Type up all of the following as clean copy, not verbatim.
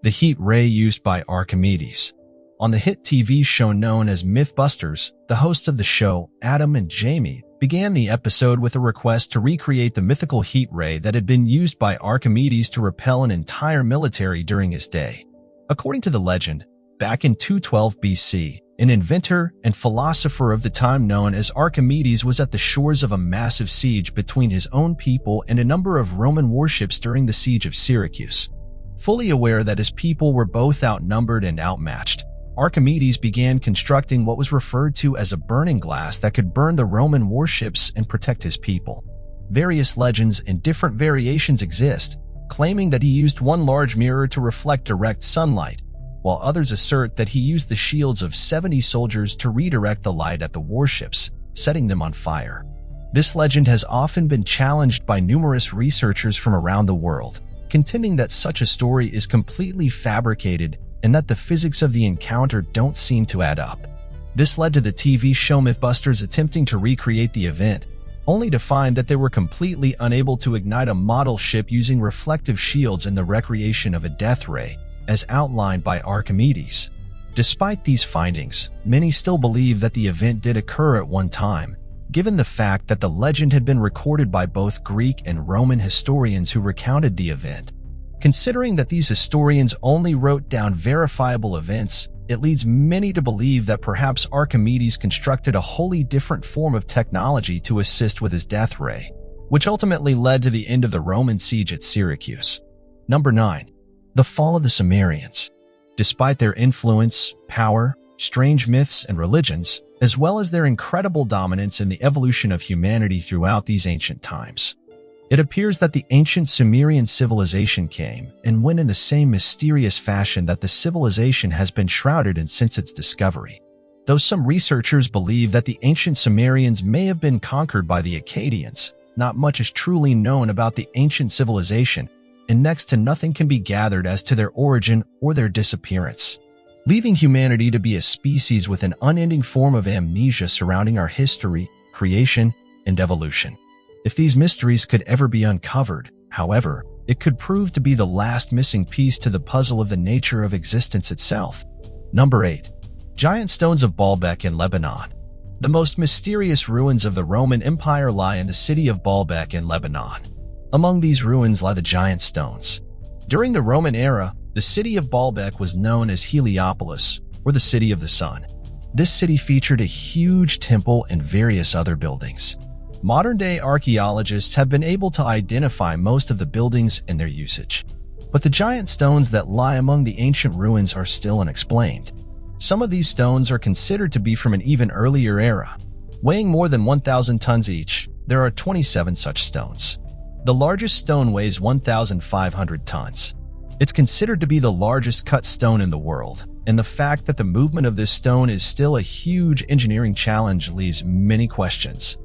the heat ray used by Archimedes. On the hit TV show known as Mythbusters, the hosts of the show, Adam and Jamie, began the episode with a request to recreate the mythical heat ray that had been used by Archimedes to repel an entire military during his day. According to the legend, back in 212 BC, an inventor and philosopher of the time known as Archimedes was at the shores of a massive siege between his own people and a number of Roman warships during the siege of Syracuse. Fully aware that his people were both outnumbered and outmatched, Archimedes began constructing what was referred to as a burning glass that could burn the Roman warships and protect his people. Various legends and different variations exist, claiming that he used one large mirror to reflect direct sunlight, while others assert that he used the shields of 70 soldiers to redirect the light at the warships, setting them on fire. This legend has often been challenged by numerous researchers from around the world, contending that such a story is completely fabricated and that the physics of the encounter don't seem to add up. This led to the TV show Mythbusters attempting to recreate the event, only to find that they were completely unable to ignite a model ship using reflective shields in the recreation of a death ray, as outlined by Archimedes. Despite these findings, many still believe that the event did occur at one time, given the fact that the legend had been recorded by both Greek and Roman historians who recounted the event. Considering that these historians only wrote down verifiable events, it leads many to believe that perhaps Archimedes constructed a wholly different form of technology to assist with his death ray, which ultimately led to the end of the Roman siege at Syracuse. Number 9. The fall of the Sumerians. Despite their influence, power, strange myths, and religions, as well as their incredible dominance in the evolution of humanity throughout these ancient times, it appears that the ancient Sumerian civilization came and went in the same mysterious fashion that the civilization has been shrouded in since its discovery. Though some researchers believe that the ancient Sumerians may have been conquered by the Akkadians, not much is truly known about the ancient civilization, and next to nothing can be gathered as to their origin or their disappearance, leaving humanity to be a species with an unending form of amnesia surrounding our history, creation, and evolution. If these mysteries could ever be uncovered, however, it could prove to be the last missing piece to the puzzle of the nature of existence itself. Number 8. Giant stones of Baalbek in Lebanon. The most mysterious ruins of the Roman Empire lie in the city of Baalbek in Lebanon. Among these ruins lie the giant stones. During the Roman era, the city of Baalbek was known as Heliopolis, or the City of the Sun. This city featured a huge temple and various other buildings. Modern-day archaeologists have been able to identify most of the buildings and their usage, but the giant stones that lie among the ancient ruins are still unexplained. Some of these stones are considered to be from an even earlier era. Weighing more than 1,000 tons each, there are 27 such stones. The largest stone weighs 1,500 tons. It's considered to be the largest cut stone in the world, and the fact that the movement of this stone is still a huge engineering challenge leaves many questions.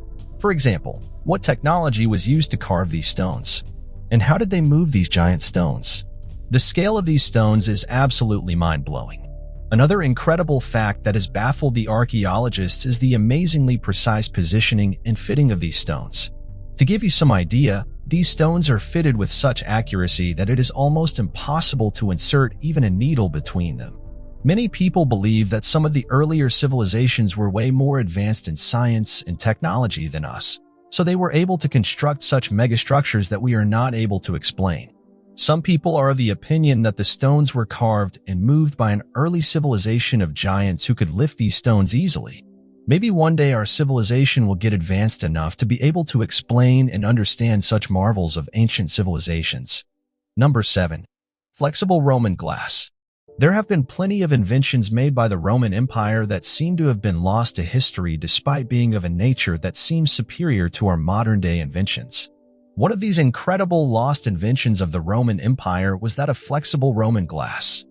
For example, what technology was used to carve these stones? And how did they move these giant stones? The scale of these stones is absolutely mind-blowing. Another incredible fact that has baffled the archaeologists is the amazingly precise positioning and fitting of these stones. To give you some idea, these stones are fitted with such accuracy that it is almost impossible to insert even a needle between them. Many people believe that some of the earlier civilizations were way more advanced in science and technology than us, so they were able to construct such megastructures that we are not able to explain. Some people are of the opinion that the stones were carved and moved by an early civilization of giants who could lift these stones easily. Maybe one day our civilization will get advanced enough to be able to explain and understand such marvels of ancient civilizations. Number 7. Flexible Roman glass. There have been plenty of inventions made by the Roman Empire that seem to have been lost to history despite being of a nature that seems superior to our modern-day inventions. One of these incredible lost inventions of the Roman Empire was that of flexible Roman glass.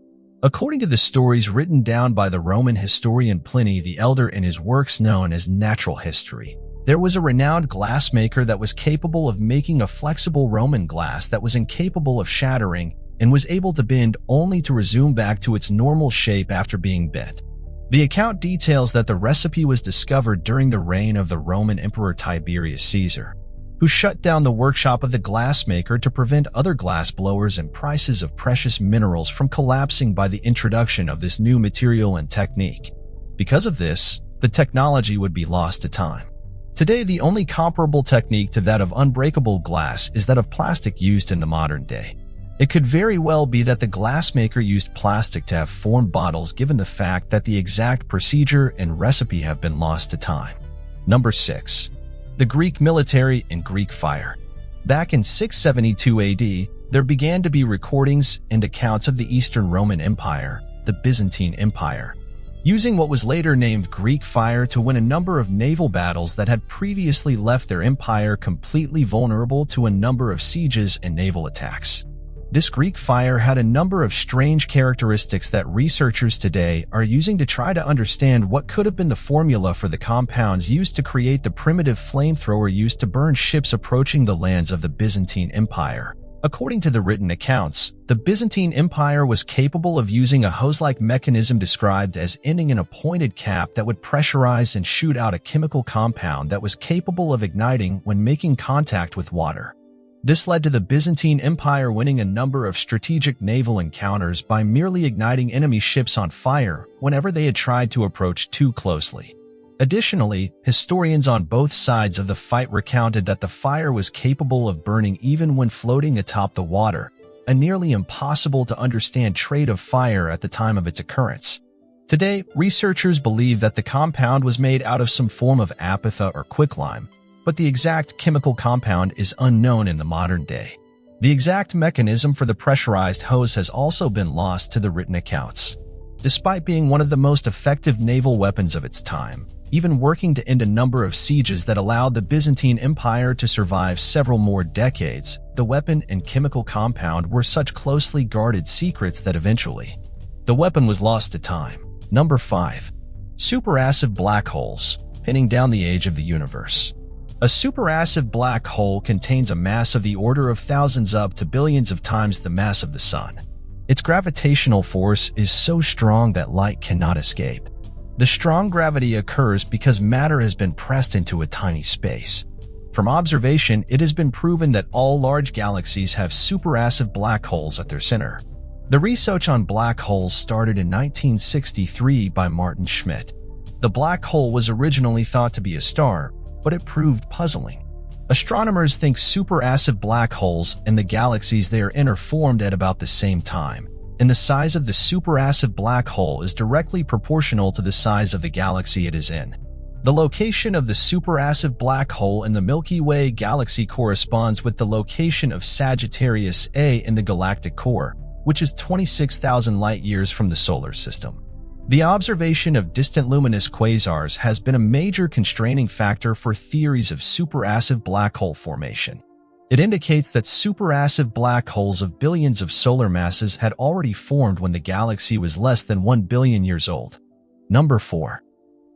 According to the stories written down by the Roman historian Pliny the Elder in his works known as Natural History, there was a renowned glassmaker that was capable of making a flexible Roman glass that was incapable of shattering and was able to bend only to resume back to its normal shape after being bent. The account details that the recipe was discovered during the reign of the Roman Emperor Tiberius Caesar. who shut down the workshop of the glassmaker to prevent other glass blowers and prices of precious minerals from collapsing by the introduction of this new material and technique. Because of this, the technology would be lost to time. Today, the only comparable technique to that of unbreakable glass is that of plastic used in the modern day. It could very well be that the glassmaker used plastic to have formed bottles, given the fact that the exact procedure and recipe have been lost to time. Number 6. The Greek military and Greek fire. Back in 672 AD, there began to be recordings and accounts of the Eastern Roman Empire, the Byzantine Empire, using what was later named Greek fire to win a number of naval battles that had previously left their empire completely vulnerable to a number of sieges and naval attacks. This Greek fire had a number of strange characteristics that researchers today are using to try to understand what could have been the formula for the compounds used to create the primitive flamethrower used to burn ships approaching the lands of the Byzantine Empire. According to the written accounts, the Byzantine Empire was capable of using a hose-like mechanism described as ending in a pointed cap that would pressurize and shoot out a chemical compound that was capable of igniting when making contact with water. This led to the Byzantine Empire winning a number of strategic naval encounters by merely igniting enemy ships on fire whenever they had tried to approach too closely. Additionally, historians on both sides of the fight recounted that the fire was capable of burning even when floating atop the water, a nearly impossible to understand trait of fire at the time of its occurrence. Today, researchers believe that the compound was made out of some form of apatha or quicklime, but the exact chemical compound is unknown in the modern day. The exact mechanism for the pressurized hose has also been lost to the written accounts. Despite being one of the most effective naval weapons of its time, even working to end a number of sieges that allowed the Byzantine Empire to survive several more decades, the weapon and chemical compound were such closely guarded secrets that eventually, the weapon was lost to time. Number 5. Supermassive black holes, pinning down the age of the universe. A supermassive black hole contains a mass of the order of thousands up to billions of times the mass of the Sun. Its gravitational force is so strong that light cannot escape. The strong gravity occurs because matter has been pressed into a tiny space. From observation, it has been proven that all large galaxies have supermassive black holes at their center. The research on black holes started in 1963 by Martin Schmidt. The black hole was originally thought to be a star, but it proved puzzling. Astronomers think supermassive black holes and the galaxies they are in are formed at about the same time, and the size of the supermassive black hole is directly proportional to the size of the galaxy it is in. The location of the supermassive black hole in the Milky Way galaxy corresponds with the location of Sagittarius A in the galactic core, which is 26,000 light-years from the solar system. The observation of distant luminous quasars has been a major constraining factor for theories of supermassive black hole formation. It indicates that supermassive black holes of billions of solar masses had already formed when the galaxy was less than 1 billion years old. Number 4.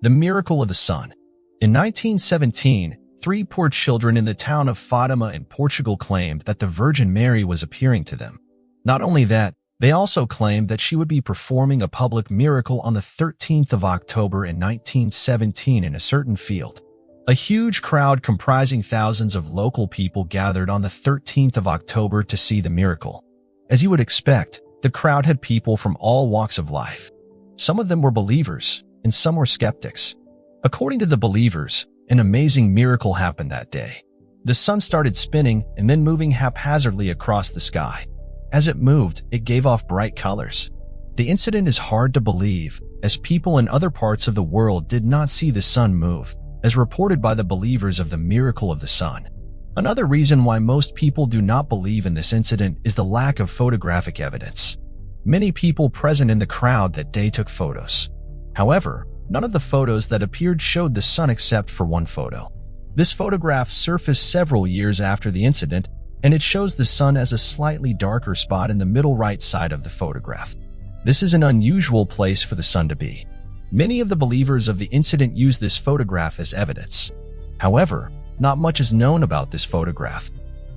The miracle of the sun. In 1917, 3 poor children in the town of Fatima in Portugal claimed that the Virgin Mary was appearing to them. Not only that, they also claimed that she would be performing a public miracle on the 13th of October in 1917 in a certain field. A huge crowd comprising thousands of local people gathered on the 13th of October to see the miracle. As you would expect, the crowd had people from all walks of life. Some of them were believers, and some were skeptics. According to the believers, an amazing miracle happened that day. The sun started spinning and then moving haphazardly across the sky. As it moved, it gave off bright colors. The incident is hard to believe, as people in other parts of the world did not see the sun move, as reported by the believers of the miracle of the sun. Another reason why most people do not believe in this incident is the lack of photographic evidence. Many people present in the crowd that day took photos. However, none of the photos that appeared showed the sun except for one photo. This photograph surfaced several years after the incident, and it shows the sun as a slightly darker spot in the middle right side of the photograph. This is an unusual place for the sun to be. Many of the believers of the incident use this photograph as evidence. However, not much is known about this photograph.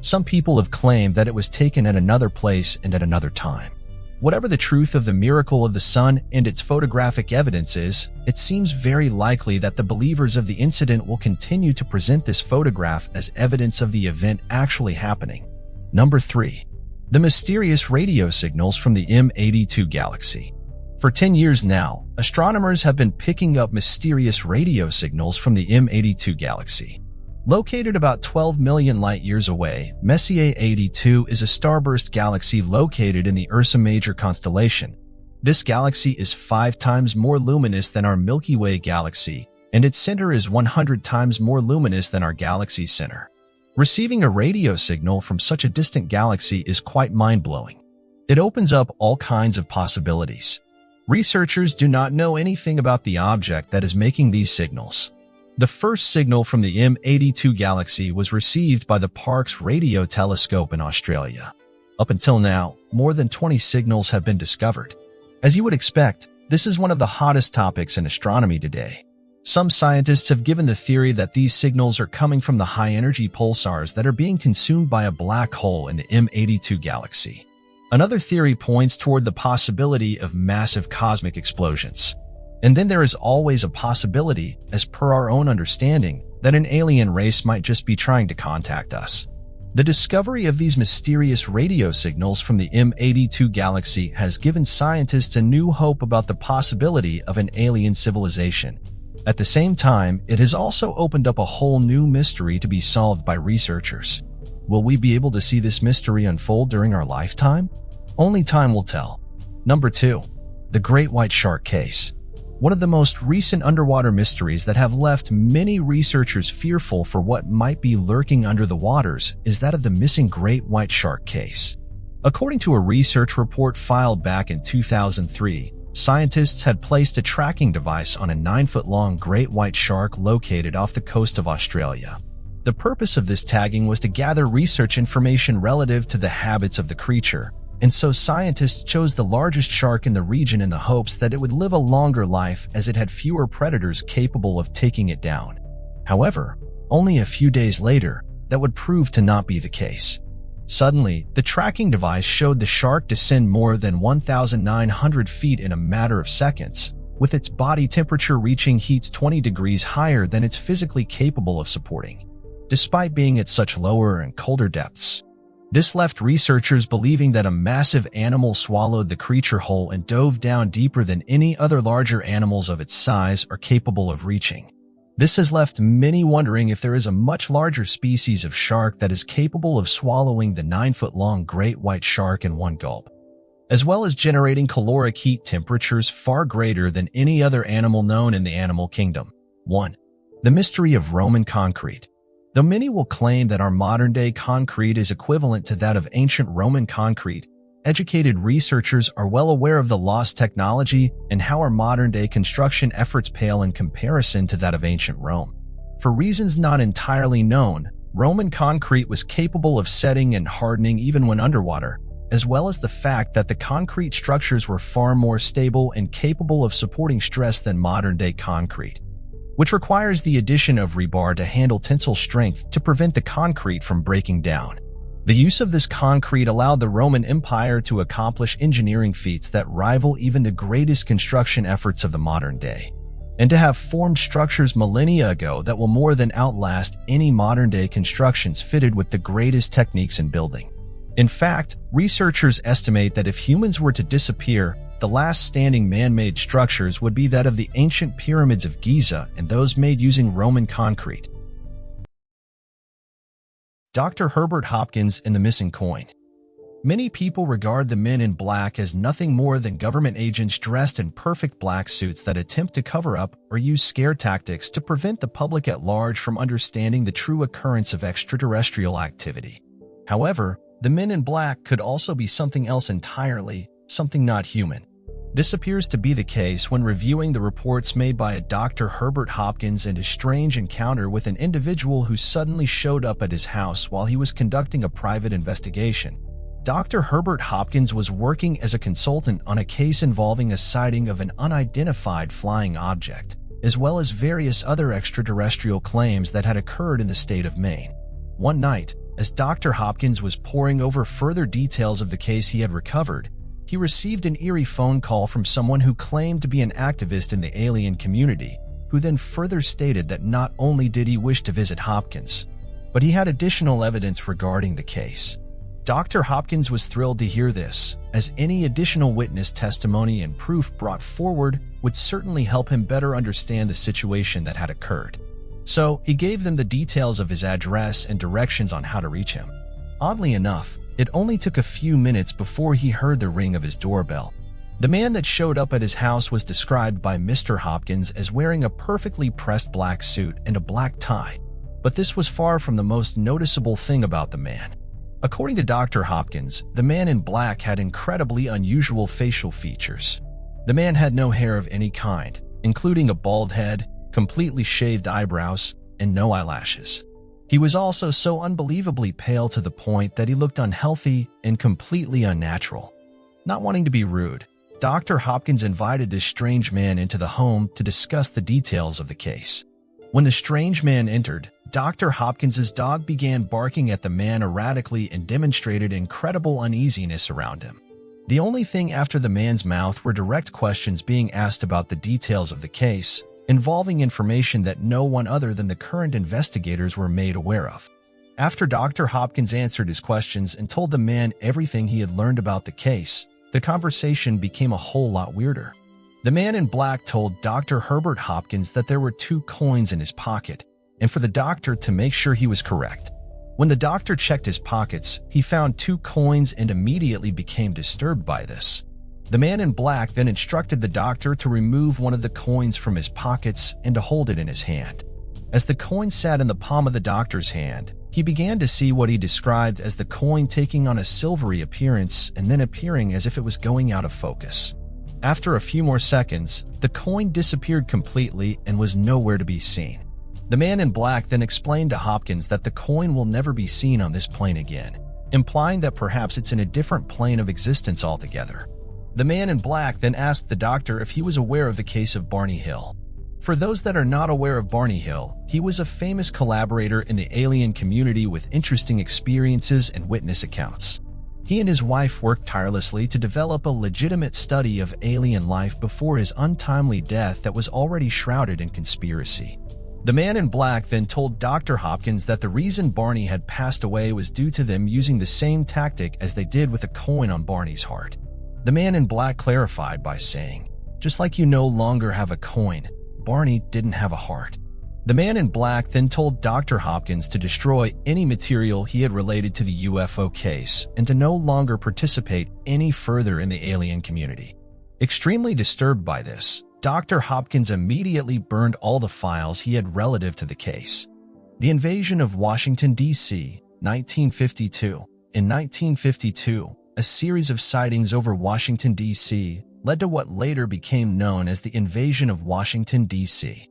Some people have claimed that it was taken at another place and at another time. Whatever the truth of the miracle of the sun and its photographic evidence is, it seems very likely that the believers of the incident will continue to present this photograph as evidence of the event actually happening. Number 3. The mysterious radio signals from the M82 galaxy. For 10 years now, astronomers have been picking up mysterious radio signals from the M82 galaxy. Located about 12 million light-years away, Messier 82 is a starburst galaxy located in the Ursa Major constellation. This galaxy is 5 times more luminous than our Milky Way galaxy, and its center is 100 times more luminous than our galaxy's center. Receiving a radio signal from such a distant galaxy is quite mind-blowing. It opens up all kinds of possibilities. Researchers do not know anything about the object that is making these signals. The first signal from the M82 galaxy was received by the Parkes Radio Telescope in Australia. Up until now, more than 20 signals have been discovered. As you would expect, this is one of the hottest topics in astronomy today. Some scientists have given the theory that these signals are coming from the high-energy pulsars that are being consumed by a black hole in the M82 galaxy. Another theory points toward the possibility of massive cosmic explosions. And then there is always a possibility, as per our own understanding, that an alien race might just be trying to contact us. The discovery of these mysterious radio signals from the M82 galaxy has given scientists a new hope about the possibility of an alien civilization. At the same time, it has also opened up a whole new mystery to be solved by researchers. Will we be able to see this mystery unfold during our lifetime? Only time will tell. Number 2. The Great White Shark Case. One of the most recent underwater mysteries that have left many researchers fearful for what might be lurking under the waters is that of the missing great white shark case. According to a research report filed back in 2003, scientists had placed a tracking device on a 9-foot-long great white shark located off the coast of Australia. The purpose of this tagging was to gather research information relative to the habits of the creature, and so scientists chose the largest shark in the region in the hopes that it would live a longer life as it had fewer predators capable of taking it down. However, only a few days later, that would prove to not be the case. Suddenly, the tracking device showed the shark descend more than 1,900 feet in a matter of seconds, with its body temperature reaching heats 20 degrees higher than it's physically capable of supporting, despite being at such lower and colder depths. This left researchers believing that a massive animal swallowed the creature whole and dove down deeper than any other larger animals of its size are capable of reaching. This has left many wondering if there is a much larger species of shark that is capable of swallowing the 9-foot-long great white shark in one gulp, as well as generating caloric heat temperatures far greater than any other animal known in the animal kingdom. 1. The mystery of Roman concrete. Though many will claim that our modern-day concrete is equivalent to that of ancient Roman concrete, educated researchers are well aware of the lost technology and how our modern-day construction efforts pale in comparison to that of ancient Rome. For reasons not entirely known, Roman concrete was capable of setting and hardening even when underwater, as well as the fact that the concrete structures were far more stable and capable of supporting stress than modern-day concrete, which requires the addition of rebar to handle tensile strength to prevent the concrete from breaking down. The use of this concrete allowed the Roman Empire to accomplish engineering feats that rival even the greatest construction efforts of the modern day, and to have formed structures millennia ago that will more than outlast any modern-day constructions fitted with the greatest techniques in building. In fact, researchers estimate that if humans were to disappear, the last standing man-made structures would be that of the ancient pyramids of Giza and those made using Roman concrete. Dr. Herbert Hopkins and the missing coin. Many people regard the men in black as nothing more than government agents dressed in perfect black suits that attempt to cover up or use scare tactics to prevent the public at large from understanding the true occurrence of extraterrestrial activity. However, the men in black could also be something else entirely, something not human. This appears to be the case when reviewing the reports made by a Dr. Herbert Hopkins and his strange encounter with an individual who suddenly showed up at his house while he was conducting a private investigation. Dr. Herbert Hopkins was working as a consultant on a case involving a sighting of an unidentified flying object, as well as various other extraterrestrial claims that had occurred in the state of Maine. One night, as Dr. Hopkins was poring over further details of the case he had recovered, he received an eerie phone call from someone who claimed to be an activist in the alien community, who then further stated that not only did he wish to visit Hopkins, but he had additional evidence regarding the case. Dr. Hopkins was thrilled to hear this, as any additional witness testimony and proof brought forward would certainly help him better understand the situation that had occurred. So, he gave them the details of his address and directions on how to reach him. Oddly enough, it only took a few minutes before he heard the ring of his doorbell. The man that showed up at his house was described by Mr. Hopkins as wearing a perfectly pressed black suit and a black tie. But this was far from the most noticeable thing about the man. According to Dr. Hopkins, the man in black had incredibly unusual facial features. The man had no hair of any kind, including a bald head, completely shaved eyebrows, and no eyelashes. He was also so unbelievably pale to the point that he looked unhealthy and completely unnatural. Not wanting to be rude, Dr. Hopkins invited this strange man into the home to discuss the details of the case. When the strange man entered, Dr. Hopkins's dog began barking at the man erratically and demonstrated incredible uneasiness around him. The only thing after the man's mouth were direct questions being asked about the details of the case, involving information that no one other than the current investigators were made aware of. After Dr. Hopkins answered his questions and told the man everything he had learned about the case, the conversation became a whole lot weirder. The man in black told Dr. Herbert Hopkins that there were 2 coins in his pocket, and for the doctor to make sure he was correct. When the doctor checked his pockets, he found 2 coins and immediately became disturbed by this. The man in black then instructed the doctor to remove one of the coins from his pockets and to hold it in his hand. As the coin sat in the palm of the doctor's hand, he began to see what he described as the coin taking on a silvery appearance and then appearing as if it was going out of focus. After a few more seconds, the coin disappeared completely and was nowhere to be seen. The man in black then explained to Hopkins that the coin will never be seen on this plane again, implying that perhaps it's in a different plane of existence altogether. The man in black then asked the doctor if he was aware of the case of Barney Hill. For those that are not aware of Barney Hill, he was a famous collaborator in the alien community with interesting experiences and witness accounts. He and his wife worked tirelessly to develop a legitimate study of alien life before his untimely death that was already shrouded in conspiracy. The man in black then told Dr. Hopkins that the reason Barney had passed away was due to them using the same tactic as they did with a coin on Barney's heart. The man in black clarified by saying, "Just like you no longer have a coin, Barney didn't have a heart." The man in black then told Dr. Hopkins to destroy any material he had related to the UFO case and to no longer participate any further in the alien community. Extremely disturbed by this, Dr. Hopkins immediately burned all the files he had relative to the case. The invasion of Washington, D.C., 1952. In 1952, a series of sightings over Washington, D.C. led to what later became known as the invasion of Washington, D.C.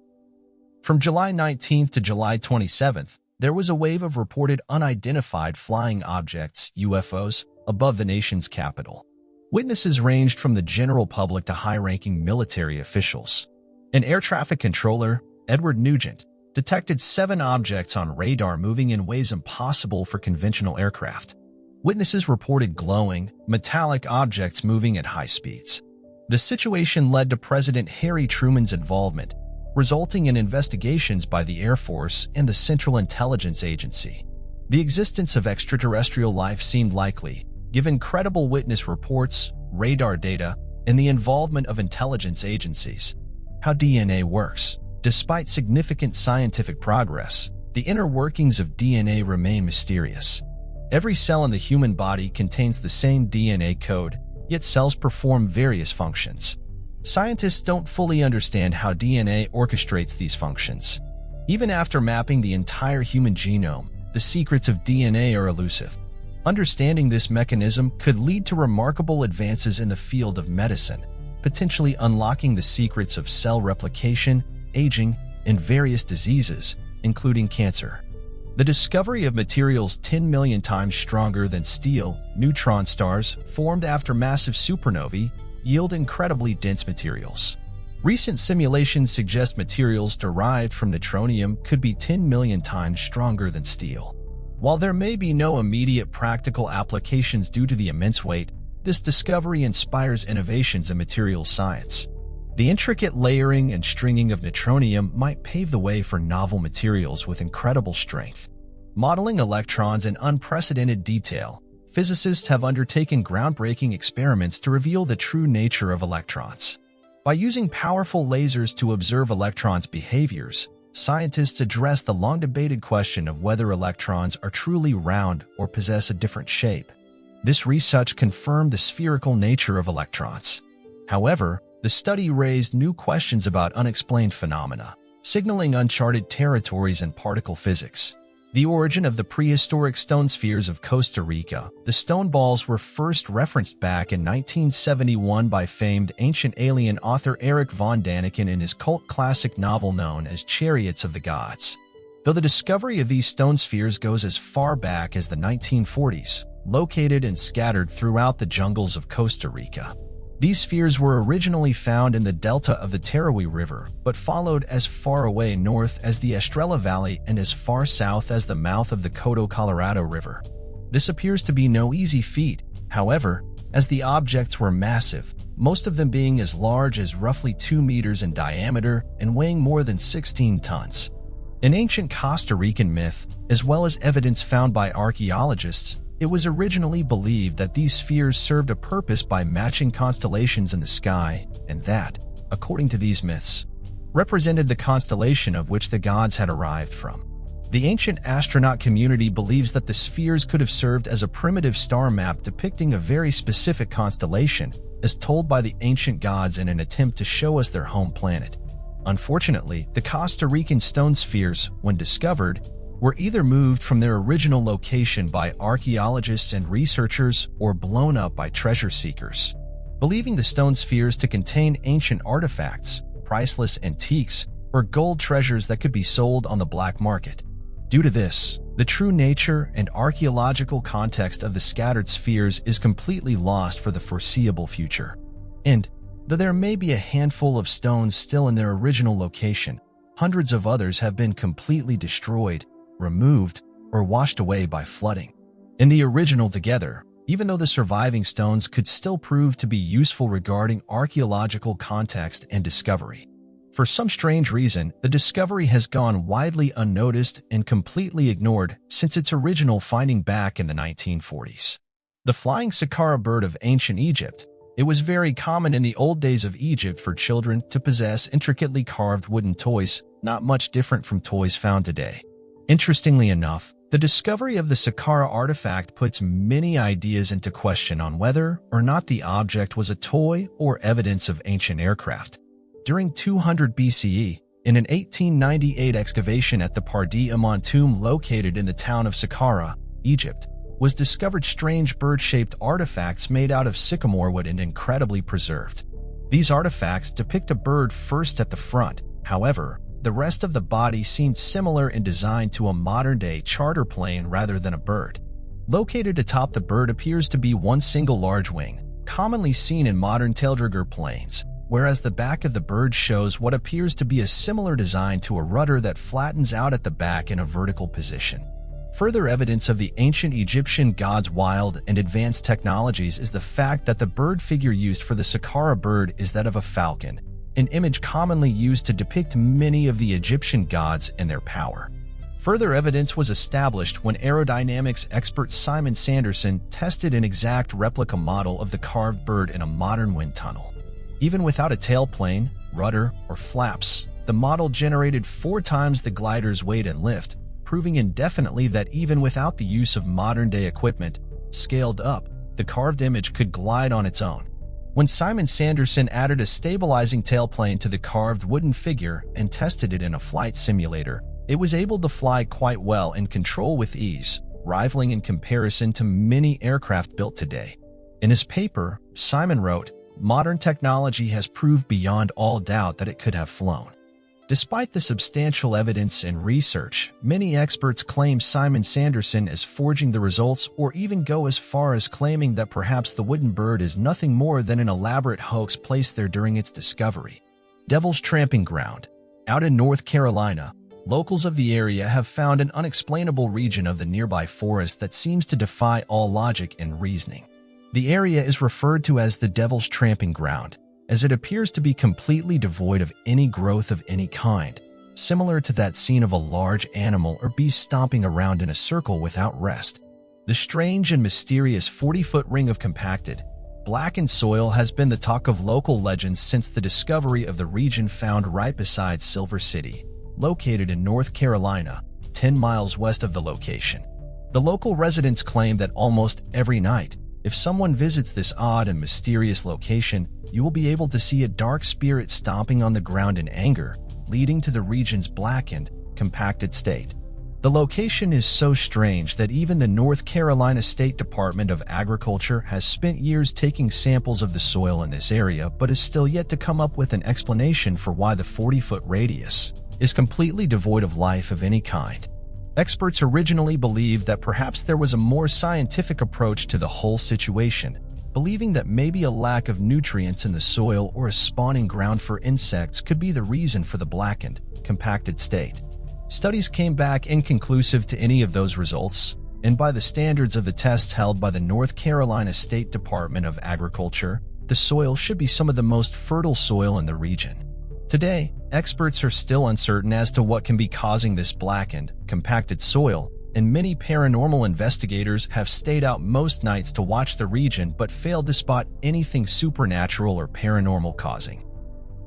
From July 19th to July 27th, there was a wave of reported unidentified flying objects, UFOs, above the nation's capital. Witnesses ranged from the general public to high-ranking military officials. An air traffic controller, Edward Nugent, detected 7 objects on radar moving in ways impossible for conventional aircraft. Witnesses reported glowing, metallic objects moving at high speeds. The situation led to President Harry Truman's involvement, resulting in investigations by the Air Force and the Central Intelligence Agency. The existence of extraterrestrial life seemed likely, given credible witness reports, radar data, and the involvement of intelligence agencies. How DNA works. Despite significant scientific progress, the inner workings of DNA remain mysterious. Every cell in the human body contains the same DNA code, yet cells perform various functions. Scientists don't fully understand how DNA orchestrates these functions. Even after mapping the entire human genome, the secrets of DNA are elusive. Understanding this mechanism could lead to remarkable advances in the field of medicine, potentially unlocking the secrets of cell replication, aging, and various diseases, including cancer. The discovery of materials 10 million times stronger than steel, neutron stars, formed after massive supernovae, yield incredibly dense materials. Recent simulations suggest materials derived from neutronium could be 10 million times stronger than steel. While there may be no immediate practical applications due to the immense weight, This discovery inspires innovations in materials science. The intricate layering and stringing of neutronium might pave the way for novel materials with incredible strength. Modeling electrons in unprecedented detail, physicists have undertaken groundbreaking experiments to reveal the true nature of electrons. By using powerful lasers to observe electrons' behaviors, scientists address the long-debated question of whether electrons are truly round or possess a different shape. This research confirmed the spherical nature of electrons. However, the study raised new questions about unexplained phenomena, signaling uncharted territories in particle physics. The origin of the prehistoric stone spheres of Costa Rica. The stone balls were first referenced back in 1971 by famed ancient alien author Eric von Daniken in his cult classic novel known as Chariots of the Gods. Though the discovery of these stone spheres goes as far back as the 1940s, located and scattered throughout the jungles of Costa Rica. These spheres were originally found in the delta of the Tarahui River, but followed as far away north as the Estrella Valley and as far south as the mouth of the Coto Colorado River. This appears to be no easy feat, however, as the objects were massive, most of them being as large as roughly 2 meters in diameter and weighing more than 16 tons. In ancient Costa Rican myth, as well as evidence found by archaeologists, it was originally believed that these spheres served a purpose by matching constellations in the sky, and that, according to these myths, represented the constellation of which the gods had arrived from. The ancient astronaut community believes that the spheres could have served as a primitive star map depicting a very specific constellation, as told by the ancient gods in an attempt to show us their home planet. Unfortunately, the Costa Rican stone spheres, when discovered, were either moved from their original location by archaeologists and researchers or blown up by treasure seekers. Believing the stone spheres to contain ancient artifacts, priceless antiques, or gold treasures that could be sold on the black market. Due to this, the true nature and archaeological context of the scattered spheres is completely lost for the foreseeable future. And, though there may be a handful of stones still in their original location, hundreds of others have been completely destroyed, removed, or washed away by flooding. In the original together, even though the surviving stones could still prove to be useful regarding archaeological context and discovery. For some strange reason, the discovery has gone widely unnoticed and completely ignored since its original finding back in the 1940s. The flying saqqara bird of ancient Egypt. It was very common in the old days of Egypt for children to possess intricately carved wooden toys, not much different from toys found today. Interestingly enough, the discovery of the saqqara artifact puts many ideas into question on whether or not the object was a toy or evidence of ancient aircraft. During 200 BCE, in an 1898 excavation at the Pardi Aman tomb located in the town of Saqqara, Egypt, was discovered strange bird-shaped artifacts made out of sycamore wood and incredibly preserved. These artifacts depict a bird first at the front, however, the rest of the body seemed similar in design to a modern-day charter plane rather than a bird. Located atop the bird appears to be one single large wing, commonly seen in modern taildragger planes, whereas the back of the bird shows what appears to be a similar design to a rudder that flattens out at the back in a vertical position. Further evidence of the ancient Egyptian gods' wild and advanced technologies is the fact that the bird figure used for the saqqara bird is that of a falcon, an image commonly used to depict many of the Egyptian gods and their power. Further evidence was established when aerodynamics expert Simon Sanderson tested an exact replica model of the carved bird in a modern wind tunnel. Even without a tailplane, rudder, or flaps, the model generated 4 times the glider's weight and lift, proving indefinitely that even without the use of modern-day equipment, scaled up, the carved image could glide on its own. When Simon Sanderson added a stabilizing tailplane to the carved wooden figure and tested it in a flight simulator, it was able to fly quite well and control with ease, rivaling in comparison to many aircraft built today. In his paper, Simon wrote, "Modern technology has proved beyond all doubt that it could have flown." Despite the substantial evidence and research, many experts claim Simon Sanderson is forging the results or even go as far as claiming that perhaps the wooden bird is nothing more than an elaborate hoax placed there during its discovery. Devil's Tramping Ground. Out in North Carolina, locals of the area have found an unexplainable region of the nearby forest that seems to defy all logic and reasoning. The area is referred to as the Devil's Tramping Ground, as it appears to be completely devoid of any growth of any kind, similar to that scene of a large animal or beast stomping around in a circle without rest. The strange and mysterious 40-foot ring of compacted, blackened soil has been the talk of local legends since the discovery of the region found right beside Silver City, located in North Carolina, 10 miles west of the location. The local residents claim that almost every night, if someone visits this odd and mysterious location, you will be able to see a dark spirit stomping on the ground in anger, leading to the region's blackened, compacted state. The location is so strange that even the North Carolina State Department of Agriculture has spent years taking samples of the soil in this area but is still yet to come up with an explanation for why the 40-foot radius is completely devoid of life of any kind. Experts originally believed that perhaps there was a more scientific approach to the whole situation, believing that maybe a lack of nutrients in the soil or a spawning ground for insects could be the reason for the blackened, compacted state. Studies came back inconclusive to any of those results, and by the standards of the tests held by the North Carolina State Department of Agriculture, the soil should be some of the most fertile soil in the region. Today, experts are still uncertain as to what can be causing this blackened, compacted soil, and many paranormal investigators have stayed out most nights to watch the region but failed to spot anything supernatural or paranormal causing.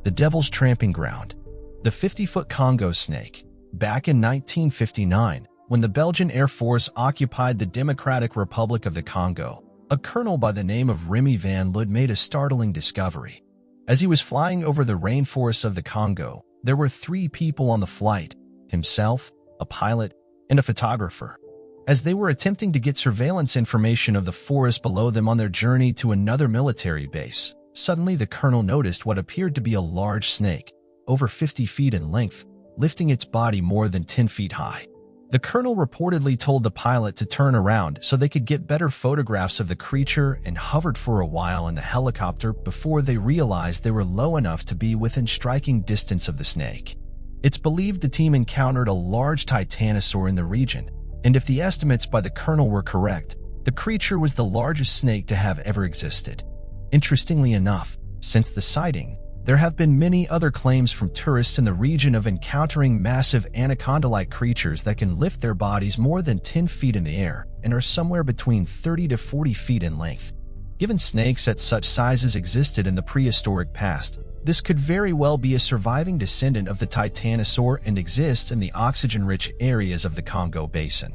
The Devil's Tramping Ground. The 50-foot Congo snake. Back in 1959, when the Belgian Air Force occupied the Democratic Republic of the Congo, a colonel by the name of Remy Van Lud made a startling discovery. As he was flying over the rainforests of the Congo, there were 3 people on the flight: himself, a pilot, and a photographer. As they were attempting to get surveillance information of the forest below them on their journey to another military base, suddenly the colonel noticed what appeared to be a large snake, over 50 feet in length, lifting its body more than 10 feet high. The colonel reportedly told the pilot to turn around so they could get better photographs of the creature and hovered for a while in the helicopter before they realized they were low enough to be within striking distance of the snake. It's believed the team encountered a large titanosaur in the region, and if the estimates by the colonel were correct, the creature was the largest snake to have ever existed. Interestingly enough, since the sighting, there have been many other claims from tourists in the region of encountering massive anaconda-like creatures that can lift their bodies more than 10 feet in the air and are somewhere between 30 to 40 feet in length. Given snakes at such sizes existed in the prehistoric past, this could very well be a surviving descendant of the titanosaur and exists in the oxygen-rich areas of the Congo Basin.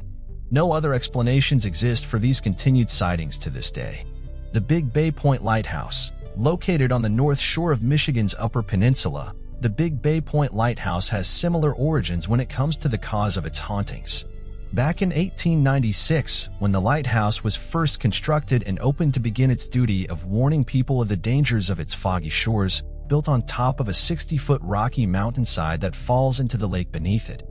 No other explanations exist for these continued sightings to this day. The Big Bay Point Lighthouse. Located on the north shore of Michigan's Upper Peninsula, the Big Bay Point Lighthouse has similar origins when it comes to the cause of its hauntings. Back in 1896, when the lighthouse was first constructed and opened to begin its duty of warning people of the dangers of its foggy shores, built on top of a 60-foot rocky mountainside that falls into the lake beneath it,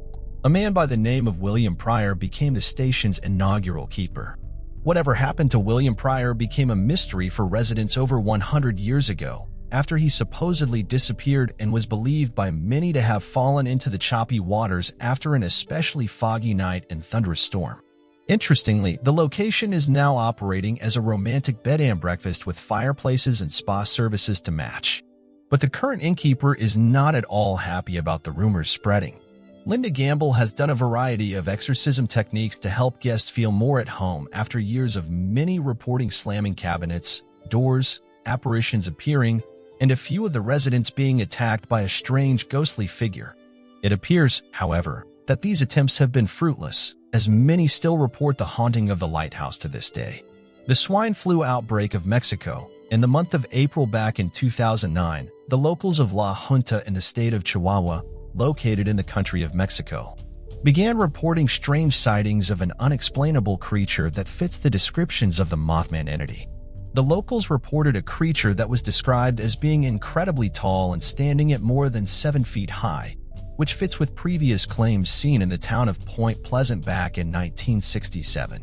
a man by the name of William Pryor became the station's inaugural keeper. Whatever happened to William Pryor became a mystery for residents over 100 years ago, after he supposedly disappeared and was believed by many to have fallen into the choppy waters after an especially foggy night and thunderous storm. Interestingly, the location is now operating as a romantic bed and breakfast with fireplaces and spa services to match. But the current innkeeper is not at all happy about the rumors spreading. Linda Gamble has done a variety of exorcism techniques to help guests feel more at home after years of many reporting slamming cabinets, doors, apparitions appearing, and a few of the residents being attacked by a strange ghostly figure. It appears, however, that these attempts have been fruitless, as many still report the haunting of the lighthouse to this day. The swine flu outbreak of Mexico. In the month of April back in 2009, the locals of La Junta in the state of Chihuahua, located in the country of Mexico, began reporting strange sightings of an unexplainable creature that fits the descriptions of the Mothman entity. The locals reported a creature that was described as being incredibly tall and standing at more than 7 feet high, which fits with previous claims seen in the town of Point Pleasant back in 1967.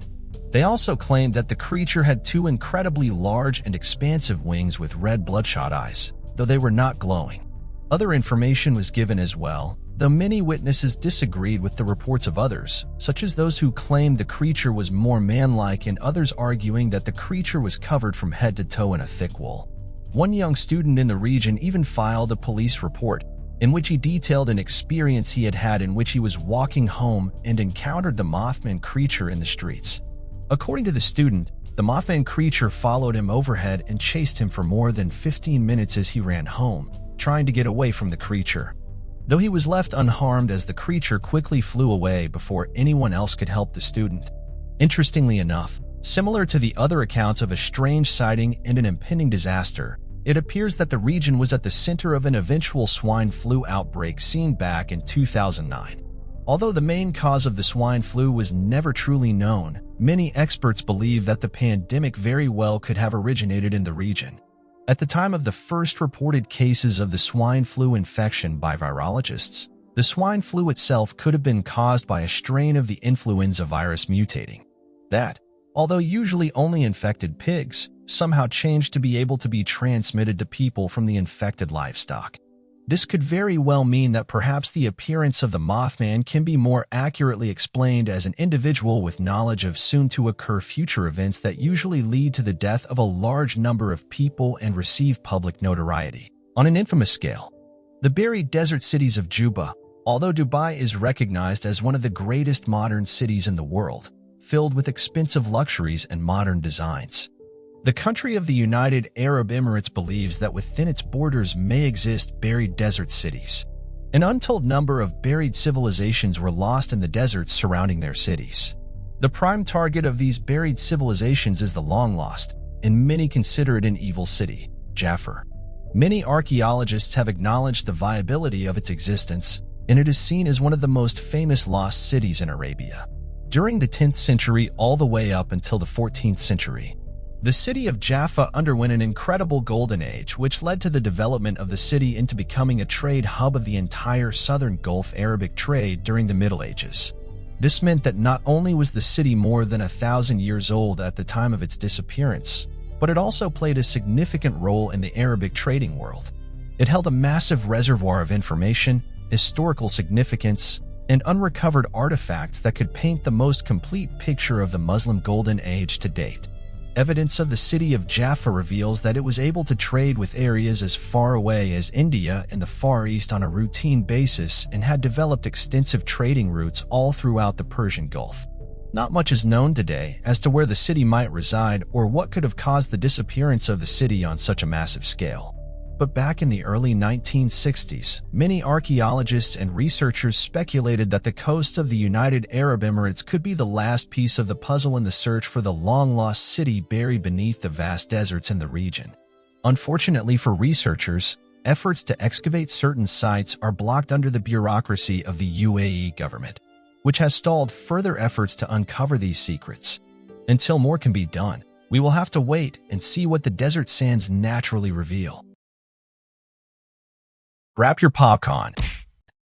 They also claimed that the creature had 2 incredibly large and expansive wings with red bloodshot eyes, though they were not glowing. Other information was given as well, Though many witnesses disagreed with the reports of others, such as those who claimed the creature was more man-like and others arguing that the creature was covered from head to toe in a thick wool. One young student in the region even filed a police report, in which he detailed an experience he had had in which he was walking home and encountered the Mothman creature in the streets. According to the student, the Mothman creature followed him overhead and chased him for more than 15 minutes as he ran home, trying to get away from the creature. Though he was left unharmed as the creature quickly flew away before anyone else could help the student. Interestingly enough, similar to the other accounts of a strange sighting and an impending disaster, it appears that the region was at the center of an eventual swine flu outbreak seen back in 2009. Although the main cause of the swine flu was never truly known, many experts believe that the pandemic very well could have originated in the region. At the time of the first reported cases of the swine flu infection by virologists, the swine flu itself could have been caused by a strain of the influenza virus mutating. That, although usually only infected pigs, somehow changed to be able to be transmitted to people from the infected livestock. This could very well mean that perhaps the appearance of the Mothman can be more accurately explained as an individual with knowledge of soon-to-occur future events that usually lead to the death of a large number of people and receive public notoriety. On an infamous scale, the buried desert cities of Juba, although Dubai is recognized as one of the greatest modern cities in the world, filled with expensive luxuries and modern designs. The country of the United Arab Emirates believes that within its borders may exist buried desert cities. An untold number of buried civilizations were lost in the deserts surrounding their cities. The prime target of these buried civilizations is the long-lost, and many consider it an evil city, Jaffa. Many archaeologists have acknowledged the viability of its existence, and it is seen as one of the most famous lost cities in Arabia. During the 10th century all the way up until the 14th century, the city of Jaffa underwent an incredible golden age, which led to the development of the city into becoming a trade hub of the entire southern Gulf Arabic trade during the Middle Ages. This meant that not only was the city more than 1,000 years old at the time of its disappearance, but it also played a significant role in the Arabic trading world. It held a massive reservoir of information, historical significance, and unrecovered artifacts that could paint the most complete picture of the Muslim Golden Age to date. Evidence of the city of Jaffa reveals that it was able to trade with areas as far away as India and the Far East on a routine basis and had developed extensive trading routes all throughout the Persian Gulf. Not much is known today as to where the city might reside or what could have caused the disappearance of the city on such a massive scale. But back in the early 1960s, many archaeologists and researchers speculated that the coast of the United Arab Emirates could be the last piece of the puzzle in the search for the long-lost city buried beneath the vast deserts in the region. Unfortunately for researchers, efforts to excavate certain sites are blocked under the bureaucracy of the UAE government, which has stalled further efforts to uncover these secrets. Until more can be done, we will have to wait and see what the desert sands naturally reveal. Grab your popcorn,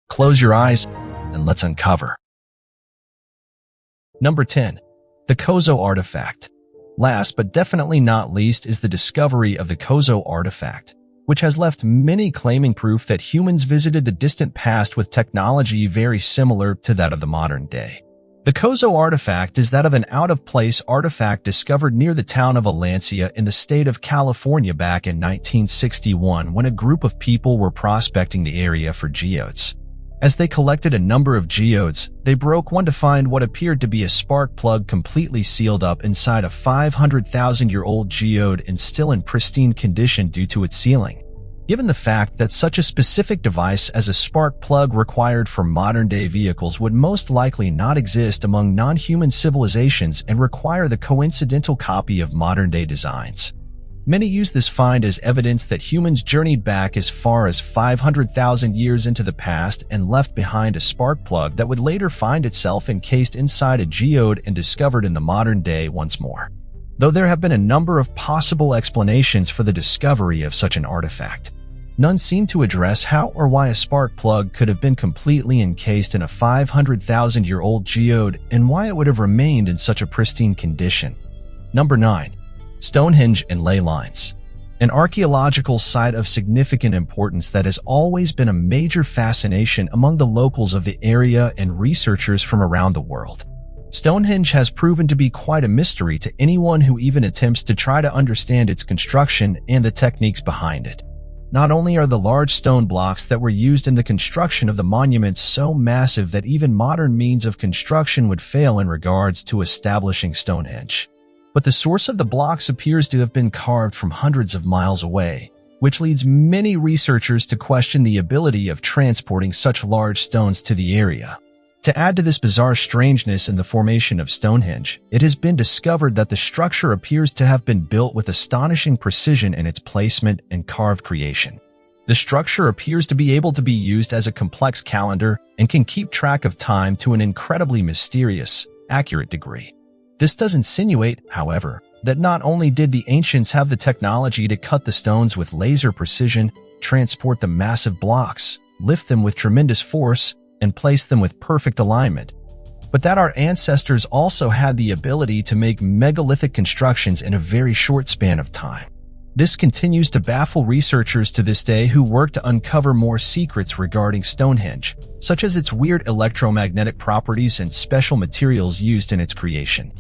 close your eyes, and let's uncover. Number 10. The Kozo Artifact. Last but definitely not least is the discovery of the Kozo Artifact, which has left many claiming proof that humans visited the distant past with technology very similar to that of the modern day. The Kozo Artifact is that of an out-of-place artifact discovered near the town of Valencia in the state of California back in 1961 when a group of people were prospecting the area for geodes. As they collected a number of geodes, they broke one to find what appeared to be a spark plug completely sealed up inside a 500,000-year-old geode and still in pristine condition due to its sealing. Given the fact that such a specific device as a spark plug required for modern-day vehicles would most likely not exist among non-human civilizations and require the coincidental copy of modern-day designs, many use this find as evidence that humans journeyed back as far as 500,000 years into the past and left behind a spark plug that would later find itself encased inside a geode and discovered in the modern day once more. Though there have been a number of possible explanations for the discovery of such an artifact, none seem to address how or why a spark plug could have been completely encased in a 500,000-year-old geode and why it would have remained in such a pristine condition. Number 9. Stonehenge and ley lines. an archaeological site of significant importance that has always been a major fascination among the locals of the area and researchers from around the world. Stonehenge has proven to be quite a mystery to anyone who even attempts to try to understand its construction and the techniques behind it. Not only are the large stone blocks that were used in the construction of the monuments so massive that even modern means of construction would fail in regards to establishing Stonehenge, but the source of the blocks appears to have been carved from hundreds of miles away, which leads many researchers to question the ability of transporting such large stones to the area. To add to this bizarre strangeness in the formation of Stonehenge, it has been discovered that the structure appears to have been built with astonishing precision in its placement and carved creation. The structure appears to be able to be used as a complex calendar and can keep track of time to an incredibly mysterious, accurate degree. This does insinuate, however, that not only did the ancients have the technology to cut the stones with laser precision, transport the massive blocks, lift them with tremendous force, and place them with perfect alignment, but that our ancestors also had the ability to make megalithic constructions in a very short span of time. This continues to baffle researchers to this day who work to uncover more secrets regarding Stonehenge, such as its weird electromagnetic properties and special materials used in its creation.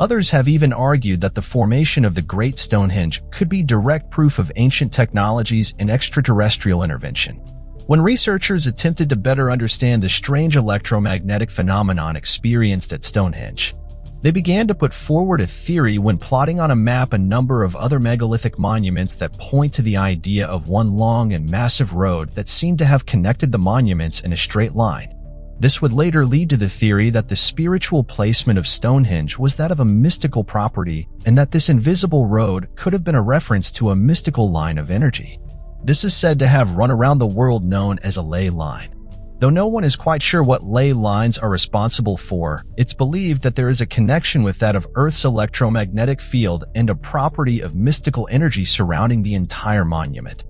Others have even argued that the formation of the Great Stonehenge could be direct proof of ancient technologies and extraterrestrial intervention. When researchers attempted to better understand the strange electromagnetic phenomenon experienced at Stonehenge, they began to put forward a theory when plotting on a map a number of other megalithic monuments that point to the idea of one long and massive road that seemed to have connected the monuments in a straight line. This would later lead to the theory that the spiritual placement of Stonehenge was that of a mystical property and that this invisible road could have been a reference to a mystical line of energy. This is said to have run around the world known as a ley line. Though no one is quite sure what ley lines are responsible for, it's believed that there is a connection with that of Earth's electromagnetic field and a property of mystical energy surrounding the entire monument.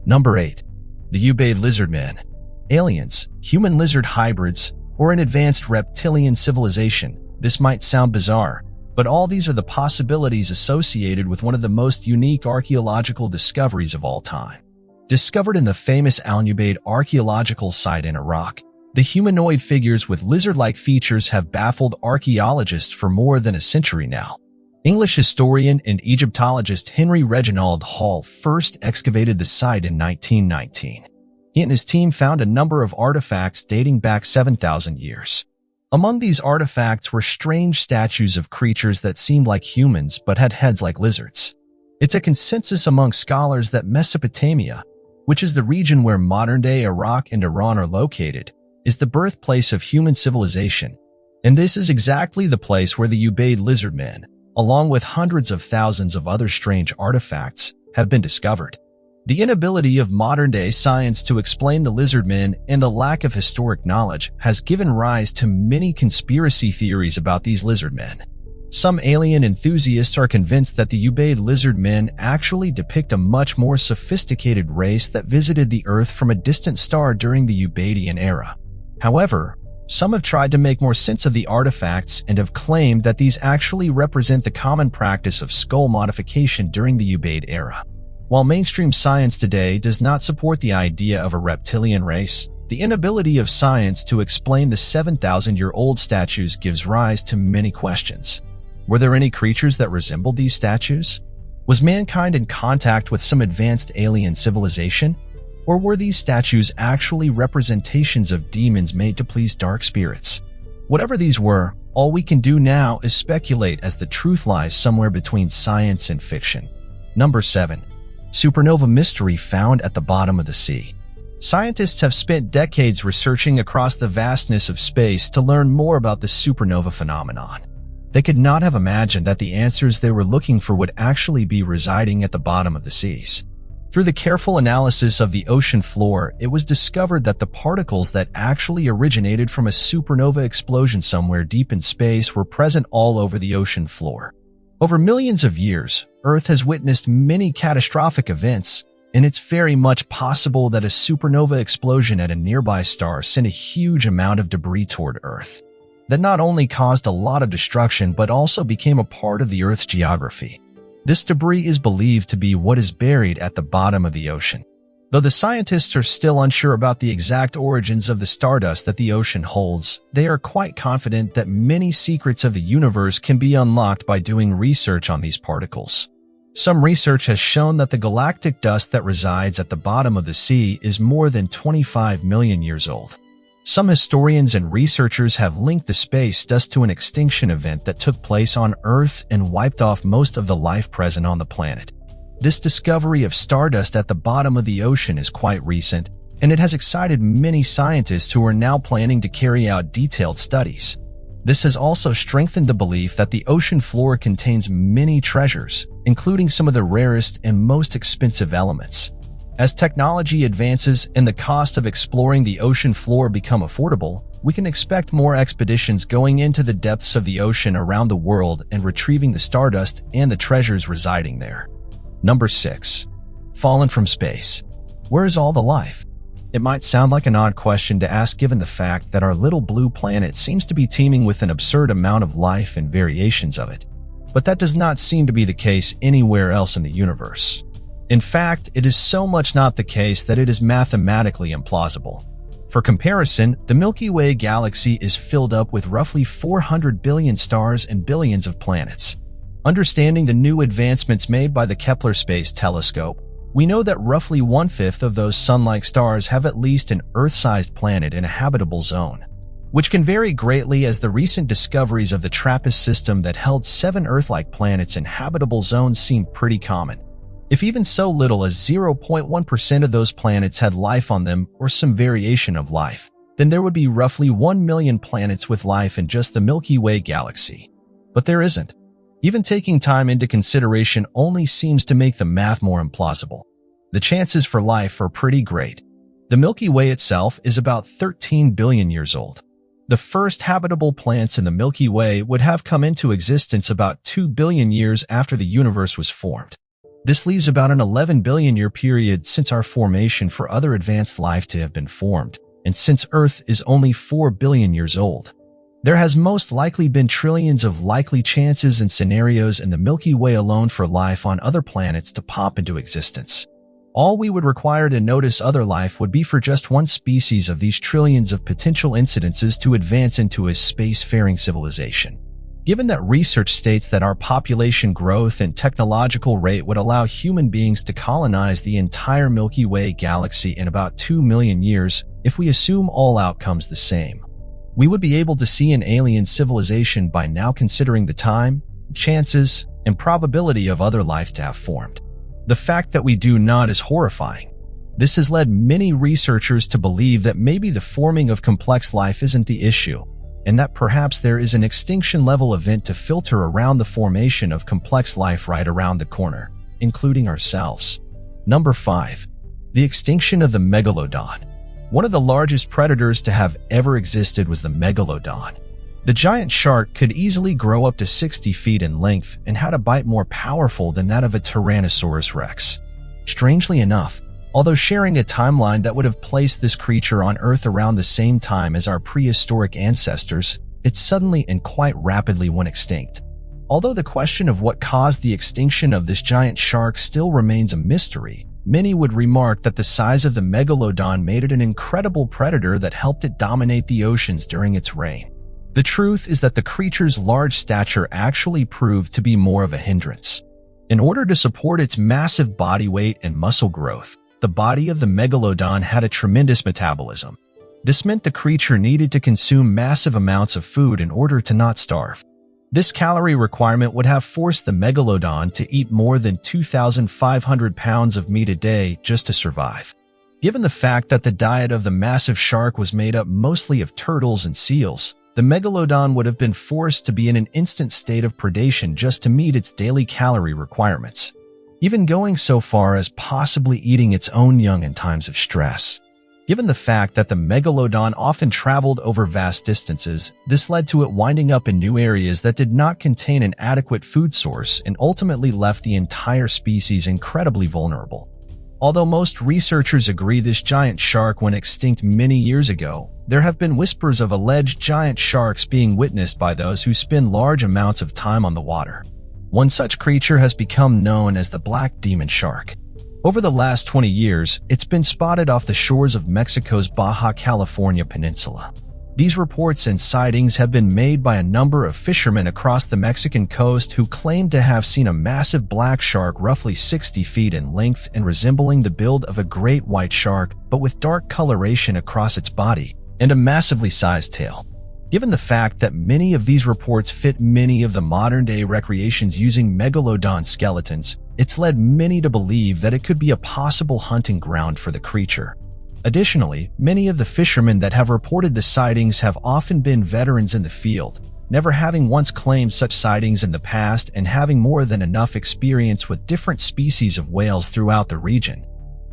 Number 8. The Ubaid Lizardmen. Aliens, human-lizard hybrids, or an advanced reptilian civilization. This might sound bizarre, but all these are the possibilities associated with one of the most unique archaeological discoveries of all time. Discovered in the famous Al-Ubaid archaeological site in Iraq, the humanoid figures with lizard-like features have baffled archaeologists for more than a century now. English historian and Egyptologist Henry Reginald Hall first excavated the site in 1919. He and his team found a number of artifacts dating back 7,000 years. Among these artifacts were strange statues of creatures that seemed like humans but had heads like lizards. It's a consensus among scholars that Mesopotamia, which is the region where modern-day Iraq and Iran are located, is the birthplace of human civilization, and this is exactly the place where the Ubaid lizardmen, along with hundreds of thousands of other strange artifacts, have been discovered. The inability of modern-day science to explain the lizardmen and the lack of historic knowledge has given rise to many conspiracy theories about these lizardmen. Some alien enthusiasts are convinced that the Ubaid lizardmen actually depict a much more sophisticated race that visited the Earth from a distant star during the Ubaidian era. However, some have tried to make more sense of the artifacts and have claimed that these actually represent the common practice of skull modification during the Ubaid era. While mainstream science today does not support the idea of a reptilian race, the inability of science to explain the 7,000-year-old statues gives rise to many questions. Were there any creatures that resembled these statues? Was mankind in contact with some advanced alien civilization? Or were these statues actually representations of demons made to please dark spirits? Whatever these were, all we can do now is speculate as the truth lies somewhere between science and fiction. Number 7. Supernova mystery found at the bottom of the sea. Scientists have spent decades researching across the vastness of space to learn more about the supernova phenomenon. They could not have imagined that the answers they were looking for would actually be residing at the bottom of the seas. Through the careful analysis of the ocean floor, it was discovered that the particles that actually originated from a supernova explosion somewhere deep in space were present all over the ocean floor. Over millions of years, Earth has witnessed many catastrophic events, and it's very much possible that a supernova explosion at a nearby star sent a huge amount of debris toward Earth that not only caused a lot of destruction but also became a part of the Earth's geography. This debris is believed to be what is buried at the bottom of the ocean. Though the scientists are still unsure about the exact origins of the stardust that the ocean holds, they are quite confident that many secrets of the universe can be unlocked by doing research on these particles. Some research has shown that the galactic dust that resides at the bottom of the sea is more than 25 million years old. Some historians and researchers have linked the space dust to an extinction event that took place on Earth and wiped off most of the life present on the planet. This discovery of stardust at the bottom of the ocean is quite recent, and it has excited many scientists who are now planning to carry out detailed studies. This has also strengthened the belief that the ocean floor contains many treasures, including some of the rarest and most expensive elements. As technology advances and the cost of exploring the ocean floor become affordable, we can expect more expeditions going into the depths of the ocean around the world and retrieving the stardust and the treasures residing there. Number 6. Fallen from space. Where is all the life? It might sound like an odd question to ask given the fact that our little blue planet seems to be teeming with an absurd amount of life and variations of it. But that does not seem to be the case anywhere else in the universe. In fact, it is so much not the case that it is mathematically implausible. For comparison, the Milky Way galaxy is filled up with roughly 400 billion stars and billions of planets. Understanding the new advancements made by the Kepler Space Telescope, we know that roughly 1/5 of those sun-like stars have at least an Earth-sized planet in a habitable zone, which can vary greatly as the recent discoveries of the TRAPPIST system that held 7 Earth-like planets in habitable zones seem pretty common. If even so little as 0.1% of those planets had life on them or some variation of life, then there would be roughly 1 million planets with life in just the Milky Way galaxy. But there isn't. Even taking time into consideration only seems to make the math more implausible. The chances for life are pretty great. The Milky Way itself is about 13 billion years old. The first habitable planets in the Milky Way would have come into existence about 2 billion years after the universe was formed. This leaves about an 11 billion year period since our formation for other advanced life to have been formed, and since Earth is only 4 billion years old. There has most likely been trillions of likely chances and scenarios in the Milky Way alone for life on other planets to pop into existence. All we would require to notice other life would be for just one species of these trillions of potential incidences to advance into a spacefaring civilization. Given that research states that our population growth and technological rate would allow human beings to colonize the entire Milky Way galaxy in about 2 million years, if we assume all outcomes the same, we would be able to see an alien civilization by now considering the time, chances, and probability of other life to have formed. The fact that we do not is horrifying. This has led many researchers to believe that maybe the forming of complex life isn't the issue, and that perhaps there is an extinction-level event to filter around the formation of complex life right around the corner, including ourselves. Number 5. The extinction of the megalodon. One of the largest predators to have ever existed was the megalodon. The giant shark could easily grow up to 60 feet in length and had a bite more powerful than that of a Tyrannosaurus rex. Strangely enough, although sharing a timeline that would have placed this creature on Earth around the same time as our prehistoric ancestors, it suddenly and quite rapidly went extinct. Although the question of what caused the extinction of this giant shark still remains a mystery, many would remark that the size of the megalodon made it an incredible predator that helped it dominate the oceans during its reign. The truth is that the creature's large stature actually proved to be more of a hindrance. In order to support its massive body weight and muscle growth, the body of the megalodon had a tremendous metabolism. This meant the creature needed to consume massive amounts of food in order to not starve. This calorie requirement would have forced the megalodon to eat more than 2,500 pounds of meat a day just to survive. Given the fact that the diet of the massive shark was made up mostly of turtles and seals, the megalodon would have been forced to be in an instant state of predation just to meet its daily calorie requirements, even going so far as possibly eating its own young in times of stress. Given the fact that the megalodon often traveled over vast distances, this led to it winding up in new areas that did not contain an adequate food source and ultimately left the entire species incredibly vulnerable. Although most researchers agree this giant shark went extinct many years ago, there have been whispers of alleged giant sharks being witnessed by those who spend large amounts of time on the water. One such creature has become known as the black demon shark. Over the last 20 years, it's been spotted off the shores of Mexico's Baja California peninsula. These reports and sightings have been made by a number of fishermen across the Mexican coast who claim to have seen a massive black shark roughly 60 feet in length and resembling the build of a great white shark, but with dark coloration across its body and a massively sized tail. Given the fact that many of these reports fit many of the modern-day recreations using megalodon skeletons, it's led many to believe that it could be a possible hunting ground for the creature. Additionally, many of the fishermen that have reported the sightings have often been veterans in the field, never having once claimed such sightings in the past and having more than enough experience with different species of whales throughout the region.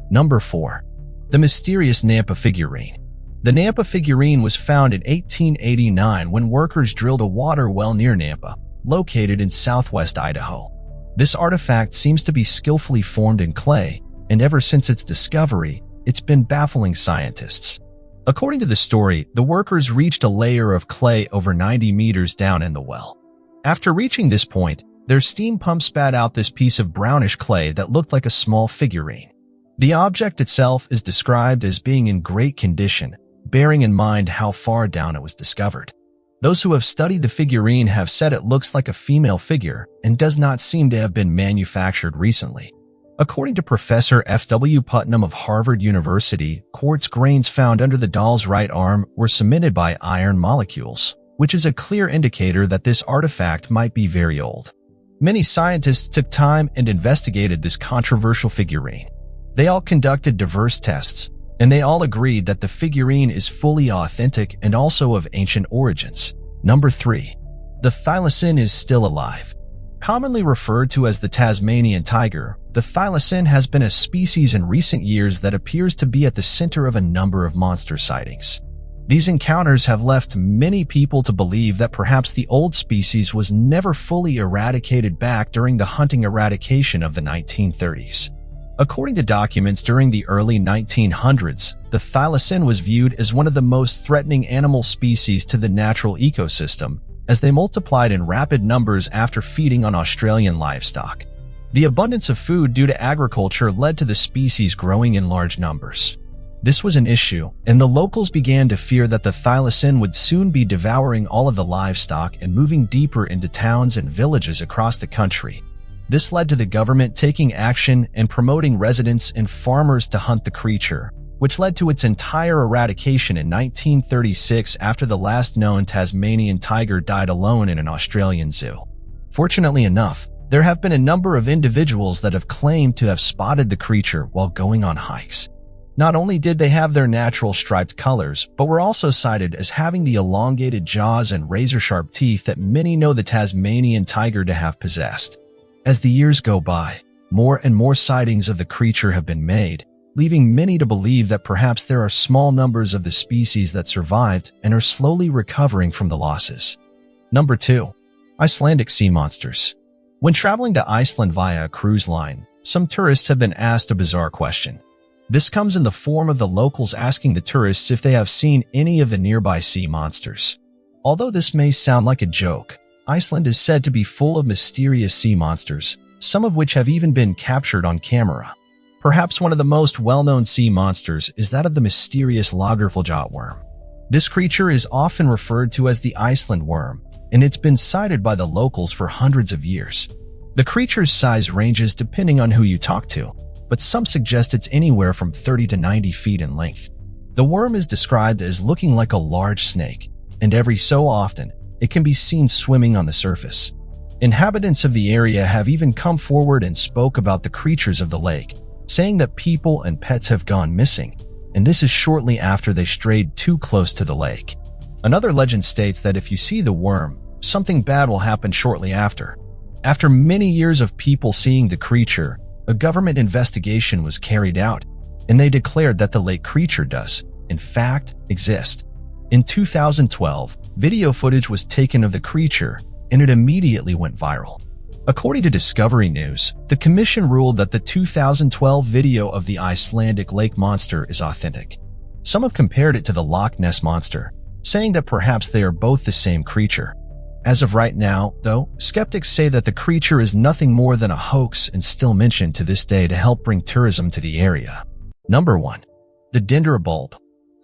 Number 4. The mysterious Nampa figurine. The Nampa figurine was found in 1889 when workers drilled a water well near Nampa, located in southwest Idaho. This artifact seems to be skillfully formed in clay, and ever since its discovery, it's been baffling scientists. According to the story, the workers reached a layer of clay over 90 meters down in the well. After reaching this point, their steam pump spat out this piece of brownish clay that looked like a small figurine. The object itself is described as being in great condition, bearing in mind how far down it was discovered. Those who have studied the figurine have said it looks like a female figure and does not seem to have been manufactured recently. According to Professor F.W. Putnam of Harvard University, quartz grains found under the doll's right arm were cemented by iron molecules, which is a clear indicator that this artifact might be very old. Many scientists took time and investigated this controversial figurine. They all conducted diverse tests, and they all agreed that the figurine is fully authentic and also of ancient origins. Number 3. The thylacine is still alive. Commonly referred to as the Tasmanian tiger, the thylacine has been a species in recent years that appears to be at the center of a number of monster sightings. These encounters have left many people to believe that perhaps the old species was never fully eradicated back during the hunting eradication of the 1930s. According to documents during the early 1900s, the thylacine was viewed as one of the most threatening animal species to the natural ecosystem, as they multiplied in rapid numbers after feeding on Australian livestock. The abundance of food due to agriculture led to the species growing in large numbers. This was an issue, and the locals began to fear that the thylacine would soon be devouring all of the livestock and moving deeper into towns and villages across the country. This led to the government taking action and promoting residents and farmers to hunt the creature, which led to its entire eradication in 1936 after the last known Tasmanian tiger died alone in an Australian zoo. Fortunately enough, there have been a number of individuals that have claimed to have spotted the creature while going on hikes. Not only did they have their natural striped colors, but were also cited as having the elongated jaws and razor-sharp teeth that many know the Tasmanian tiger to have possessed. As the years go by, more and more sightings of the creature have been made, leaving many to believe that perhaps there are small numbers of the species that survived and are slowly recovering from the losses. Number 2. Icelandic sea monsters. When traveling to Iceland via a cruise line, some tourists have been asked a bizarre question. This comes in the form of the locals asking the tourists if they have seen any of the nearby sea monsters. Although this may sound like a joke, Iceland is said to be full of mysterious sea monsters, some of which have even been captured on camera. Perhaps one of the most well-known sea monsters is that of the mysterious Lagerfeld worm. This creature is often referred to as the Iceland worm, and it's been sighted by the locals for hundreds of years. The creature's size ranges depending on who you talk to, but some suggest it's anywhere from 30 to 90 feet in length. The worm is described as looking like a large snake, and every so often, it can be seen swimming on the surface. Inhabitants of the area have even come forward and spoke about the creatures of the lake, saying that people and pets have gone missing, and this is shortly after they strayed too close to the lake. Another legend states that if you see the worm, something bad will happen shortly after. After many years of people seeing the creature, a government investigation was carried out, and they declared that the lake creature does, in fact, exist. In 2012, video footage was taken of the creature, and it immediately went viral. According to Discovery News, the commission ruled that the 2012 video of the Icelandic lake monster is authentic. Some have compared it to the Loch Ness monster, saying that perhaps they are both the same creature. As of right now, though, skeptics say that the creature is nothing more than a hoax and still mentioned to this day to help bring tourism to the area. Number 1. The Dendera bulb.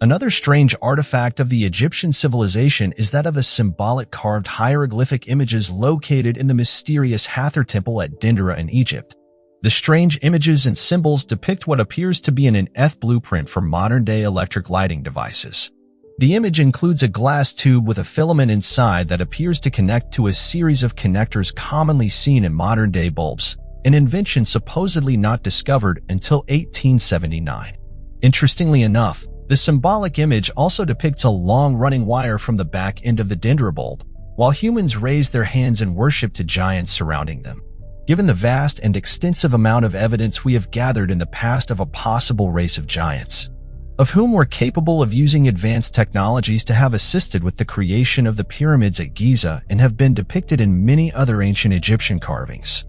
Another strange artifact of the Egyptian civilization is that of a symbolic carved hieroglyphic images located in the mysterious Hathor temple at Dendera in Egypt. The strange images and symbols depict what appears to be an nth blueprint for modern-day electric lighting devices. The image includes a glass tube with a filament inside that appears to connect to a series of connectors commonly seen in modern-day bulbs, an invention supposedly not discovered until 1879. Interestingly enough, the symbolic image also depicts a long-running wire from the back end of the Dendera bulb, while humans raise their hands in worship to giants surrounding them. Given the vast and extensive amount of evidence we have gathered in the past of a possible race of giants, of whom were capable of using advanced technologies to have assisted with the creation of the pyramids at Giza and have been depicted in many other ancient Egyptian carvings,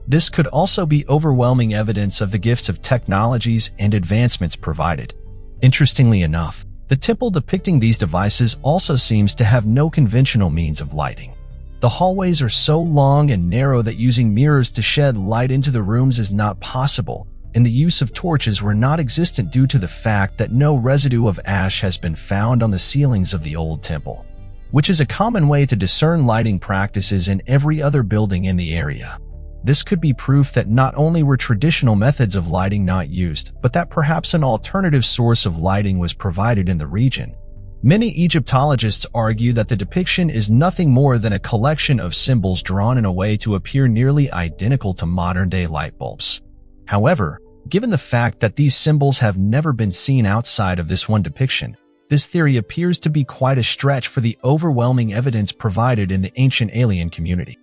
this could also be overwhelming evidence of the gifts of technologies and advancements provided. Interestingly enough, the temple depicting these devices also seems to have no conventional means of lighting. The hallways are so long and narrow that using mirrors to shed light into the rooms is not possible, and the use of torches were not existent due to the fact that no residue of ash has been found on the ceilings of the old temple, which is a common way to discern lighting practices in every other building in the area. This could be proof that not only were traditional methods of lighting not used, but that perhaps an alternative source of lighting was provided in the region. Many Egyptologists argue that the depiction is nothing more than a collection of symbols drawn in a way to appear nearly identical to modern-day light bulbs. However, given the fact that these symbols have never been seen outside of this one depiction, this theory appears to be quite a stretch for the overwhelming evidence provided in the ancient alien community.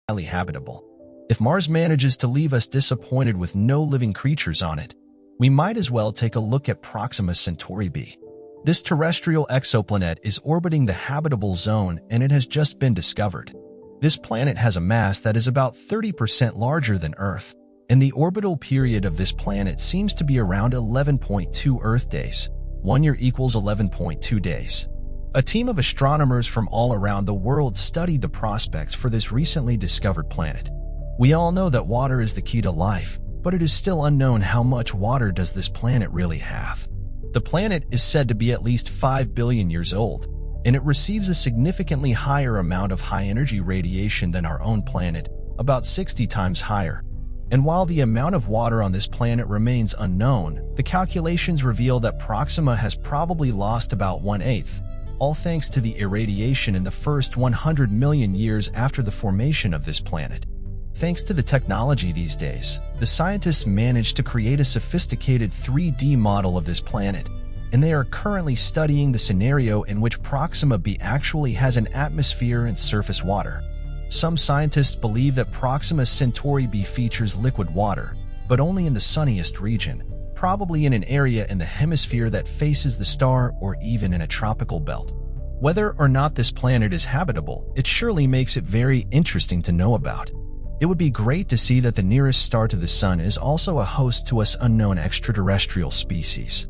Highly habitable. If Mars manages to leave us disappointed with no living creatures on it, we might as well take a look at Proxima Centauri b. This terrestrial exoplanet is orbiting the habitable zone and it has just been discovered. This planet has a mass that is about 30% larger than Earth, and the orbital period of this planet seems to be around 11.2 Earth days. 1 year equals 11.2 days. A team of astronomers from all around the world studied the prospects for this recently discovered planet. We all know that water is the key to life, but it is still unknown how much water does this planet really have. The planet is said to be at least 5 billion years old, and it receives a significantly higher amount of high-energy radiation than our own planet, about 60 times higher. And while the amount of water on this planet remains unknown, the calculations reveal that Proxima has probably lost about 1/8, all thanks to the irradiation in the first 100 million years after the formation of this planet. Thanks to the technology these days, the scientists managed to create a sophisticated 3D model of this planet, and they are currently studying the scenario in which Proxima b actually has an atmosphere and surface water. Some scientists believe that Proxima Centauri b features liquid water, but only in the sunniest region, probably in an area in the hemisphere that faces the star or even in a tropical belt. Whether or not this planet is habitable, it surely makes it very interesting to know about. It would be great to see that the nearest star to the Sun is also a host to us unknown extraterrestrial species.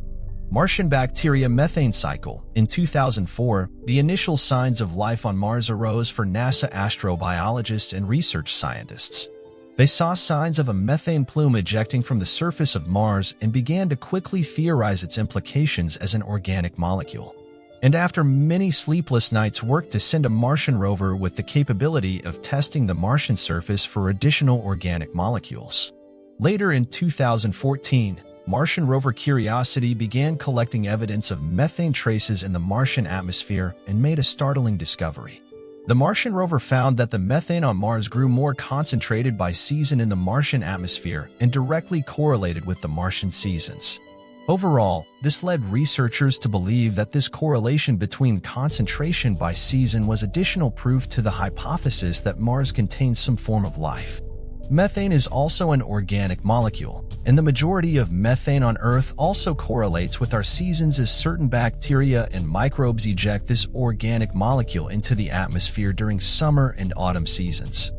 Martian bacteria methane cycle. In 2004, the initial signs of life on Mars arose for NASA astrobiologists and research scientists. They saw signs of a methane plume ejecting from the surface of Mars and began to quickly theorize its implications as an organic molecule. And after many sleepless nights, worked to send a Martian rover with the capability of testing the Martian surface for additional organic molecules. Later in 2014, Martian rover Curiosity began collecting evidence of methane traces in the Martian atmosphere and made a startling discovery. The Martian rover found that the methane on Mars grew more concentrated by season in the Martian atmosphere and directly correlated with the Martian seasons. Overall, this led researchers to believe that this correlation between concentration by season was additional proof to the hypothesis that Mars contains some form of life. Methane is also an organic molecule, and the majority of methane on Earth also correlates with our seasons as certain bacteria and microbes eject this organic molecule into the atmosphere during summer and autumn seasons.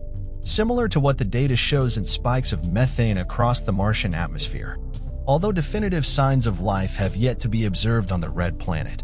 Similar to what the data shows in spikes of methane across the Martian atmosphere, although definitive signs of life have yet to be observed on the red planet.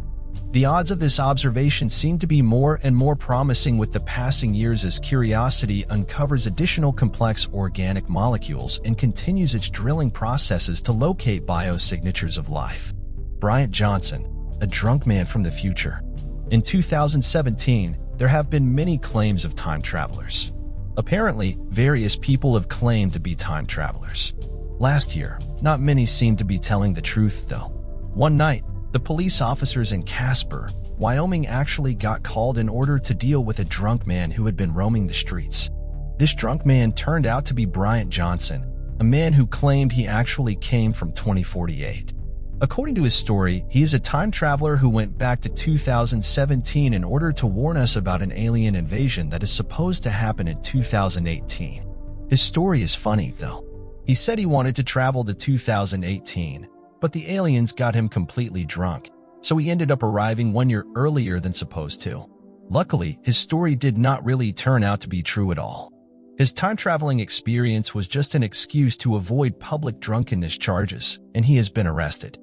The odds of this observation seem to be more and more promising with the passing years as curiosity uncovers additional complex organic molecules and continues its drilling processes to locate biosignatures of life. Bryant Johnson, a drunk man from the future. In 2017, there have been many claims of time travelers. Apparently, various people have claimed to be time travelers. Last year, not many seemed to be telling the truth, though. One night, the police officers in Casper, Wyoming actually got called in order to deal with a drunk man who had been roaming the streets. This drunk man turned out to be Bryant Johnson, a man who claimed he actually came from 2048. According to his story, he is a time traveler who went back to 2017 in order to warn us about an alien invasion that is supposed to happen in 2018. His story is funny, though. He said he wanted to travel to 2018, but the aliens got him completely drunk, so he ended up arriving 1 year earlier than supposed to. Luckily, his story did not really turn out to be true at all. His time-traveling experience was just an excuse to avoid public drunkenness charges, and he has been arrested.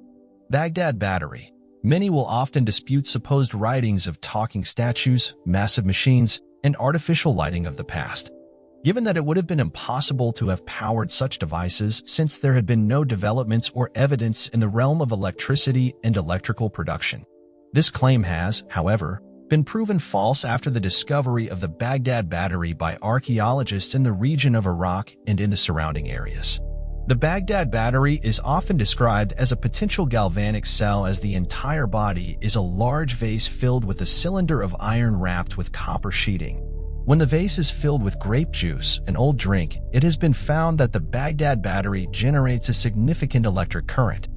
Baghdad Battery. Many will often dispute supposed writings of talking statues, massive machines, and artificial lighting of the past. Given that it would have been impossible to have powered such devices since there had been no developments or evidence in the realm of electricity and electrical production. This claim has, however, been proven false after the discovery of the Baghdad Battery by archaeologists in the region of Iraq and in the surrounding areas. The Baghdad Battery is often described as a potential galvanic cell, as the entire body is a large vase filled with a cylinder of iron wrapped with copper sheeting. When the vase is filled with grape juice, an old drink, it has been found that the Baghdad Battery generates a significant electric current,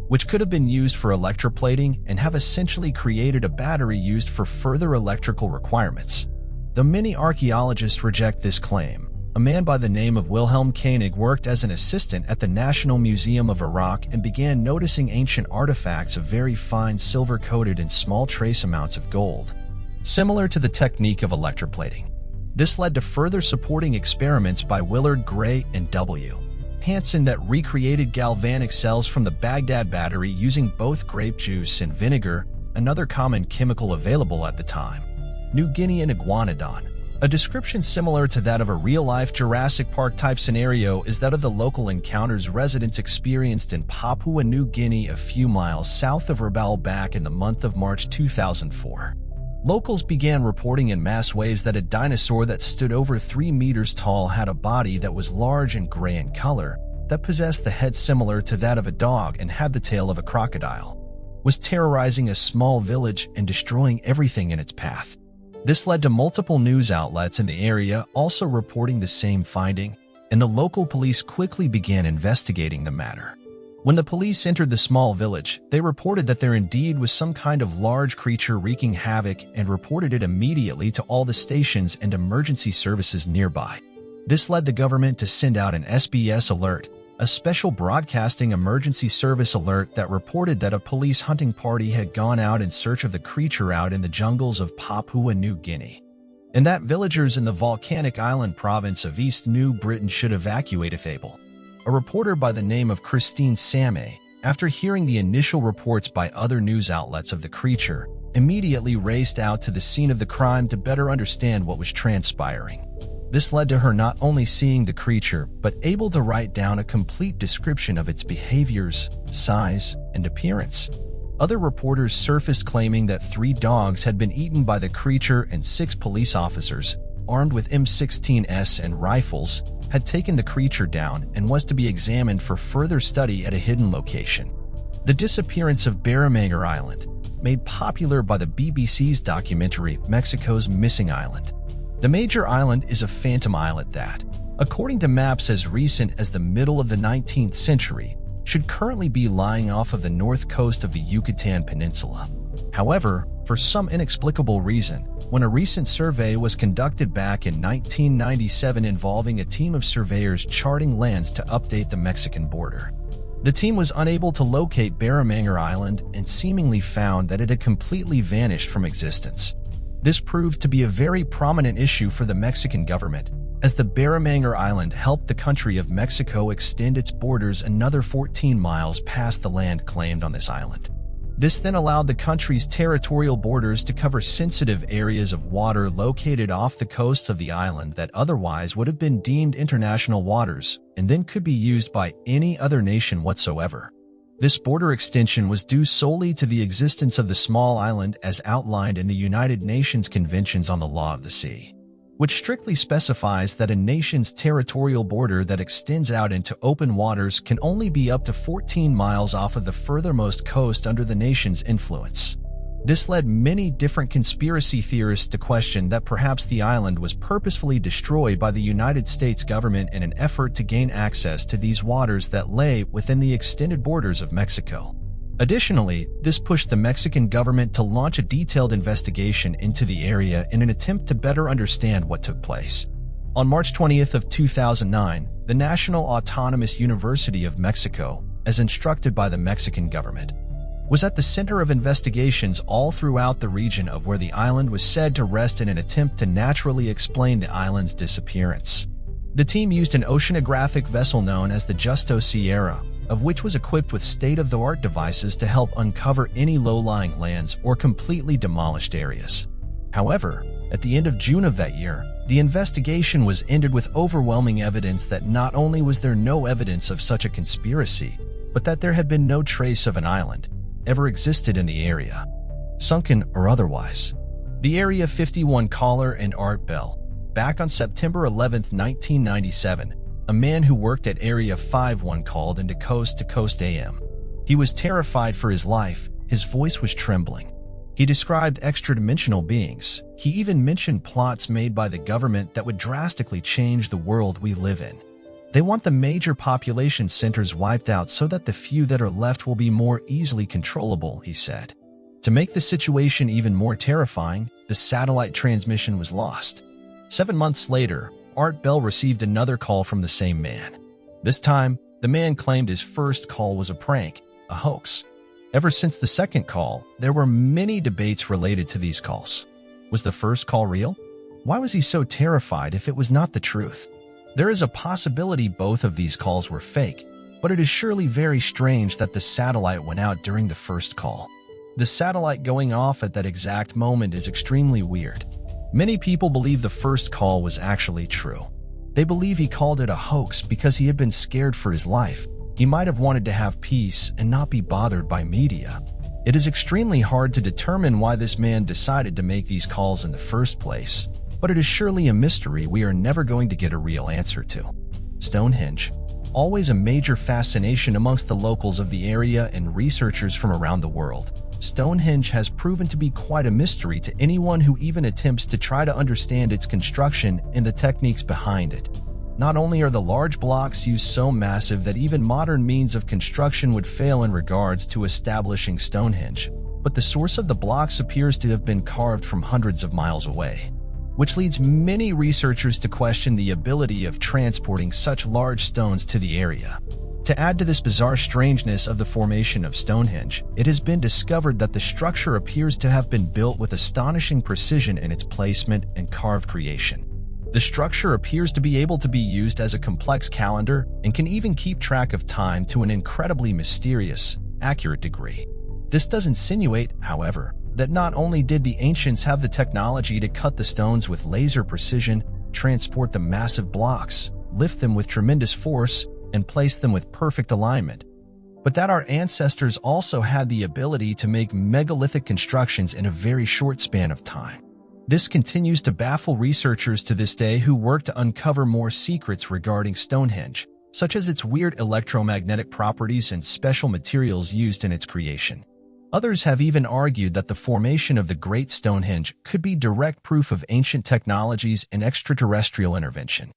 which could have been used for electroplating and have essentially created a battery used for further electrical requirements. Though many archaeologists reject this claim, a man by the name of Wilhelm Koenig worked as an assistant at the National Museum of Iraq and began noticing ancient artifacts of very fine silver coated in small trace amounts of gold, similar to the technique of electroplating. This led to further supporting experiments by Willard Gray and W. Hansen that recreated galvanic cells from the Baghdad Battery using both grape juice and vinegar, another common chemical available at the time. New Guinean iguanodon. A description similar to that of a real-life Jurassic Park-type scenario is that of the local encounters residents experienced in Papua New Guinea a few miles south of Rabaul back in the month of March 2004. Locals began reporting in mass waves that a dinosaur that stood over 3 meters tall had a body that was large and gray in color, that possessed the head similar to that of a dog and had the tail of a crocodile, was terrorizing a small village and destroying everything in its path. This led to multiple news outlets in the area also reporting the same finding, and the local police quickly began investigating the matter. When the police entered the small village, they reported that there indeed was some kind of large creature wreaking havoc and reported it immediately to all the stations and emergency services nearby. This led the government to send out an SBS alert, a special broadcasting emergency service alert that reported that a police hunting party had gone out in search of the creature out in the jungles of Papua New Guinea, and that villagers in the volcanic island province of East New Britain should evacuate if able. A reporter by the name of Christine Samé, after hearing the initial reports by other news outlets of the creature, immediately raced out to the scene of the crime to better understand what was transpiring. This led to her not only seeing the creature, but able to write down a complete description of its behaviors, size, and appearance. Other reporters surfaced claiming that 3 dogs had been eaten by the creature and 6 police officers, armed with M16s and rifles, had taken the creature down and was to be examined for further study at a hidden location. The disappearance of Baramanger Island, made popular by the BBC's documentary Mexico's Missing Island. The major island is a phantom islet that, according to maps as recent as the middle of the 19th century, should currently be lying off of the north coast of the Yucatan Peninsula. However, for some inexplicable reason, when a recent survey was conducted back in 1997 involving a team of surveyors charting lands to update the Mexican border, the team was unable to locate Baramanger Island and seemingly found that it had completely vanished from existence. This proved to be a very prominent issue for the Mexican government, as the Baramanger Island helped the country of Mexico extend its borders another 14 miles past the land claimed on this island. This then allowed the country's territorial borders to cover sensitive areas of water located off the coast of the island that otherwise would have been deemed international waters and then could be used by any other nation whatsoever. This border extension was due solely to the existence of the small island as outlined in the United Nations Conventions on the Law of the Sea, which strictly specifies that a nation's territorial border that extends out into open waters can only be up to 14 miles off of the furthermost coast under the nation's influence. This led many different conspiracy theorists to question that perhaps the island was purposefully destroyed by the United States government in an effort to gain access to these waters that lay within the extended borders of Mexico. Additionally, this pushed the Mexican government to launch a detailed investigation into the area in an attempt to better understand what took place. On March 20th of 2009, the National Autonomous University of Mexico, as instructed by the Mexican government, was at the center of investigations all throughout the region of where the island was said to rest in an attempt to naturally explain the island's disappearance. The team used an oceanographic vessel known as the Justo Sierra, of which was equipped with state-of-the-art devices to help uncover any low-lying lands or completely demolished areas. However, at the end of June of that year, the investigation was ended with overwhelming evidence that not only was there no evidence of such a conspiracy, but that there had been no trace of an island ever existed in the area, sunken or otherwise. The Area 51 caller and Art Bell. Back on September 11, 1997, a man who worked at Area 51 called into Coast to Coast AM. He was terrified for his life. His voice was trembling. He described extra-dimensional beings. He even mentioned plots made by the government that would drastically change the world we live in. They want the major population centers wiped out so that the few that are left will be more easily controllable, he said. To make the situation even more terrifying, the satellite transmission was lost. 7 months later, Art Bell received another call from the same man. This time, the man claimed his first call was a prank, a hoax. Ever since the second call, there were many debates related to these calls. Was the first call real? Why was he so terrified if it was not the truth? There is a possibility both of these calls were fake, but it is surely very strange that the satellite went out during the first call. The satellite going off at that exact moment is extremely weird. Many people believe the first call was actually true. They believe he called it a hoax because he had been scared for his life. He might have wanted to have peace and not be bothered by media. It is extremely hard to determine why this man decided to make these calls in the first place, but it is surely a mystery we are never going to get a real answer to. Stonehenge. Always a major fascination amongst the locals of the area and researchers from around the world, Stonehenge has proven to be quite a mystery to anyone who even attempts to try to understand its construction and the techniques behind it. Not only are the large blocks used so massive that even modern means of construction would fail in regards to establishing Stonehenge, but the source of the blocks appears to have been carved from hundreds of miles away, which leads many researchers to question the ability of transporting such large stones to the area. To add to this bizarre strangeness of the formation of Stonehenge, it has been discovered that the structure appears to have been built with astonishing precision in its placement and carved creation. The structure appears to be able to be used as a complex calendar and can even keep track of time to an incredibly mysterious, accurate degree. This does insinuate, however, that not only did the ancients have the technology to cut the stones with laser precision, transport the massive blocks, lift them with tremendous force, and place them with perfect alignment, but that our ancestors also had the ability to make megalithic constructions in a very short span of time. This continues to baffle researchers to this day who work to uncover more secrets regarding Stonehenge, such as its weird electromagnetic properties and special materials used in its creation. Others have even argued that the formation of the Great Stonehenge could be direct proof of ancient technologies and extraterrestrial intervention.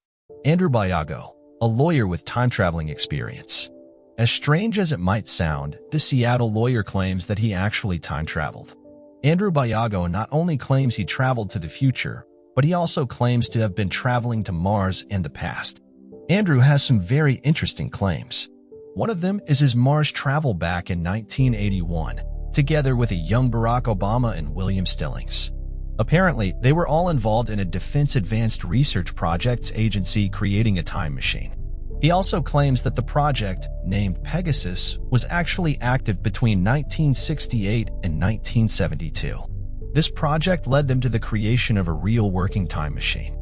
Andrew Biago, a lawyer with time-traveling experience. As strange as it might sound, this Seattle lawyer claims that he actually time-traveled. Andrew Biago not only claims he traveled to the future, but he also claims to have been traveling to Mars and the past. Andrew has some very interesting claims. One of them is his Mars travel back in 1981, together with a young Barack Obama and William Stillings. Apparently, they were all involved in a Defense Advanced Research Projects agency creating a time machine. He also claims that the project, named Pegasus, was actually active between 1968 and 1972. This project led them to the creation of a real working time machine.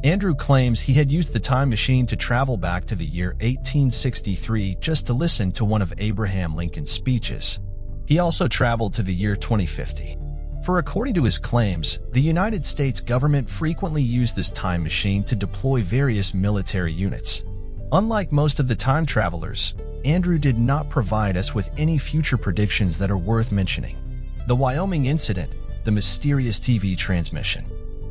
Andrew claims he had used the time machine to travel back to the year 1863 just to listen to one of Abraham Lincoln's speeches. He also traveled to the year 2050. For according to his claims, the United States government frequently used this time machine to deploy various military units. Unlike most of the time travelers, Andrew did not provide us with any future predictions that are worth mentioning. The Wyoming incident, the mysterious TV transmission.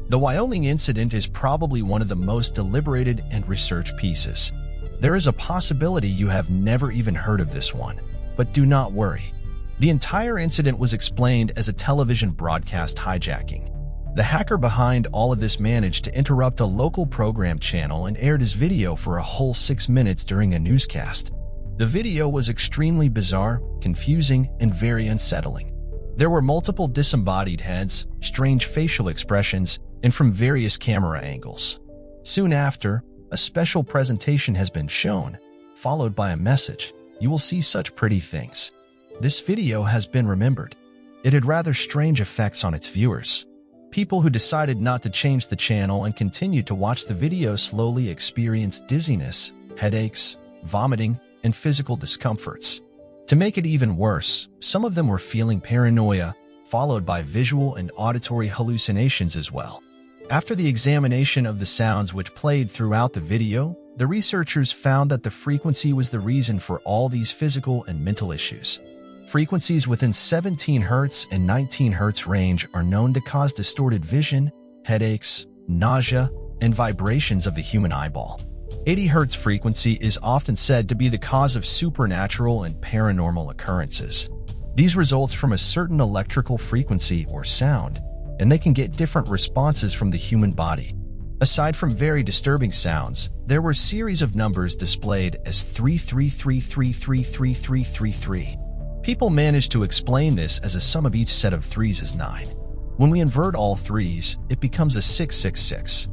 The Wyoming incident is probably one of the most deliberated and researched pieces. There is a possibility you have never even heard of this one, but do not worry. The entire incident was explained as a television broadcast hijacking. The hacker behind all of this managed to interrupt a local program channel and aired his video for a whole 6 minutes during a newscast. The video was extremely bizarre, confusing, and very unsettling. There were multiple disembodied heads, strange facial expressions, and from various camera angles. Soon after, a special presentation has been shown, followed by a message. You will see such pretty things. This video has been remembered. It had rather strange effects on its viewers. People who decided not to change the channel and continued to watch the video slowly experienced dizziness, headaches, vomiting, and physical discomforts. To make it even worse, some of them were feeling paranoia, followed by visual and auditory hallucinations as well. After the examination of the sounds which played throughout the video, the researchers found that the frequency was the reason for all these physical and mental issues. Frequencies within 17 Hz and 19 Hz range are known to cause distorted vision, headaches, nausea, and vibrations of the human eyeball. 80 Hz frequency is often said to be the cause of supernatural and paranormal occurrences. These results from a certain electrical frequency or sound, and they can get different responses from the human body. Aside from very disturbing sounds, there were a series of numbers displayed as 333333333. People managed to explain this as a sum of each set of threes is 9. When we invert all threes, it becomes a 666.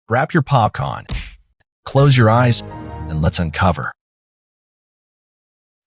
Grab your popcorn, close your eyes, and let's uncover.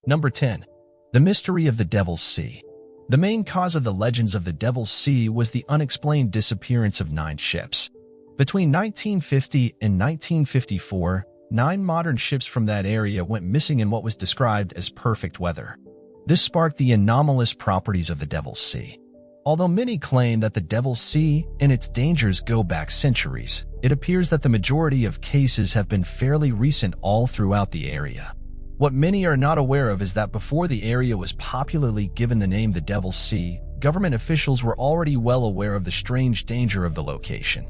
Number 10. The Mystery of the Devil's Sea. The main cause of the legends of the Devil's Sea was the unexplained disappearance of 9 ships. Between 1950 and 1954, 9 modern ships from that area went missing in what was described as perfect weather. This sparked the anomalous properties of the Devil's Sea. Although many claim that the Devil's Sea and its dangers go back centuries, it appears that the majority of cases have been fairly recent all throughout the area. What many are not aware of is that before the area was popularly given the name the Devil's Sea, government officials were already well aware of the strange danger of the location.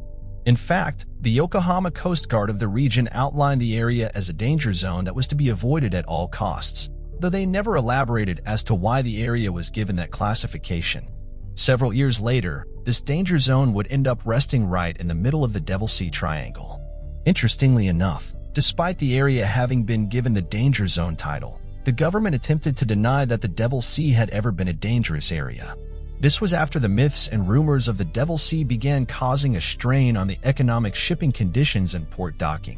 In fact, the Yokohama Coast Guard of the region outlined the area as a danger zone that was to be avoided at all costs, though they never elaborated as to why the area was given that classification. Several years later, this danger zone would end up resting right in the middle of the Devil's Sea Triangle. Interestingly enough, despite the area having been given the danger zone title, the government attempted to deny that the Devil's Sea had ever been a dangerous area. This was after the myths and rumors of the Devil's Sea began causing a strain on the economic shipping conditions and port docking.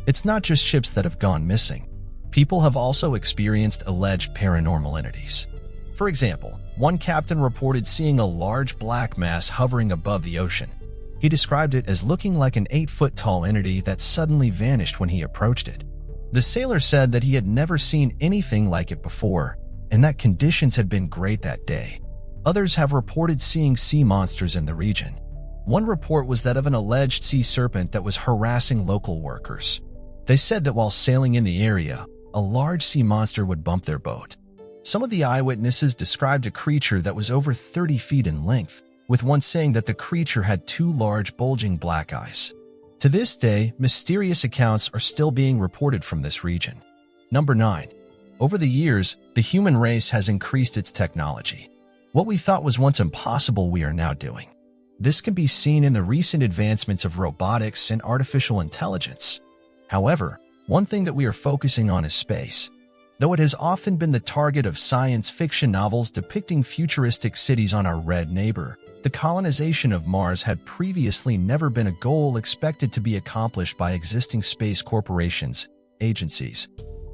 It's not just ships that have gone missing. People have also experienced alleged paranormal entities. For example, one captain reported seeing a large black mass hovering above the ocean. He described it as looking like an 8-foot-tall entity that suddenly vanished when he approached it. The sailor said that he had never seen anything like it before, and that conditions had been great that day. Others have reported seeing sea monsters in the region. One report was that of an alleged sea serpent that was harassing local workers. They said that while sailing in the area, a large sea monster would bump their boat. Some of the eyewitnesses described a creature that was over 30 feet in length, with one saying that the creature had 2 large bulging black eyes. To this day, mysterious accounts are still being reported from this region. Number 9. Over the years, the human race has increased its technology. What we thought was once impossible we are now doing. This can be seen in the recent advancements of robotics and artificial intelligence. However, one thing that we are focusing on is space. Though it has often been the target of science fiction novels depicting futuristic cities on our red neighbor, The colonization of Mars had previously never been a goal expected to be accomplished by existing space corporations, agencies,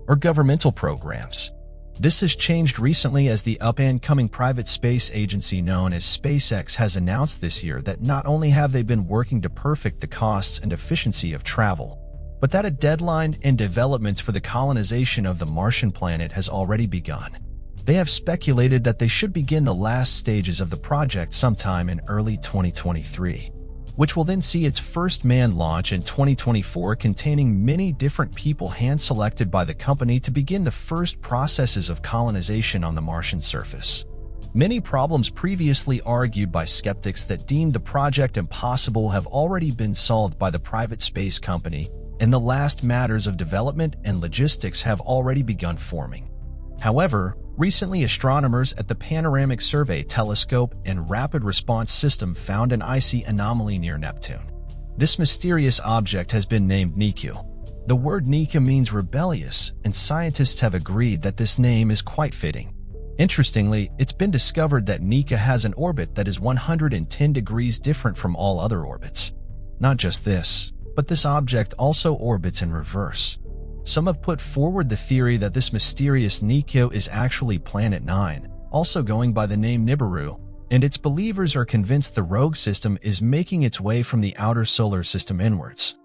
or governmental programs. This has changed recently as the up-and-coming private space agency known as SpaceX has announced this year that not only have they been working to perfect the costs and efficiency of travel, but that a deadline and developments for the colonization of the Martian planet has already begun. They have speculated that they should begin the last stages of the project sometime in early 2023, which will then see its first manned launch in 2024, containing many different people hand-selected by the company to begin the first processes of colonization on the Martian surface. Many problems previously argued by skeptics that deemed the project impossible have already been solved by the private space company, and the last matters of development and logistics have already begun forming. However, recently astronomers at the Panoramic Survey Telescope and Rapid Response System found an icy anomaly near Neptune. This mysterious object has been named Niku. The word Nika means rebellious, and scientists have agreed that this name is quite fitting. Interestingly, it's been discovered that Nika has an orbit that is 110 degrees different from all other orbits. Not just this, but this object also orbits in reverse. Some have put forward the theory that this mysterious Niku is actually Planet 9, also going by the name Nibiru, and its believers are convinced the rogue system is making its way from the outer solar system inwards,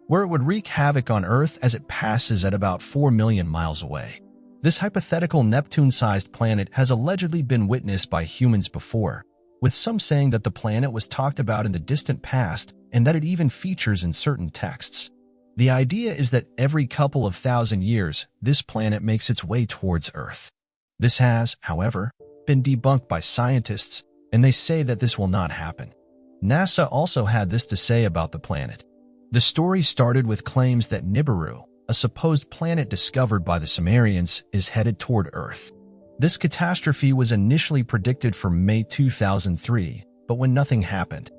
where it would wreak havoc on Earth as it passes at about 4 million miles away. This hypothetical Neptune-sized planet has allegedly been witnessed by humans before, with some saying that the planet was talked about in the distant past and that it even features in certain texts. The idea is that every couple of thousand years, this planet makes its way towards Earth. This has, however, been debunked by scientists, and they say that this will not happen. NASA also had this to say about the planet. The story started with claims that Nibiru, a supposed planet discovered by the Sumerians, is headed toward Earth. This catastrophe was initially predicted for May 2003, but when nothing happened,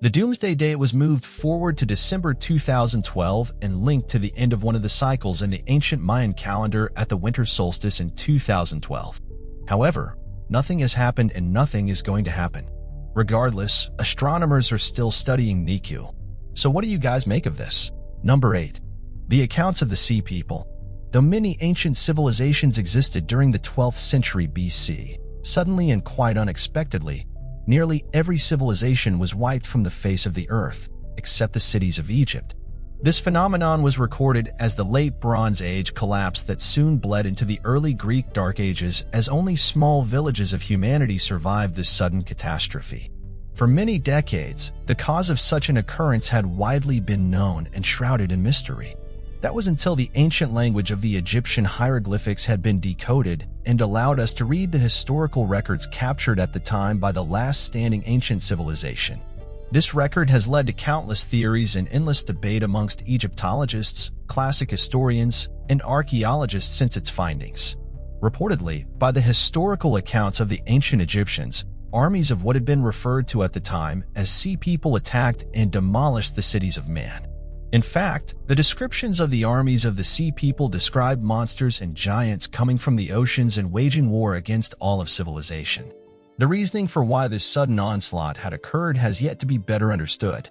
the doomsday date was moved forward to December 2012 and linked to the end of one of the cycles in the ancient Mayan calendar at the winter solstice in 2012. However, nothing has happened and nothing is going to happen. Regardless, astronomers are still studying Niku. So what do you guys make of this? Number 8. The accounts of the Sea People. Though many ancient civilizations existed during the 12th century BC, suddenly and quite unexpectedly, nearly every civilization was wiped from the face of the earth, except the cities of Egypt. This phenomenon was recorded as the Late Bronze Age collapse that soon bled into the early Greek Dark Ages, as only small villages of humanity survived this sudden catastrophe. For many decades, the cause of such an occurrence had widely been known and shrouded in mystery. That was until the ancient language of the Egyptian hieroglyphics had been decoded and allowed us to read the historical records captured at the time by the last standing ancient civilization. This record has led to countless theories and endless debate amongst Egyptologists, classic historians, and archaeologists since its findings. Reportedly, by the historical accounts of the ancient Egyptians, armies of what had been referred to at the time as sea people attacked and demolished the cities of man. In fact, the descriptions of the armies of the sea people described monsters and giants coming from the oceans and waging war against all of civilization. The reasoning for why this sudden onslaught had occurred has yet to be better understood.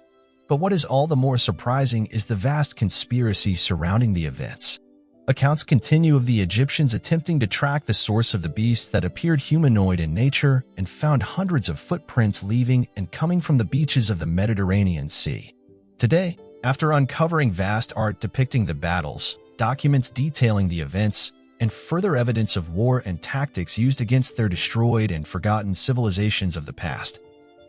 But what is all the more surprising is the vast conspiracy surrounding the events. Accounts continue of the Egyptians attempting to track the source of the beast that appeared humanoid in nature and found hundreds of footprints leaving and coming from the beaches of the Mediterranean Sea. Today, after uncovering vast art depicting the battles, documents detailing the events, and further evidence of war and tactics used against their destroyed and forgotten civilizations of the past,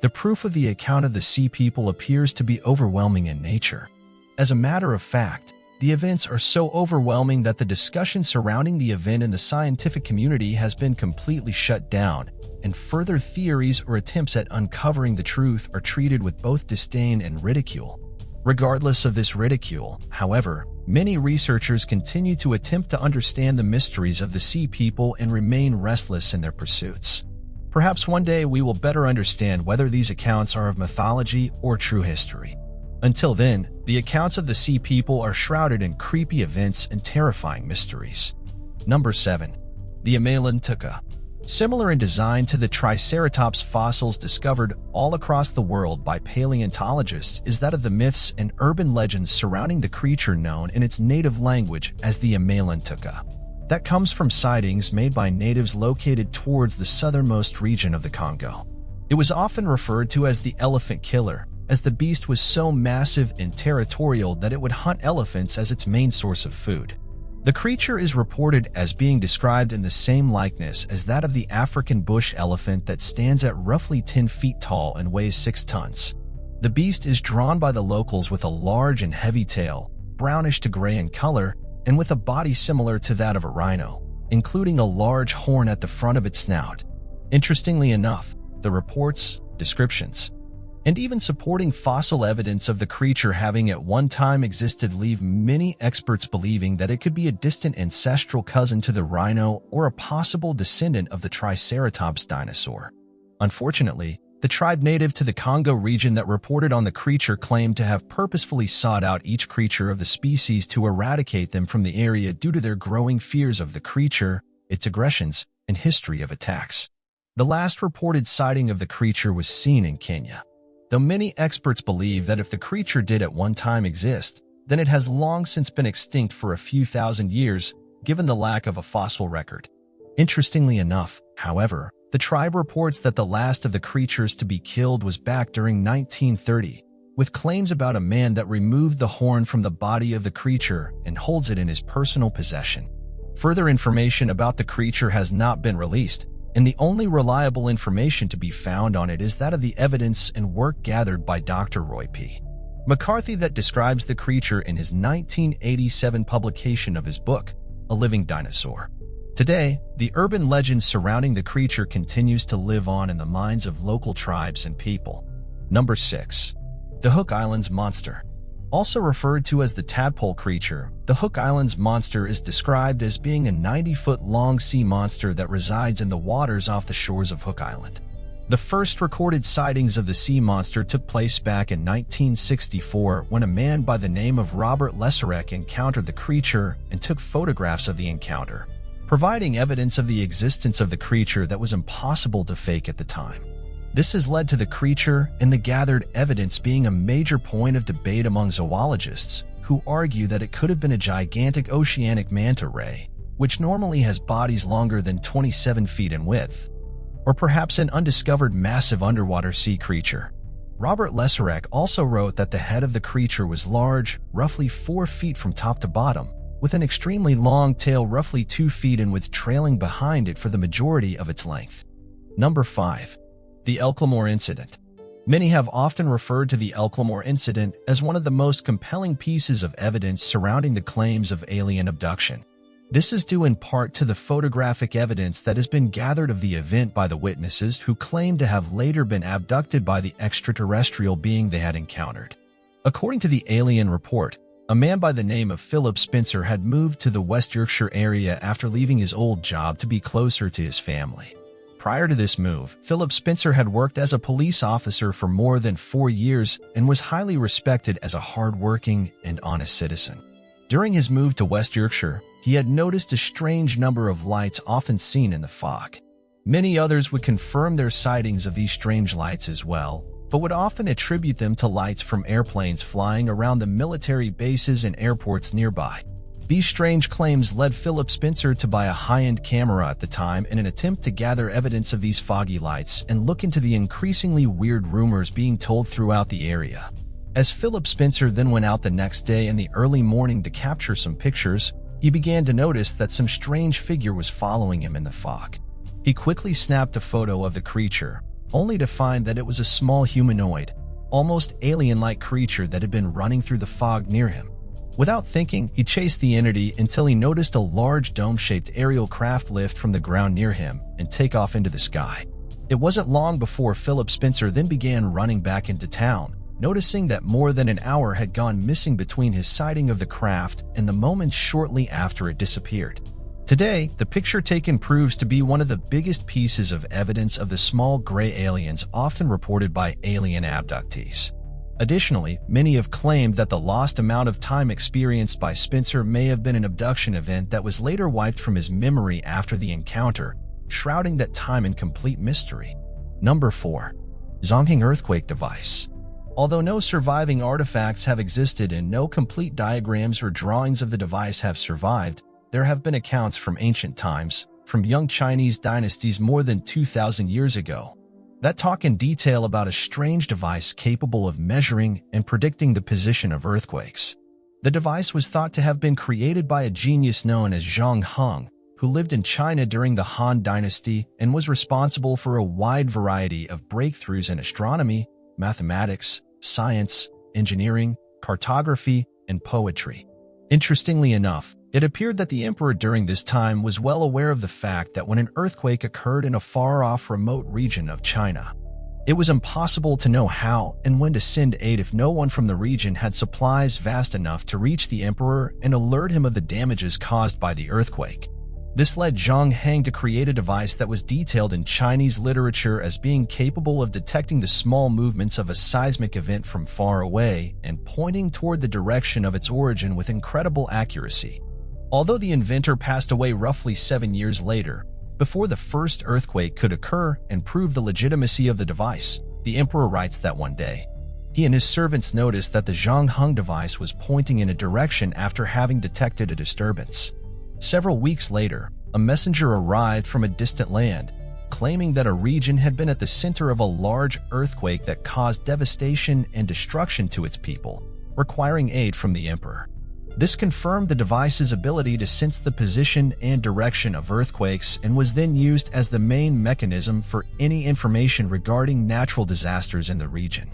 the proof of the account of the sea people appears to be overwhelming in nature. As a matter of fact, the events are so overwhelming that the discussion surrounding the event in the scientific community has been completely shut down, and further theories or attempts at uncovering the truth are treated with both disdain and ridicule. Regardless of this ridicule, however, many researchers continue to attempt to understand the mysteries of the sea people and remain restless in their pursuits. Perhaps one day we will better understand whether these accounts are of mythology or true history. Until then, the accounts of the sea people are shrouded in creepy events and terrifying mysteries. Number 7. The Amalan Tuka. Similar in design to the Triceratops fossils discovered all across the world by paleontologists is that of the myths and urban legends surrounding the creature known in its native language as the Amalantuka. That comes from sightings made by natives located towards the southernmost region of the Congo. It was often referred to as the elephant killer, as the beast was so massive and territorial that it would hunt elephants as its main source of food. The creature is reported as being described in the same likeness as that of the African bush elephant that stands at roughly 10 feet tall and weighs 6 tons. The beast is drawn by the locals with a large and heavy tail, brownish to gray in color, and with a body similar to that of a rhino, including a large horn at the front of its snout. Interestingly enough, the reports, descriptions, and even supporting fossil evidence of the creature having at one time existed leave many experts believing that it could be a distant ancestral cousin to the rhino or a possible descendant of the Triceratops dinosaur. Unfortunately, the tribe native to the Congo region that reported on the creature claimed to have purposefully sought out each creature of the species to eradicate them from the area due to their growing fears of the creature, its aggressions, and history of attacks. The last reported sighting of the creature was seen in Kenya. Though many experts believe that if the creature did at one time exist, then it has long since been extinct for a few thousand years, given the lack of a fossil record. Interestingly enough, however, the tribe reports that the last of the creatures to be killed was back during 1930, with claims about a man that removed the horn from the body of the creature and holds it in his personal possession. Further information about the creature has not been released, and the only reliable information to be found on it is that of the evidence and work gathered by Dr. Roy P. McCarthy that describes the creature in his 1987 publication of his book, A Living Dinosaur. Today, the urban legend surrounding the creature continues to live on in the minds of local tribes and people. Number 6. The Hook Islands Monster. Also referred to as the tadpole creature, the Hook Islands monster is described as being a 90-foot-long sea monster that resides in the waters off the shores of Hook Island. The first recorded sightings of the sea monster took place back in 1964 when a man by the name of Robert Lexus encountered the creature and took photographs of the encounter, providing evidence of the existence of the creature that was impossible to fake at the time. This has led to the creature and the gathered evidence being a major point of debate among zoologists, who argue that it could have been a gigantic oceanic manta ray, which normally has bodies longer than 27 feet in width, or perhaps an undiscovered massive underwater sea creature. Robert Lexus also wrote that the head of the creature was large, roughly 4 feet from top to bottom, with an extremely long tail roughly 2 feet in width trailing behind it for the majority of its length. Number 5. The Elclamore Incident. Many have often referred to the Elclamore Incident as one of the most compelling pieces of evidence surrounding the claims of alien abduction. This is due in part to the photographic evidence that has been gathered of the event by the witnesses who claim to have later been abducted by the extraterrestrial being they had encountered. According to the alien report, a man by the name of Philip Spencer had moved to the West Yorkshire area after leaving his old job to be closer to his family. Prior to this move, Philip Spencer had worked as a police officer for more than 4 years and was highly respected as a hard-working and honest citizen. During his move to West Yorkshire, he had noticed a strange number of lights often seen in the fog. Many others would confirm their sightings of these strange lights as well, but would often attribute them to lights from airplanes flying around the military bases and airports nearby. These strange claims led Philip Spencer to buy a high-end camera at the time in an attempt to gather evidence of these foggy lights and look into the increasingly weird rumors being told throughout the area. As Philip Spencer then went out the next day in the early morning to capture some pictures, he began to notice that some strange figure was following him in the fog. He quickly snapped a photo of the creature, only to find that it was a small humanoid, almost alien-like creature that had been running through the fog near him. Without thinking, he chased the entity until he noticed a large dome-shaped aerial craft lift from the ground near him and take off into the sky. It wasn't long before Philip Spencer then began running back into town, noticing that more than an hour had gone missing between his sighting of the craft and the moments shortly after it disappeared. Today, the picture taken proves to be one of the biggest pieces of evidence of the small gray aliens often reported by alien abductees. Additionally, many have claimed that the lost amount of time experienced by Spencer may have been an abduction event that was later wiped from his memory after the encounter, shrouding that time in complete mystery. Number 4. Zhongheng Earthquake Device. Although no surviving artifacts have existed and no complete diagrams or drawings of the device have survived, there have been accounts from ancient times, from young Chinese dynasties more than 2,000 years ago, that talk in detail about a strange device capable of measuring and predicting the position of earthquakes. The device was thought to have been created by a genius known as Zhang Heng, who lived in China during the Han Dynasty and was responsible for a wide variety of breakthroughs in astronomy, mathematics, science, engineering, cartography, and poetry. Interestingly enough, it appeared that the emperor during this time was well aware of the fact that when an earthquake occurred in a far-off remote region of China, it was impossible to know how and when to send aid if no one from the region had supplies vast enough to reach the emperor and alert him of the damages caused by the earthquake. This led Zhang Heng to create a device that was detailed in Chinese literature as being capable of detecting the small movements of a seismic event from far away and pointing toward the direction of its origin with incredible accuracy. Although the inventor passed away roughly 7 years later, before the first earthquake could occur and prove the legitimacy of the device, the emperor writes that one day, he and his servants noticed that the Zhang Heng device was pointing in a direction after having detected a disturbance. Several weeks later, a messenger arrived from a distant land, claiming that a region had been at the center of a large earthquake that caused devastation and destruction to its people, requiring aid from the emperor. This confirmed the device's ability to sense the position and direction of earthquakes and was then used as the main mechanism for any information regarding natural disasters in the region.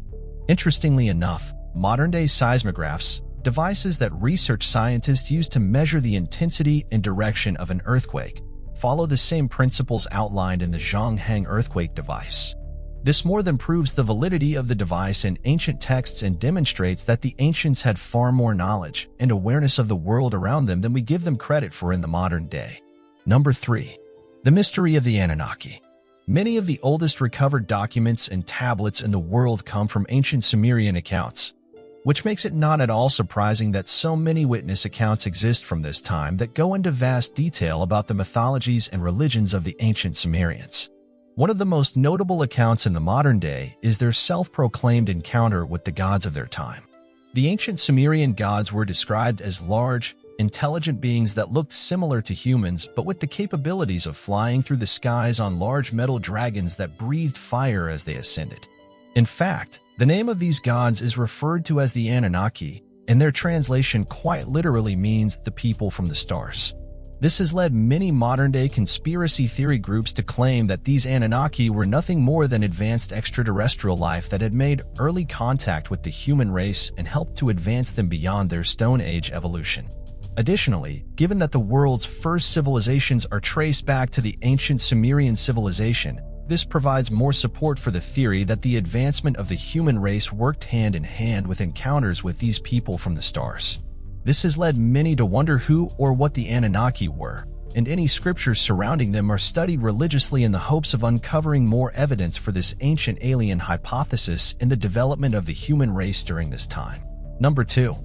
Interestingly enough, modern-day seismographs, devices that research scientists use to measure the intensity and direction of an earthquake, follow the same principles outlined in the Zhang Heng earthquake device. This more than proves the validity of the device in ancient texts and demonstrates that the ancients had far more knowledge and awareness of the world around them than we give them credit for in the modern day. Number 3. The Mystery of the Anunnaki. Many of the oldest recovered documents and tablets in the world come from ancient Sumerian accounts, which makes it not at all surprising that so many witness accounts exist from this time that go into vast detail about the mythologies and religions of the ancient Sumerians. One of the most notable accounts in the modern day is their self-proclaimed encounter with the gods of their time. The ancient Sumerian gods were described as large, intelligent beings that looked similar to humans but with the capabilities of flying through the skies on large metal dragons that breathed fire as they ascended. In fact, the name of these gods is referred to as the Anunnaki, and their translation quite literally means the people from the stars. This has led many modern-day conspiracy theory groups to claim that these Anunnaki were nothing more than advanced extraterrestrial life that had made early contact with the human race and helped to advance them beyond their Stone Age evolution. Additionally, given that the world's first civilizations are traced back to the ancient Sumerian civilization, this provides more support for the theory that the advancement of the human race worked hand in hand with encounters with these people from the stars. This has led many to wonder who or what the Anunnaki were, and any scriptures surrounding them are studied religiously in the hopes of uncovering more evidence for this ancient alien hypothesis in the development of the human race during this time. Number 2.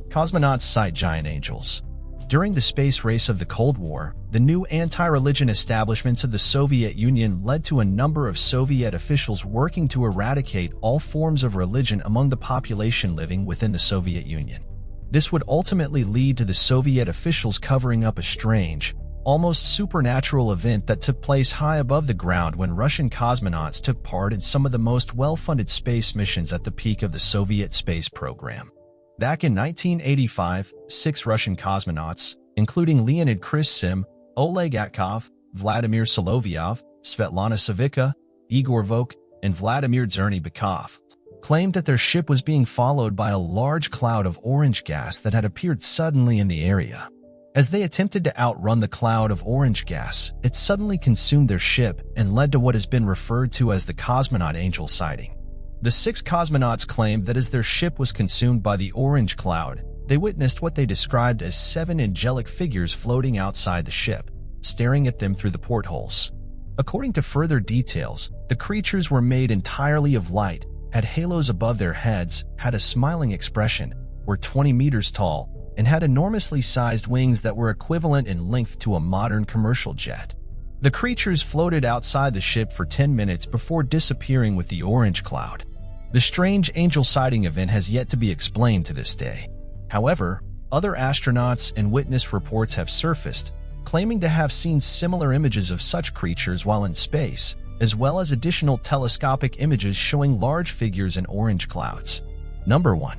Cosmonauts sight giant angels. During the space race of the Cold War, the new anti-religion establishments of the Soviet Union led to a number of Soviet officials working to eradicate all forms of religion among the population living within the Soviet Union. This would ultimately lead to the Soviet officials covering up a strange, almost supernatural event that took place high above the ground when Russian cosmonauts took part in some of the most well-funded space missions at the peak of the Soviet space program. Back in 1985, 6 Russian cosmonauts, including Leonid Krysim, Oleg Atkov, Vladimir Solovyov, Svetlana Savicka, Igor Vok, and Vladimir Zernybekov, claimed that their ship was being followed by a large cloud of orange gas that had appeared suddenly in the area. As they attempted to outrun the cloud of orange gas, it suddenly consumed their ship and led to what has been referred to as the cosmonaut angel sighting. The 6 cosmonauts claimed that as their ship was consumed by the orange cloud, they witnessed what they described as 7 angelic figures floating outside the ship, staring at them through the portholes. According to further details, the creatures were made entirely of light, had halos above their heads, had a smiling expression, were 20 meters tall, and had enormously sized wings that were equivalent in length to a modern commercial jet. The creatures floated outside the ship for 10 minutes before disappearing with the orange cloud. The strange angel sighting event has yet to be explained to this day. However, other astronauts and witness reports have surfaced, claiming to have seen similar images of such creatures while in space, as well as additional telescopic images showing large figures in orange clouds. Number 1.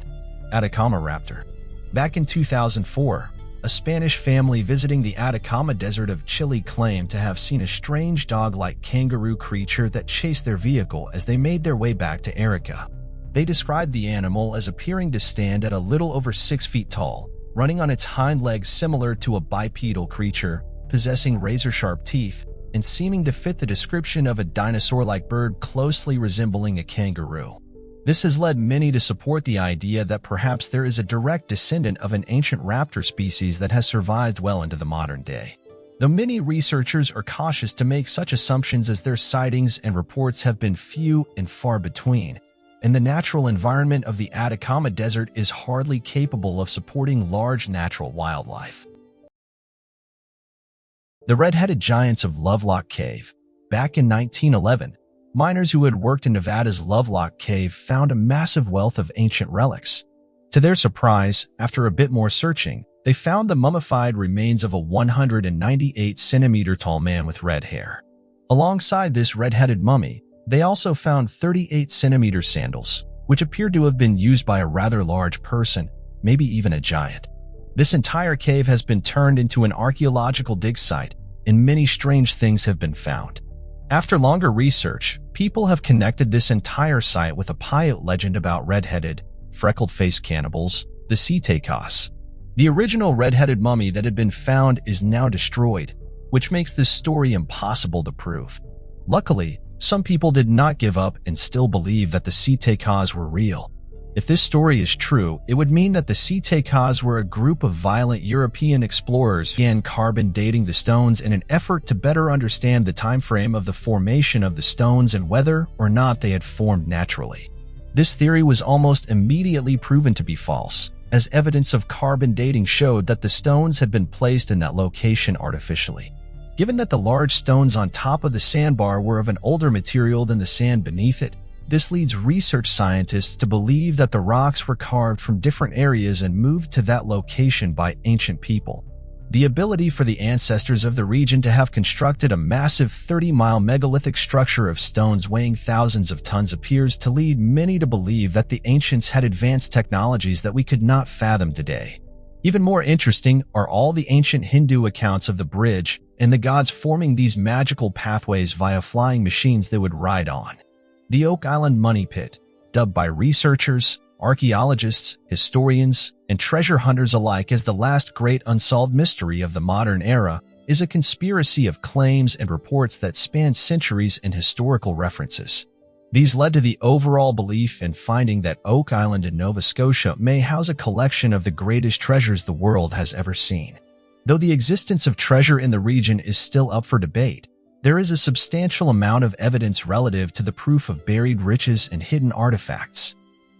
Atacama Raptor. Back in 2004, a Spanish family visiting the Atacama Desert of Chile claimed to have seen a strange dog-like kangaroo creature that chased their vehicle as they made their way back to Arica. They described the animal as appearing to stand at a little over 6 feet tall, running on its hind legs similar to a bipedal creature, possessing razor-sharp teeth, and seeming to fit the description of a dinosaur-like bird closely resembling a kangaroo. This has led many to support the idea that perhaps there is a direct descendant of an ancient raptor species that has survived well into the modern day. Though many researchers are cautious to make such assumptions as their sightings and reports have been few and far between, and the natural environment of the Atacama Desert is hardly capable of supporting large natural wildlife. The red-headed giants of Lovelock Cave. Back in 1911, miners who had worked in Nevada's Lovelock Cave found a massive wealth of ancient relics. To their surprise, after a bit more searching, they found the mummified remains of a 198-centimeter-tall man with red hair. Alongside this red-headed mummy, they also found 38-centimeter sandals, which appeared to have been used by a rather large person, maybe even a giant. This entire cave has been turned into an archaeological dig site, and many strange things have been found. After longer research, people have connected this entire site with a Paiute legend about red-headed, freckled-faced cannibals, the Sitekos. The original red-headed mummy that had been found is now destroyed, which makes this story impossible to prove. Luckily, some people did not give up and still believe that the Sitekos were real. If this story is true, it would mean that the Sitekos were a group of violent European explorers who began carbon dating the stones in an effort to better understand the time frame of the formation of the stones and whether or not they had formed naturally. This theory was almost immediately proven to be false, as evidence of carbon dating showed that the stones had been placed in that location artificially. Given that the large stones on top of the sandbar were of an older material than the sand beneath it, this leads research scientists to believe that the rocks were carved from different areas and moved to that location by ancient people. The ability for the ancestors of the region to have constructed a massive 30-mile megalithic structure of stones weighing thousands of tons appears to lead many to believe that the ancients had advanced technologies that we could not fathom today. Even more interesting are all the ancient Hindu accounts of the bridge and the gods forming these magical pathways via flying machines they would ride on. The Oak Island Money Pit, dubbed by researchers, archaeologists, historians, and treasure hunters alike as the last great unsolved mystery of the modern era, is a conspiracy of claims and reports that span centuries and historical references. These led to the overall belief and finding that Oak Island in Nova Scotia may house a collection of the greatest treasures the world has ever seen. Though the existence of treasure in the region is still up for debate, there is a substantial amount of evidence relative to the proof of buried riches and hidden artifacts.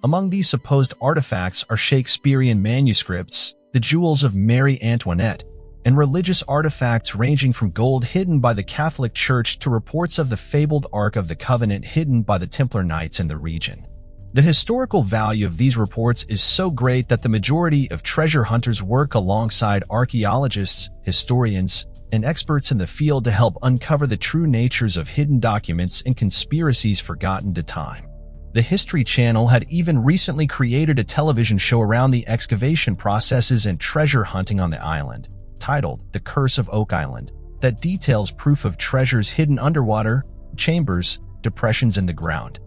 Among these supposed artifacts are Shakespearean manuscripts, the jewels of Marie Antoinette, and religious artifacts ranging from gold hidden by the Catholic Church to reports of the fabled Ark of the Covenant hidden by the Templar Knights in the region. The historical value of these reports is so great that the majority of treasure hunters work alongside archaeologists, historians, and experts in the field to help uncover the true natures of hidden documents and conspiracies forgotten to time. The History Channel had even recently created a television show around the excavation processes and treasure hunting on the island, titled The Curse of Oak Island, that details proof of treasures hidden underwater, chambers, depressions in the ground,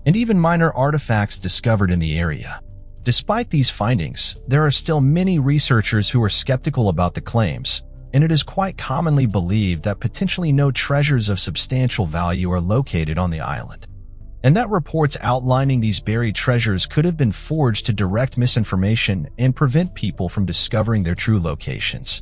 and even minor artifacts discovered in the area. Despite these findings, there are still many researchers who are skeptical about the claims, and it is quite commonly believed that potentially no treasures of substantial value are located on the island, and that reports outlining these buried treasures could have been forged to direct misinformation and prevent people from discovering their true locations.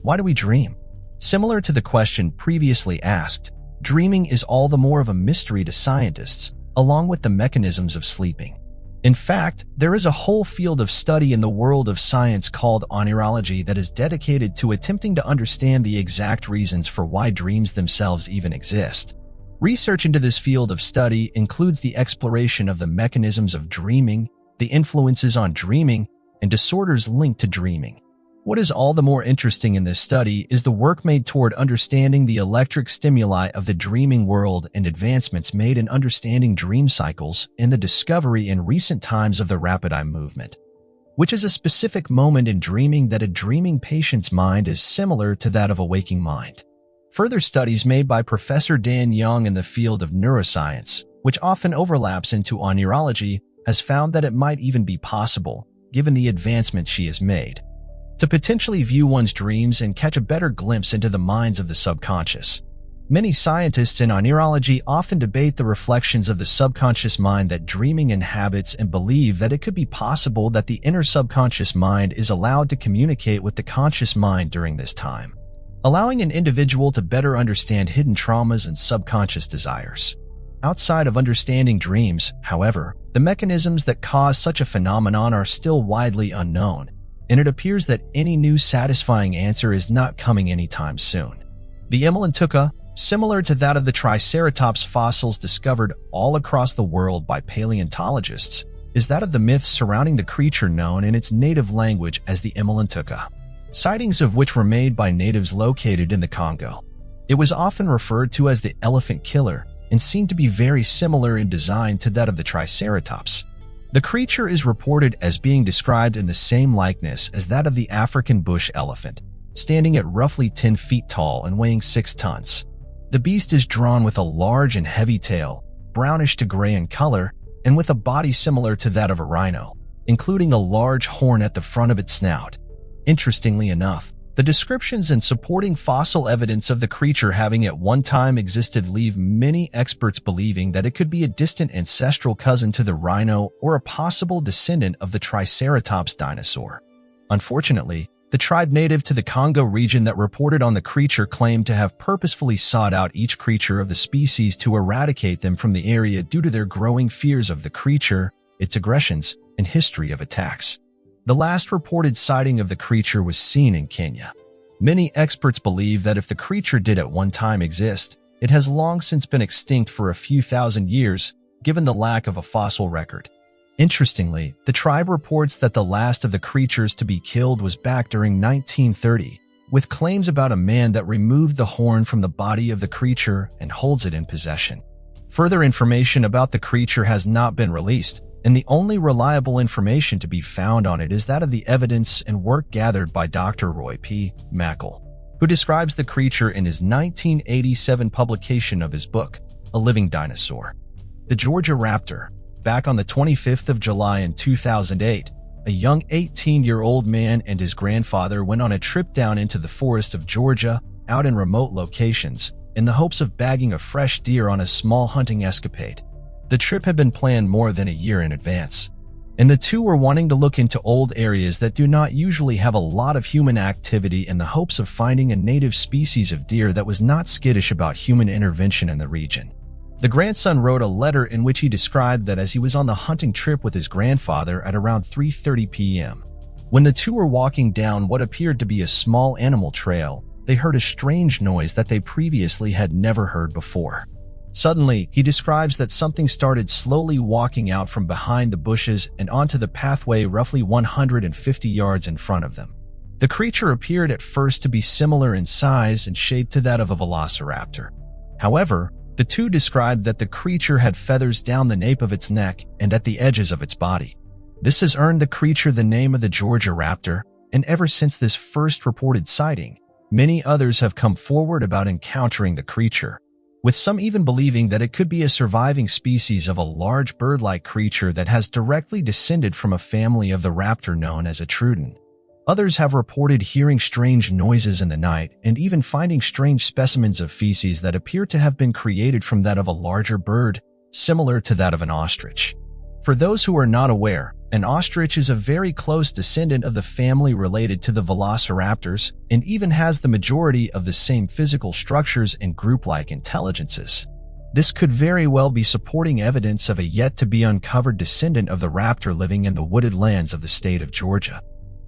Why do we dream? Similar to the question previously asked, dreaming is all the more of a mystery to scientists, along with the mechanisms of sleeping. In fact, there is a whole field of study in the world of science called oneirology that is dedicated to attempting to understand the exact reasons for why dreams themselves even exist. Research into this field of study includes the exploration of the mechanisms of dreaming, the influences on dreaming, and disorders linked to dreaming. What is all the more interesting in this study is the work made toward understanding the electric stimuli of the dreaming world and advancements made in understanding dream cycles and the discovery in recent times of the rapid eye movement, which is a specific moment in dreaming that a dreaming patient's mind is similar to that of a waking mind. Further studies made by Professor Dan Young in the field of neuroscience, which often overlaps into oneirology, has found that it might even be possible, given the advancements she has made, to potentially view one's dreams and catch a better glimpse into the minds of the subconscious. Many scientists in oneirology often debate the reflections of the subconscious mind that dreaming inhabits and believe that it could be possible that the inner subconscious mind is allowed to communicate with the conscious mind during this time, allowing an individual to better understand hidden traumas and subconscious desires. Outside of understanding dreams, however, the mechanisms that cause such a phenomenon are still widely unknown, and it appears that any new satisfying answer is not coming anytime soon. The Emelantuka, similar to that of the Triceratops fossils discovered all across the world by paleontologists, is that of the myths surrounding the creature known in its native language as the Emelantuka, sightings of which were made by natives located in the Congo. It was often referred to as the elephant killer and seemed to be very similar in design to that of the Triceratops. The creature is reported as being described in the same likeness as that of the African bush elephant, standing at roughly 10 feet tall and weighing 6 tons. The beast is drawn with a large and heavy tail, brownish to gray in color, and with a body similar to that of a rhino, including a large horn at the front of its snout. Interestingly enough, the descriptions and supporting fossil evidence of the creature having at one time existed leave many experts believing that it could be a distant ancestral cousin to the rhino or a possible descendant of the Triceratops dinosaur. Unfortunately, the tribe native to the Congo region that reported on the creature claimed to have purposefully sought out each creature of the species to eradicate them from the area due to their growing fears of the creature, its aggressions, and history of attacks. The last reported sighting of the creature was seen in Kenya. Many experts believe that if the creature did at one time exist, it has long since been extinct for a few thousand years, given the lack of a fossil record. Interestingly, the tribe reports that the last of the creatures to be killed was back during 1930, with claims about a man that removed the horn from the body of the creature and holds it in possession. Further information about the creature has not been released, and the only reliable information to be found on it is that of the evidence and work gathered by Dr. Roy P. Mackle, who describes the creature in his 1987 publication of his book, A Living Dinosaur. The Georgia Raptor. Back on the 25th of July in 2008, a young 18-year-old man and his grandfather went on a trip down into the forest of Georgia, out in remote locations, in the hopes of bagging a fresh deer on a small hunting escapade. The trip had been planned more than a year in advance, and the two were wanting to look into old areas that do not usually have a lot of human activity in the hopes of finding a native species of deer that was not skittish about human intervention in the region. The grandson wrote a letter in which he described that as he was on the hunting trip with his grandfather at around 3:30 p.m., when the two were walking down what appeared to be a small animal trail, they heard a strange noise that they previously had never heard before. Suddenly, he describes that something started slowly walking out from behind the bushes and onto the pathway roughly 150 yards in front of them. The creature appeared at first to be similar in size and shape to that of a velociraptor. However, the two described that the creature had feathers down the nape of its neck and at the edges of its body. This has earned the creature the name of the Georgia Raptor, and ever since this first reported sighting, many others have come forward about encountering the creature, with some even believing that it could be a surviving species of a large bird-like creature that has directly descended from a family of the raptor known as a trudon. Others have reported hearing strange noises in the night and even finding strange specimens of feces that appear to have been created from that of a larger bird, similar to that of an ostrich. For those who are not aware, an ostrich is a very close descendant of the family related to the velociraptors and even has the majority of the same physical structures and group-like intelligences. This could very well be supporting evidence of a yet-to-be-uncovered descendant of the raptor living in the wooded lands of the state of Georgia.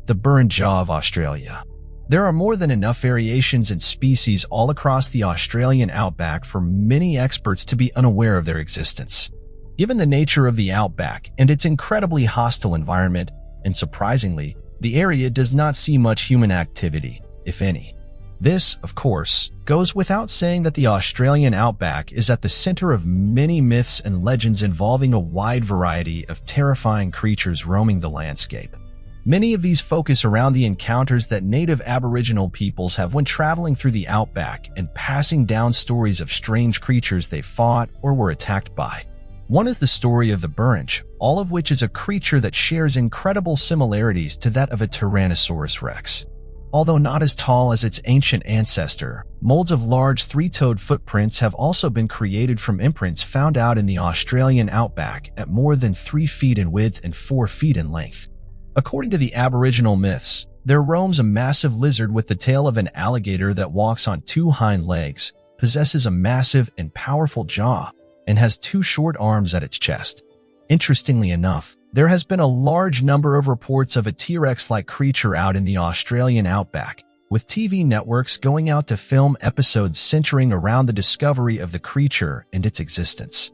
The burned jaw of Australia. There are more than enough variations in species all across the Australian outback for many experts to be unaware of their existence. Given the nature of the outback and its incredibly hostile environment, and surprisingly, the area does not see much human activity, if any. This, of course, goes without saying that the Australian outback is at the center of many myths and legends involving a wide variety of terrifying creatures roaming the landscape. Many of these focus around the encounters that native Aboriginal peoples have when traveling through the outback and passing down stories of strange creatures they fought or were attacked by. One is the story of the Burrinch, all of which is a creature that shares incredible similarities to that of a Tyrannosaurus rex. Although not as tall as its ancient ancestor, molds of large three-toed footprints have also been created from imprints found out in the Australian outback at more than 3 feet in width and 4 feet in length. According to the Aboriginal myths, there roams a massive lizard with the tail of an alligator that walks on 2 hind legs, possesses a massive and powerful jaw, and has 2 short arms at its chest. Interestingly enough, there has been a large number of reports of a T-Rex-like creature out in the Australian outback, with TV networks going out to film episodes centering around the discovery of the creature and its existence.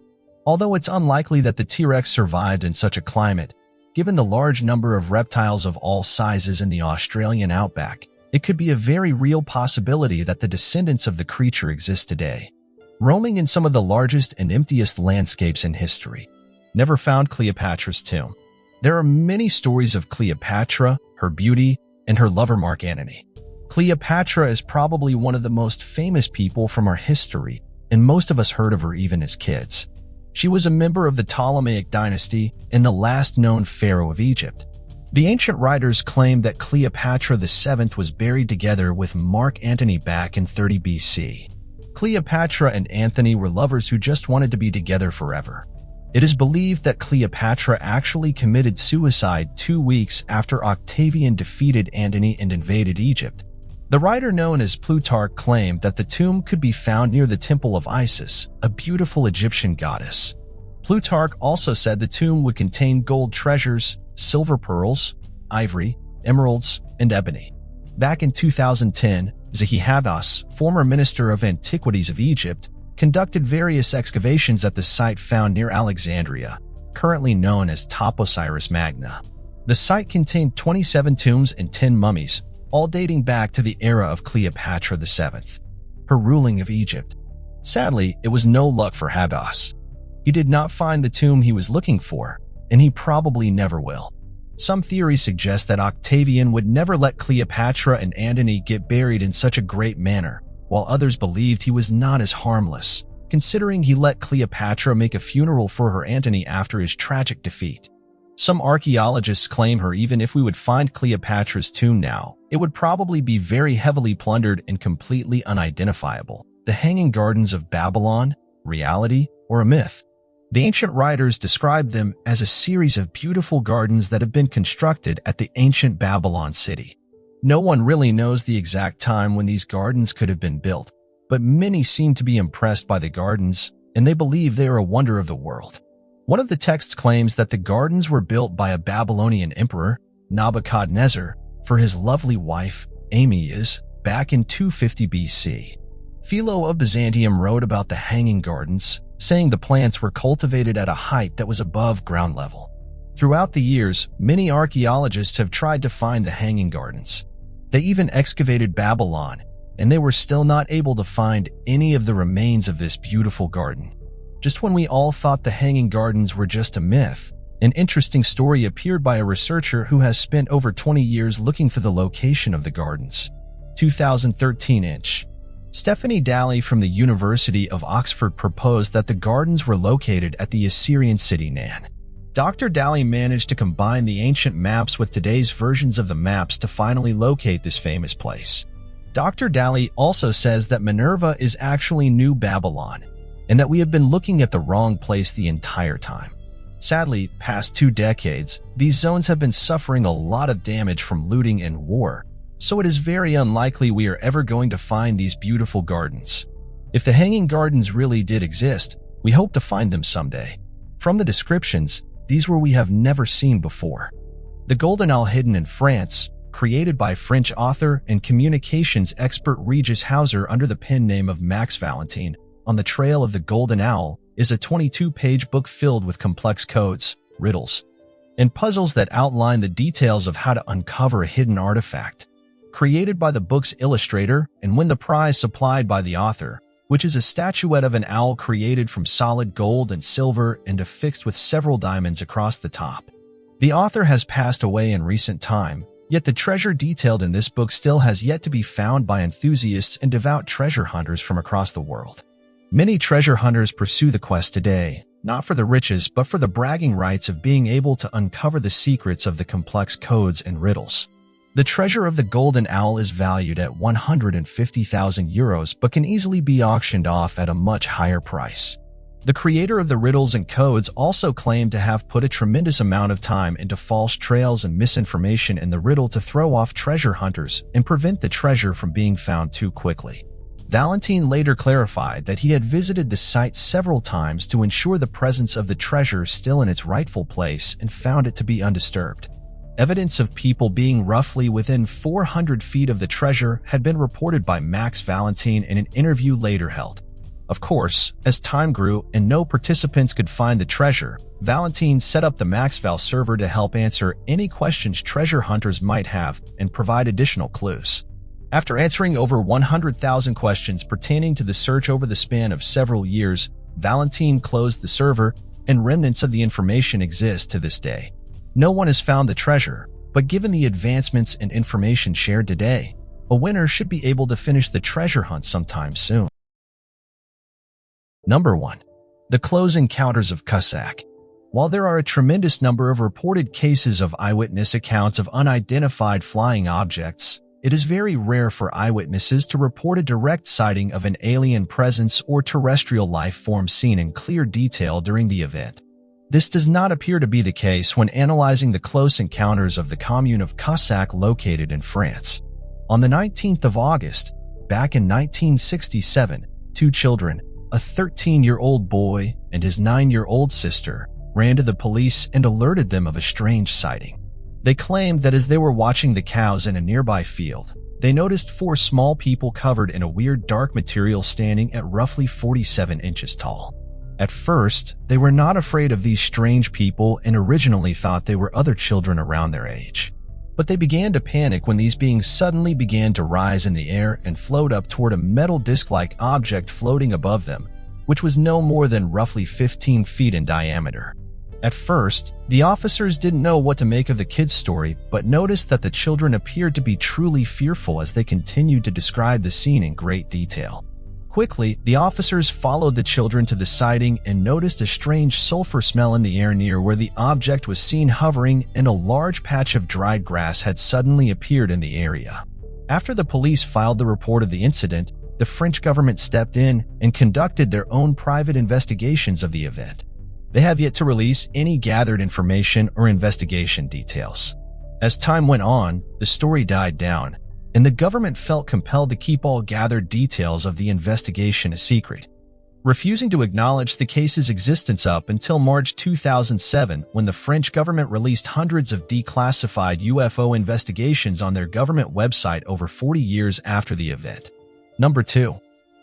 Although it's unlikely that the T-Rex survived in such a climate, given the large number of reptiles of all sizes in the Australian outback, it could be a very real possibility that the descendants of the creature exist today. Roaming in some of the largest and emptiest landscapes in history. Never found Cleopatra's tomb. There are many stories of Cleopatra, her beauty, and her lover Mark Antony. Cleopatra is probably one of the most famous people from our history, and most of us heard of her even as kids. She was a member of the Ptolemaic dynasty and the last known pharaoh of Egypt. The ancient writers claim that Cleopatra VII was buried together with Mark Antony back in 30 BC. Cleopatra and Antony were lovers who just wanted to be together forever. It is believed that Cleopatra actually committed suicide 2 weeks after Octavian defeated Antony and invaded Egypt. The writer known as Plutarch claimed that the tomb could be found near the Temple of Isis, a beautiful Egyptian goddess. Plutarch also said the tomb would contain gold treasures, silver pearls, ivory, emeralds, and ebony. Back in 2010, Zahi Hawass, former Minister of Antiquities of Egypt, conducted various excavations at the site found near Alexandria, currently known as Top Osiris Magna. The site contained 27 tombs and 10 mummies, all dating back to the era of Cleopatra VII, her ruling of Egypt. Sadly, it was no luck for Hawass. He did not find the tomb he was looking for, and he probably never will. Some theories suggest that Octavian would never let Cleopatra and Antony get buried in such a great manner, while others believed he was not as harmless, considering he let Cleopatra make a funeral for her Antony after his tragic defeat. Some archaeologists claim even if we would find Cleopatra's tomb now, it would probably be very heavily plundered and completely unidentifiable. The Hanging Gardens of Babylon, reality, or a myth? The ancient writers described them as a series of beautiful gardens that have been constructed at the ancient Babylon city. No one really knows the exact time when these gardens could have been built, but many seem to be impressed by the gardens, and they believe they are a wonder of the world. One of the texts claims that the gardens were built by a Babylonian emperor, Nebuchadnezzar, for his lovely wife, Amias, back in 250 BC. Philo of Byzantium wrote about the Hanging Gardens, saying the plants were cultivated at a height that was above ground level. Throughout the years, many archaeologists have tried to find the Hanging Gardens. They even excavated Babylon, and they were still not able to find any of the remains of this beautiful garden. Just when we all thought the Hanging Gardens were just a myth, an interesting story appeared by a researcher who has spent over 20 years looking for the location of the gardens. 2013-inch. Stephanie Daly from the University of Oxford proposed that the gardens were located at the Assyrian city Nan. Dr. Daly managed to combine the ancient maps with today's versions of the maps to finally locate this famous place. Dr. Daly also says that Minerva is actually New Babylon, and that we have been looking at the wrong place the entire time. Sadly, past 2 decades, these zones have been suffering a lot of damage from looting and war, so it is very unlikely we are ever going to find these beautiful gardens. If the Hanging Gardens really did exist, we hope to find them someday. From the descriptions, these were we have never seen before. The Golden Owl hidden in France, created by French author and communications expert Regis Hauser under the pen name of Max Valentine, On the Trail of the Golden Owl, is a 22-page book filled with complex codes, riddles, and puzzles that outline the details of how to uncover a hidden artifact. Created by the book's illustrator and win the prize supplied by the author, which is a statuette of an owl created from solid gold and silver and affixed with several diamonds across the top. The author has passed away in recent time, yet the treasure detailed in this book still has yet to be found by enthusiasts and devout treasure hunters from across the world. Many treasure hunters pursue the quest today, not for the riches but for the bragging rights of being able to uncover the secrets of the complex codes and riddles. The treasure of the Golden Owl is valued at 150,000 euros but can easily be auctioned off at a much higher price. The creator of the riddles and codes also claimed to have put a tremendous amount of time into false trails and misinformation in the riddle to throw off treasure hunters and prevent the treasure from being found too quickly. Valentine later clarified that he had visited the site several times to ensure the presence of the treasure still in its rightful place and found it to be undisturbed. Evidence of people being roughly within 400 feet of the treasure had been reported by Max Valentine in an interview later held. Of course, as time grew and no participants could find the treasure, Valentine set up the MaxVal server to help answer any questions treasure hunters might have and provide additional clues. After answering over 100,000 questions pertaining to the search over the span of several years, Valentine closed the server, and remnants of the information exist to this day. No one has found the treasure, but given the advancements and information shared today, a winner should be able to finish the treasure hunt sometime soon. Number 1. The Close Encounters of Cossack. While there are a tremendous number of reported cases of eyewitness accounts of unidentified flying objects, it is very rare for eyewitnesses to report a direct sighting of an alien presence or terrestrial life form seen in clear detail during the event. This does not appear to be the case when analyzing the close encounters of the commune of Cossack located in France. On the 19th of August, back in 1967, two children, a 13-year-old boy and his 9-year-old sister, ran to the police and alerted them of a strange sighting. They claimed that as they were watching the cows in a nearby field, they noticed 4 small people covered in a weird dark material standing at roughly 47 inches tall. At first, they were not afraid of these strange people and originally thought they were other children around their age. But they began to panic when these beings suddenly began to rise in the air and float up toward a metal disc-like object floating above them, which was no more than roughly 15 feet in diameter. At first, the officers didn't know what to make of the kids' story, but noticed that the children appeared to be truly fearful as they continued to describe the scene in great detail. Quickly, the officers followed the children to the sighting and noticed a strange sulfur smell in the air near where the object was seen hovering, and a large patch of dried grass had suddenly appeared in the area. After the police filed the report of the incident, the French government stepped in and conducted their own private investigations of the event. They have yet to release any gathered information or investigation details. As time went on, the story died down, and the government felt compelled to keep all gathered details of the investigation a secret, refusing to acknowledge the case's existence up until March 2007, when the French government released hundreds of declassified UFO investigations on their government website over 40 years after the event. Number 2.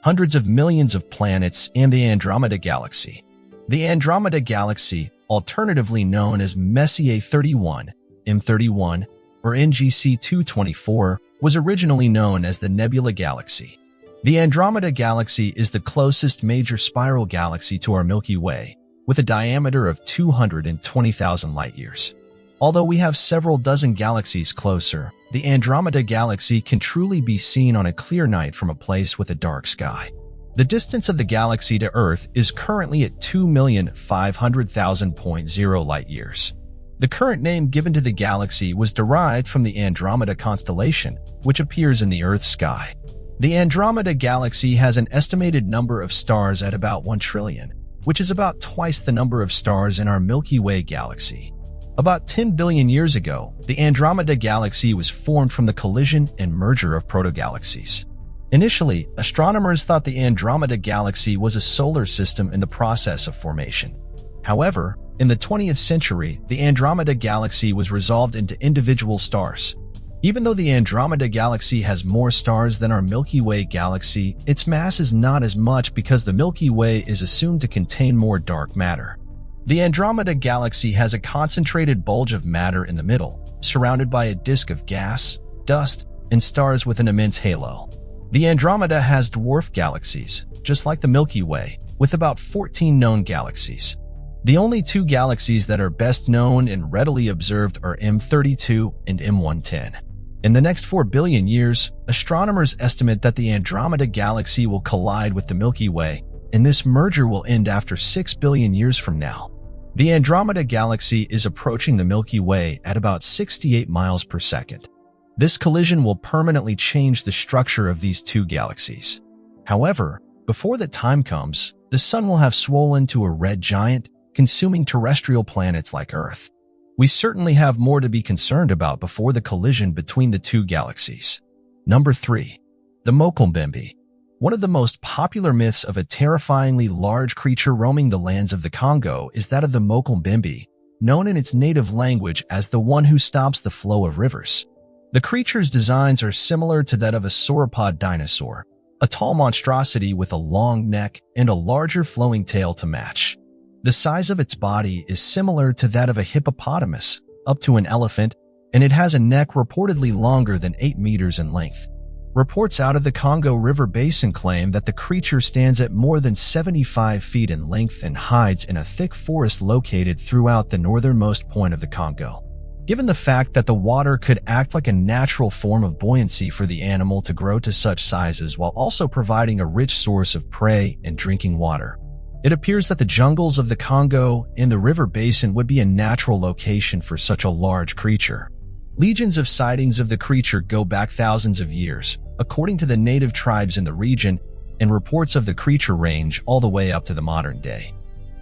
Hundreds of millions of planets and the Andromeda Galaxy. The Andromeda Galaxy, alternatively known as Messier 31, M31, or NGC 224, was originally known as the Nebula Galaxy. The Andromeda Galaxy is the closest major spiral galaxy to our Milky Way, with a diameter of 220,000 light-years. Although we have several dozen galaxies closer, the Andromeda Galaxy can truly be seen on a clear night from a place with a dark sky. The distance of the galaxy to Earth is currently at 2,500,000.0 light-years. The current name given to the galaxy was derived from the Andromeda constellation, which appears in the Earth's sky. The Andromeda Galaxy has an estimated number of stars at about 1 trillion, which is about twice the number of stars in our Milky Way galaxy. About 10 billion years ago, the Andromeda Galaxy was formed from the collision and merger of protogalaxies. Initially, astronomers thought the Andromeda Galaxy was a solar system in the process of formation. However, in the 20th century, the Andromeda Galaxy was resolved into individual stars. Even though the Andromeda Galaxy has more stars than our Milky Way galaxy, its mass is not as much because the Milky Way is assumed to contain more dark matter. The Andromeda Galaxy has a concentrated bulge of matter in the middle, surrounded by a disk of gas, dust, and stars with an immense halo. The Andromeda has dwarf galaxies, just like the Milky Way, with about 14 known galaxies. The only two galaxies that are best known and readily observed are M32 and M110. In the next 4 billion years, astronomers estimate that the Andromeda Galaxy will collide with the Milky Way, and this merger will end after 6 billion years from now. The Andromeda Galaxy is approaching the Milky Way at about 68 miles per second. This collision will permanently change the structure of these two galaxies. However, before that time comes, the Sun will have swollen to a red giant, consuming terrestrial planets like Earth. We certainly have more to be concerned about before the collision between the two galaxies. Number 3. The Mokombembe. One of the most popular myths of a terrifyingly large creature roaming the lands of the Congo is that of the Mokombembe, known in its native language as the one who stops the flow of rivers. The creature's designs are similar to that of a sauropod dinosaur, a tall monstrosity with a long neck and a larger flowing tail to match. The size of its body is similar to that of a hippopotamus, up to an elephant, and it has a neck reportedly longer than 8 meters in length. Reports out of the Congo River Basin claim that the creature stands at more than 75 feet in length and hides in a thick forest located throughout the northernmost point of the Congo. Given the fact that the water could act like a natural form of buoyancy for the animal to grow to such sizes while also providing a rich source of prey and drinking water, it appears that the jungles of the Congo and the river basin would be a natural location for such a large creature. Legions of sightings of the creature go back thousands of years, according to the native tribes in the region, and reports of the creature range all the way up to the modern day,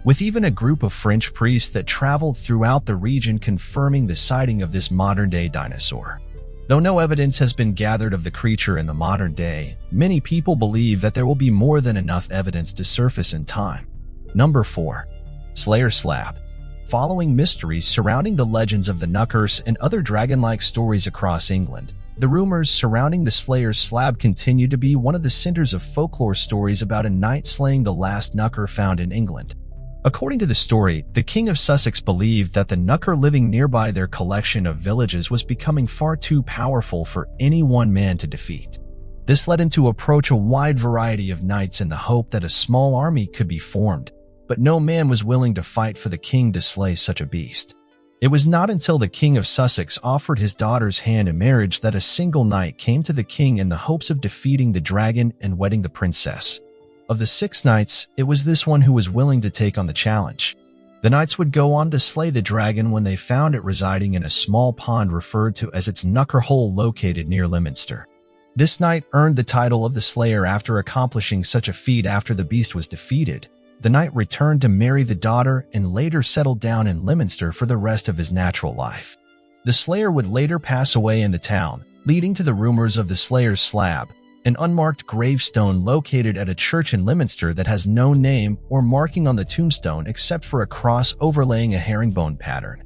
with even a group of French priests that traveled throughout the region confirming the sighting of this modern-day dinosaur. Though no evidence has been gathered of the creature in the modern day, many people believe that there will be more than enough evidence to surface in time. Number 4. Slayer Slab. Following mysteries surrounding the legends of the Knuckers and other dragon-like stories across England, the rumors surrounding the Slayer's Slab continue to be one of the centers of folklore stories about a knight slaying the last Knucker found in England. According to the story, the King of Sussex believed that the Knucker living nearby their collection of villages was becoming far too powerful for any one man to defeat. This led him to approach a wide variety of knights in the hope that a small army could be formed, but no man was willing to fight for the king to slay such a beast. It was not until the King of Sussex offered his daughter's hand in marriage that a single knight came to the king in the hopes of defeating the dragon and wedding the princess. Of the 6 knights, it was this one who was willing to take on the challenge. The knights would go on to slay the dragon when they found it residing in a small pond referred to as its Knucker Hole located near Leominster. This knight earned the title of the Slayer after accomplishing such a feat after the beast was defeated. The knight returned to marry the daughter and later settled down in Leominster for the rest of his natural life. The Slayer would later pass away in the town, leading to the rumors of the Slayer's Slab, an unmarked gravestone located at a church in Leominster that has no name or marking on the tombstone except for a cross overlaying a herringbone pattern,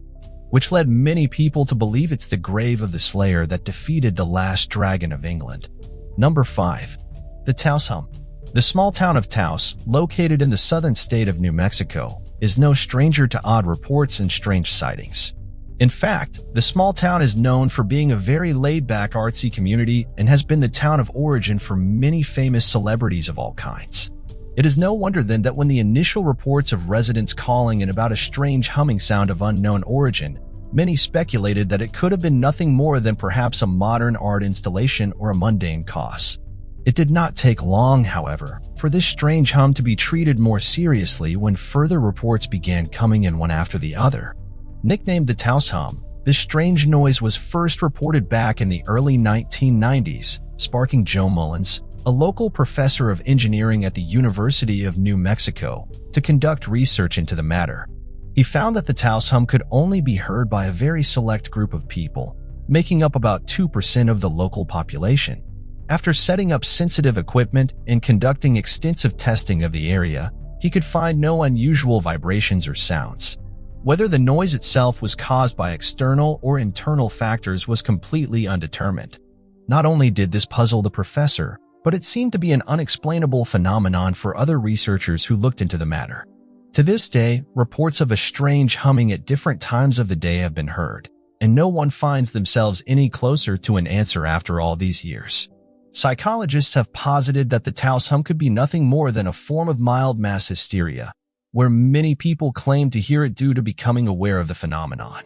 which led many people to believe it's the grave of the Slayer that defeated the last dragon of England. Number 5. The Taos Hump. The small town of Taos, located in the southern state of New Mexico, is no stranger to odd reports and strange sightings. In fact, the small town is known for being a very laid-back artsy community and has been the town of origin for many famous celebrities of all kinds. It is no wonder then that when the initial reports of residents calling in about a strange humming sound of unknown origin, many speculated that it could have been nothing more than perhaps a modern art installation or a mundane cause. It did not take long, however, for this strange hum to be treated more seriously when further reports began coming in one after the other. Nicknamed the Taos Hum, this strange noise was first reported back in the early 1990s, sparking Joe Mullins, a local professor of engineering at the University of New Mexico, to conduct research into the matter. He found that the Taos Hum could only be heard by a very select group of people, making up about 2% of the local population. After setting up sensitive equipment and conducting extensive testing of the area, he could find no unusual vibrations or sounds. Whether the noise itself was caused by external or internal factors was completely undetermined. Not only did this puzzle the professor, but it seemed to be an unexplainable phenomenon for other researchers who looked into the matter. To this day, reports of a strange humming at different times of the day have been heard, and no one finds themselves any closer to an answer after all these years. Psychologists have posited that the Taos hum could be nothing more than a form of mild mass hysteria, where many people claim to hear it due to becoming aware of the phenomenon.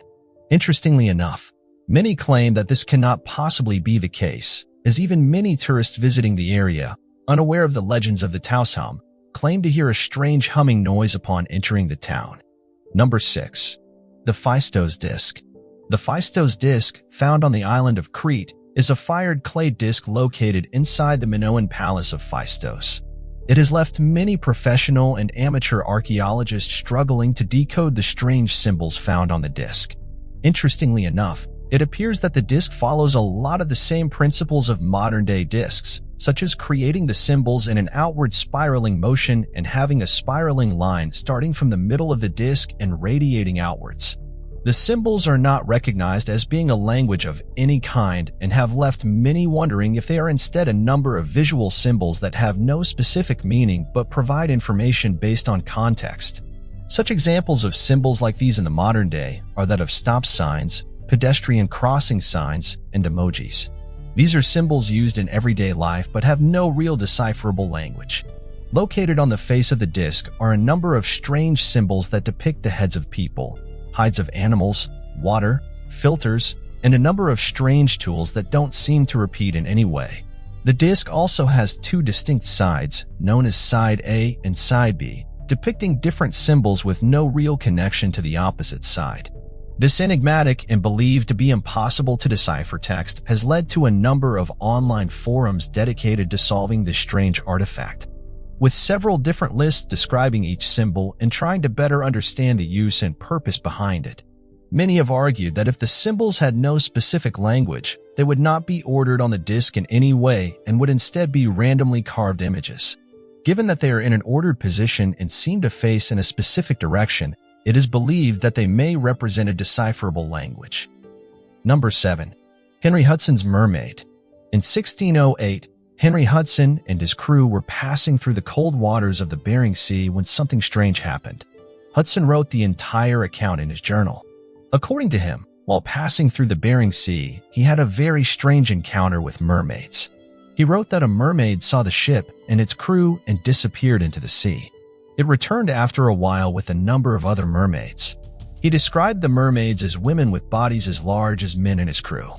Interestingly enough, many claim that this cannot possibly be the case, as even many tourists visiting the area, unaware of the legends of the Taos hum, claim to hear a strange humming noise upon entering the town. Number 6. The Phaistos Disc. The Phaistos Disc, found on the island of Crete, is a fired clay disc located inside the Minoan palace of Phaistos. It has left many professional and amateur archaeologists struggling to decode the strange symbols found on the disc. Interestingly enough, it appears that the disc follows a lot of the same principles of modern-day discs, such as creating the symbols in an outward spiraling motion and having a spiraling line starting from the middle of the disc and radiating outwards. The symbols are not recognized as being a language of any kind and have left many wondering if they are instead a number of visual symbols that have no specific meaning but provide information based on context. Such examples of symbols like these in the modern day are that of stop signs, pedestrian crossing signs, and emojis. These are symbols used in everyday life but have no real decipherable language. Located on the face of the disc are a number of strange symbols that depict the heads of people, hides of animals, water, filters, and a number of strange tools that don't seem to repeat in any way. The disc also has two distinct sides, known as Side A and Side B, depicting different symbols with no real connection to the opposite side. This enigmatic and believed to be impossible to decipher text has led to a number of online forums dedicated to solving this strange artifact, with several different lists describing each symbol and trying to better understand the use and purpose behind it. Many have argued that if the symbols had no specific language, they would not be ordered on the disc in any way and would instead be randomly carved images. Given that they are in an ordered position and seem to face in a specific direction, it is believed that they may represent a decipherable language. Number 7. Henry Hudson's Mermaid. In 1608, Henry Hudson and his crew were passing through the cold waters of the Bering Sea when something strange happened. Hudson wrote the entire account in his journal. According to him, while passing through the Bering Sea, he had a very strange encounter with mermaids. He wrote that a mermaid saw the ship and its crew and disappeared into the sea. It returned after a while with a number of other mermaids. He described the mermaids as women with bodies as large as men in his crew.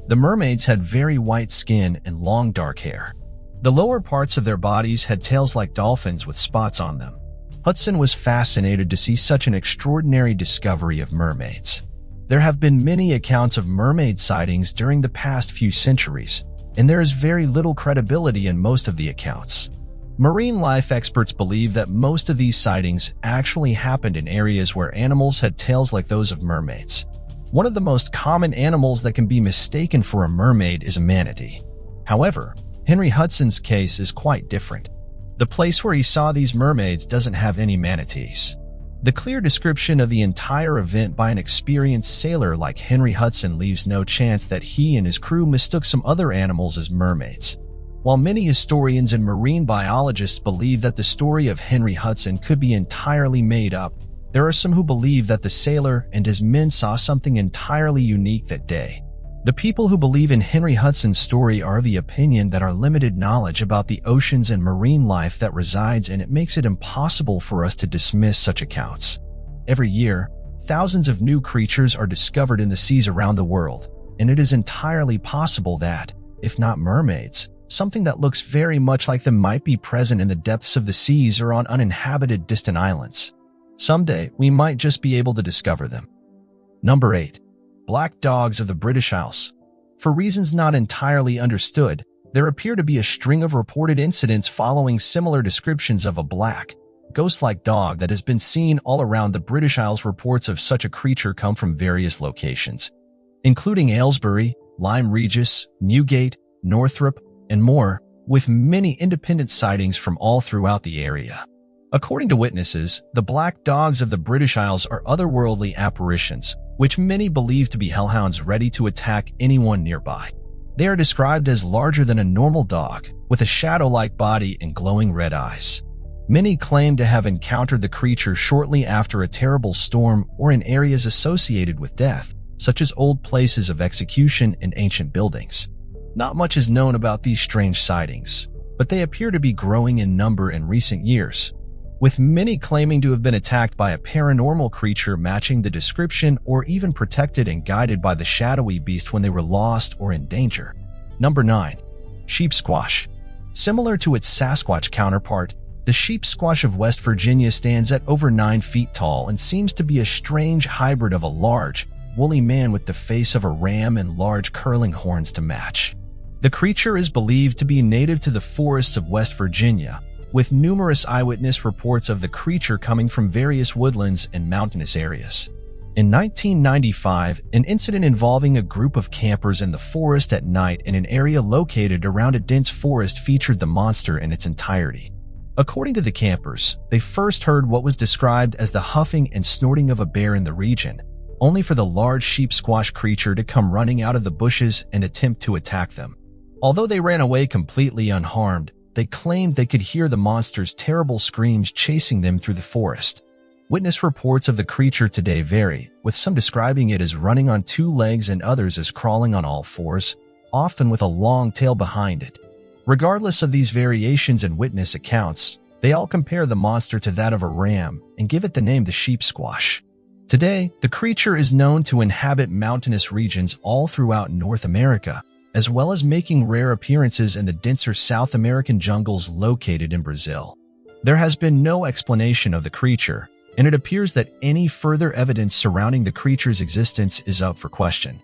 The mermaids had very white skin and long dark hair. The lower parts of their bodies had tails like dolphins with spots on them. Hudson was fascinated to see such an extraordinary discovery of mermaids. There have been many accounts of mermaid sightings during the past few centuries, and there is very little credibility in most of the accounts. Marine life experts believe that most of these sightings actually happened in areas where animals had tails like those of mermaids. One of the most common animals that can be mistaken for a mermaid is a manatee. However, Henry Hudson's case is quite different. The place where he saw these mermaids doesn't have any manatees. The clear description of the entire event by an experienced sailor like Henry Hudson leaves no chance that he and his crew mistook some other animals as mermaids. While many historians and marine biologists believe that the story of Henry Hudson could be entirely made up, there are some who believe that the sailor and his men saw something entirely unique that day. The people who believe in Henry Hudson's story are of the opinion that our limited knowledge about the oceans and marine life that resides in it makes it impossible for us to dismiss such accounts. Every year, thousands of new creatures are discovered in the seas around the world, and it is entirely possible that, if not mermaids, something that looks very much like them might be present in the depths of the seas or on uninhabited distant islands. Someday, we might just be able to discover them. Number 8. Black dogs of the British Isles. For reasons not entirely understood, there appear to be a string of reported incidents following similar descriptions of a black, ghost-like dog that has been seen all around the British Isles. Reports of such a creature come from various locations, including Aylesbury, Lyme Regis, Newgate, Northrop, and more, with many independent sightings from all throughout the area. According to witnesses, the black dogs of the British Isles are otherworldly apparitions, which many believe to be hellhounds ready to attack anyone nearby. They are described as larger than a normal dog, with a shadow-like body and glowing red eyes. Many claim to have encountered the creature shortly after a terrible storm or in areas associated with death, such as old places of execution and ancient buildings. Not much is known about these strange sightings, but they appear to be growing in number in recent years, with many claiming to have been attacked by a paranormal creature matching the description or even protected and guided by the shadowy beast when they were lost or in danger. Number 9. Sheep Squash. Similar to its Sasquatch counterpart, the sheep squash of West Virginia stands at over 9 feet tall and seems to be a strange hybrid of a large, woolly man with the face of a ram and large curling horns to match. The creature is believed to be native to the forests of West Virginia, with numerous eyewitness reports of the creature coming from various woodlands and mountainous areas. In 1995, an incident involving a group of campers in the forest at night in an area located around a dense forest featured the monster in its entirety. According to the campers, they first heard what was described as the huffing and snorting of a bear in the region, only for the large sheep squash creature to come running out of the bushes and attempt to attack them. Although they ran away completely unharmed, they claimed they could hear the monster's terrible screams chasing them through the forest. Witness reports of the creature today vary, with some describing it as running on 2 legs and others as crawling on all 4s, often with a long tail behind it. Regardless of these variations in witness accounts, they all compare the monster to that of a ram and give it the name the sheep squash. Today, the creature is known to inhabit mountainous regions all throughout North America, as well as making rare appearances in the denser South American jungles located in Brazil. There has been no explanation of the creature, and it appears that any further evidence surrounding the creature's existence is up for question.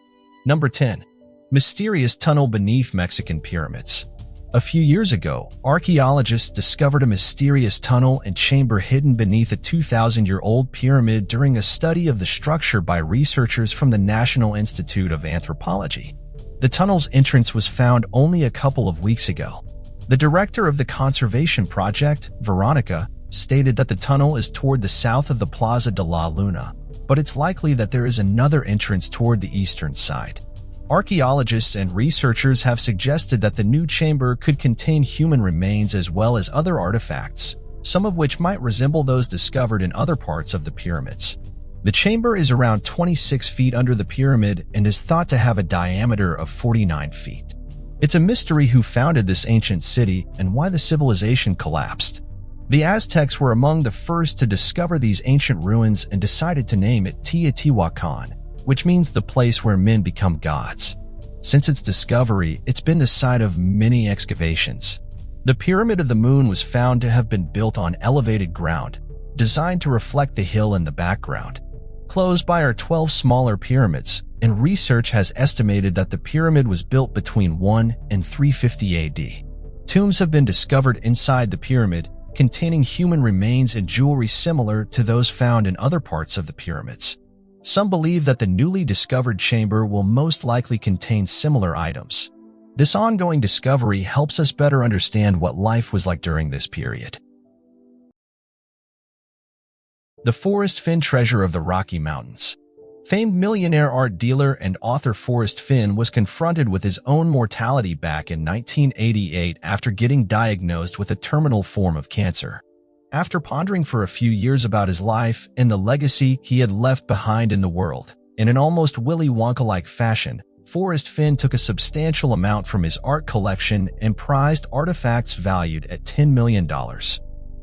Number 10. Mysterious tunnel beneath Mexican pyramids. A few years ago, archaeologists discovered a mysterious tunnel and chamber hidden beneath a 2,000-year-old pyramid during a study of the structure by researchers from the National Institute of Anthropology. The tunnel's entrance was found only a couple of weeks ago. The director of the conservation project, Veronica, stated that the tunnel is toward the south of the Plaza de la Luna, but it's likely that there is another entrance toward the eastern side. Archaeologists and researchers have suggested that the new chamber could contain human remains as well as other artifacts, some of which might resemble those discovered in other parts of the pyramids. The chamber is around 26 feet under the pyramid and is thought to have a diameter of 49 feet. It's a mystery who founded this ancient city and why the civilization collapsed. The Aztecs were among the first to discover these ancient ruins and decided to name it Teotihuacan, which means the place where men become gods. Since its discovery, it's been the site of many excavations. The Pyramid of the Moon was found to have been built on elevated ground, designed to reflect the hill in the background. Close by are 12 smaller pyramids, and research has estimated that the pyramid was built between 1 and 350 AD. Tombs have been discovered inside the pyramid, containing human remains and jewelry similar to those found in other parts of the pyramids. Some believe that the newly discovered chamber will most likely contain similar items. This ongoing discovery helps us better understand what life was like during this period. The Forrest Fenn Treasure of the Rocky Mountains. Famed millionaire art dealer and author Forrest Fenn was confronted with his own mortality back in 1988 after getting diagnosed with a terminal form of cancer. After pondering for a few years about his life and the legacy he had left behind in the world, in an almost Willy Wonka-like fashion, Forrest Fenn took a substantial amount from his art collection and prized artifacts valued at $10 million.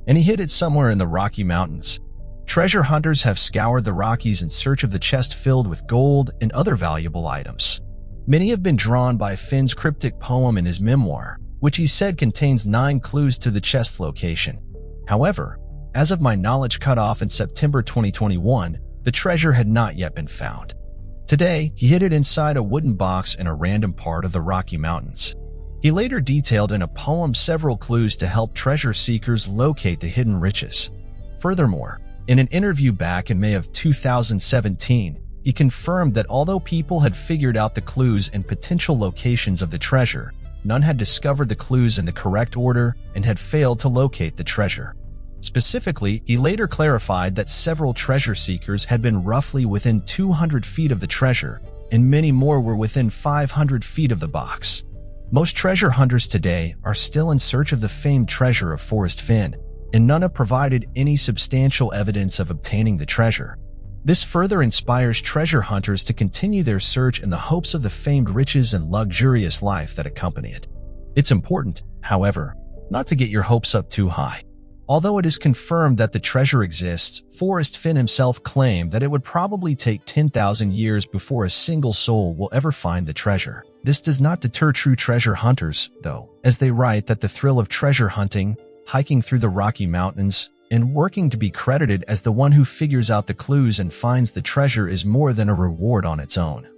And he hid it somewhere in the Rocky Mountains. Treasure hunters have scoured the Rockies in search of the chest filled with gold and other valuable items. Many have been drawn by Fenn's cryptic poem in his memoir, which he said contains 9 clues to the chest's location. However, as of my knowledge cut off in September 2021, the treasure had not yet been found. Today, he hid it inside a wooden box in a random part of the Rocky Mountains. He later detailed in a poem several clues to help treasure seekers locate the hidden riches. Furthermore, in an interview back in May of 2017, he confirmed that although people had figured out the clues and potential locations of the treasure, none had discovered the clues in the correct order and had failed to locate the treasure. Specifically, he later clarified that several treasure seekers had been roughly within 200 feet of the treasure, and many more were within 500 feet of the box. Most treasure hunters today are still in search of the famed treasure of Forest Finn, and none have provided any substantial evidence of obtaining the treasure. This further inspires treasure hunters to continue their search in the hopes of the famed riches and luxurious life that accompany it. It's important, however, not to get your hopes up too high. Although it is confirmed that the treasure exists, Forest Finn himself claimed that it would probably take 10,000 years before a single soul will ever find the treasure. This does not deter true treasure hunters, though, as they write that the thrill of treasure hunting, hiking through the Rocky Mountains, and working to be credited as the one who figures out the clues and finds the treasure is more than a reward on its own.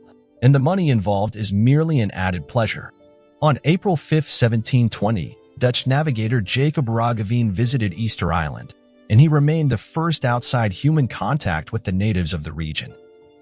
And the money involved is merely an added pleasure. On April 5, 1720, Dutch navigator Jacob Roggeveen visited Easter Island, and he remained the first outside human contact with the natives of the region.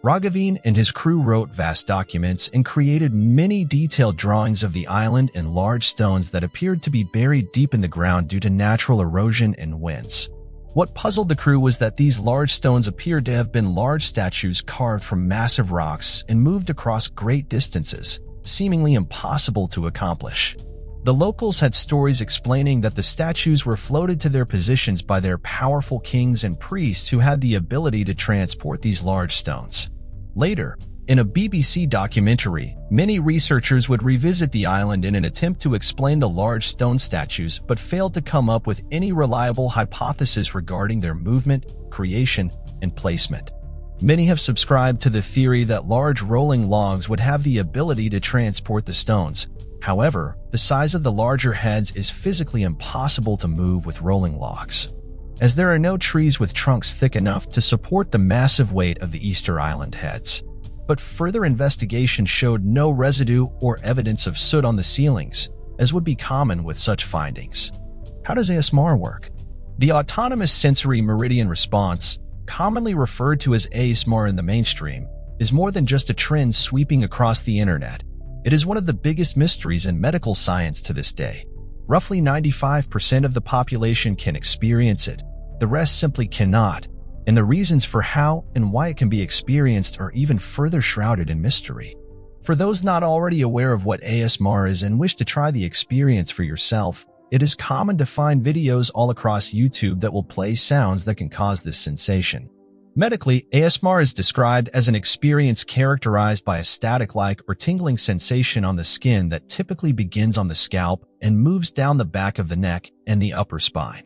Roggeveen and his crew wrote vast documents and created many detailed drawings of the island and large stones that appeared to be buried deep in the ground due to natural erosion and winds. What puzzled the crew was that these large stones appeared to have been large statues carved from massive rocks and moved across great distances, seemingly impossible to accomplish. The locals had stories explaining that the statues were floated to their positions by their powerful kings and priests who had the ability to transport these large stones. Later, in a BBC documentary, many researchers would revisit the island in an attempt to explain the large stone statues but failed to come up with any reliable hypothesis regarding their movement, creation, and placement. Many have subscribed to the theory that large rolling logs would have the ability to transport the stones. However, the size of the larger heads is physically impossible to move with rolling logs, as there are no trees with trunks thick enough to support the massive weight of the Easter Island heads. But further investigation showed no residue or evidence of soot on the ceilings, as would be common with such findings. How does ASMR work? The autonomous sensory meridian response, commonly referred to as ASMR in the mainstream, is more than just a trend sweeping across the internet. It is one of the biggest mysteries in medical science to this day. Roughly 95% of the population can experience it. The rest simply cannot, and the reasons for how and why it can be experienced are even further shrouded in mystery. For those not already aware of what ASMR is and wish to try the experience for yourself, it is common to find videos all across YouTube that will play sounds that can cause this sensation. Medically, ASMR is described as an experience characterized by a static-like or tingling sensation on the skin that typically begins on the scalp and moves down the back of the neck and the upper spine.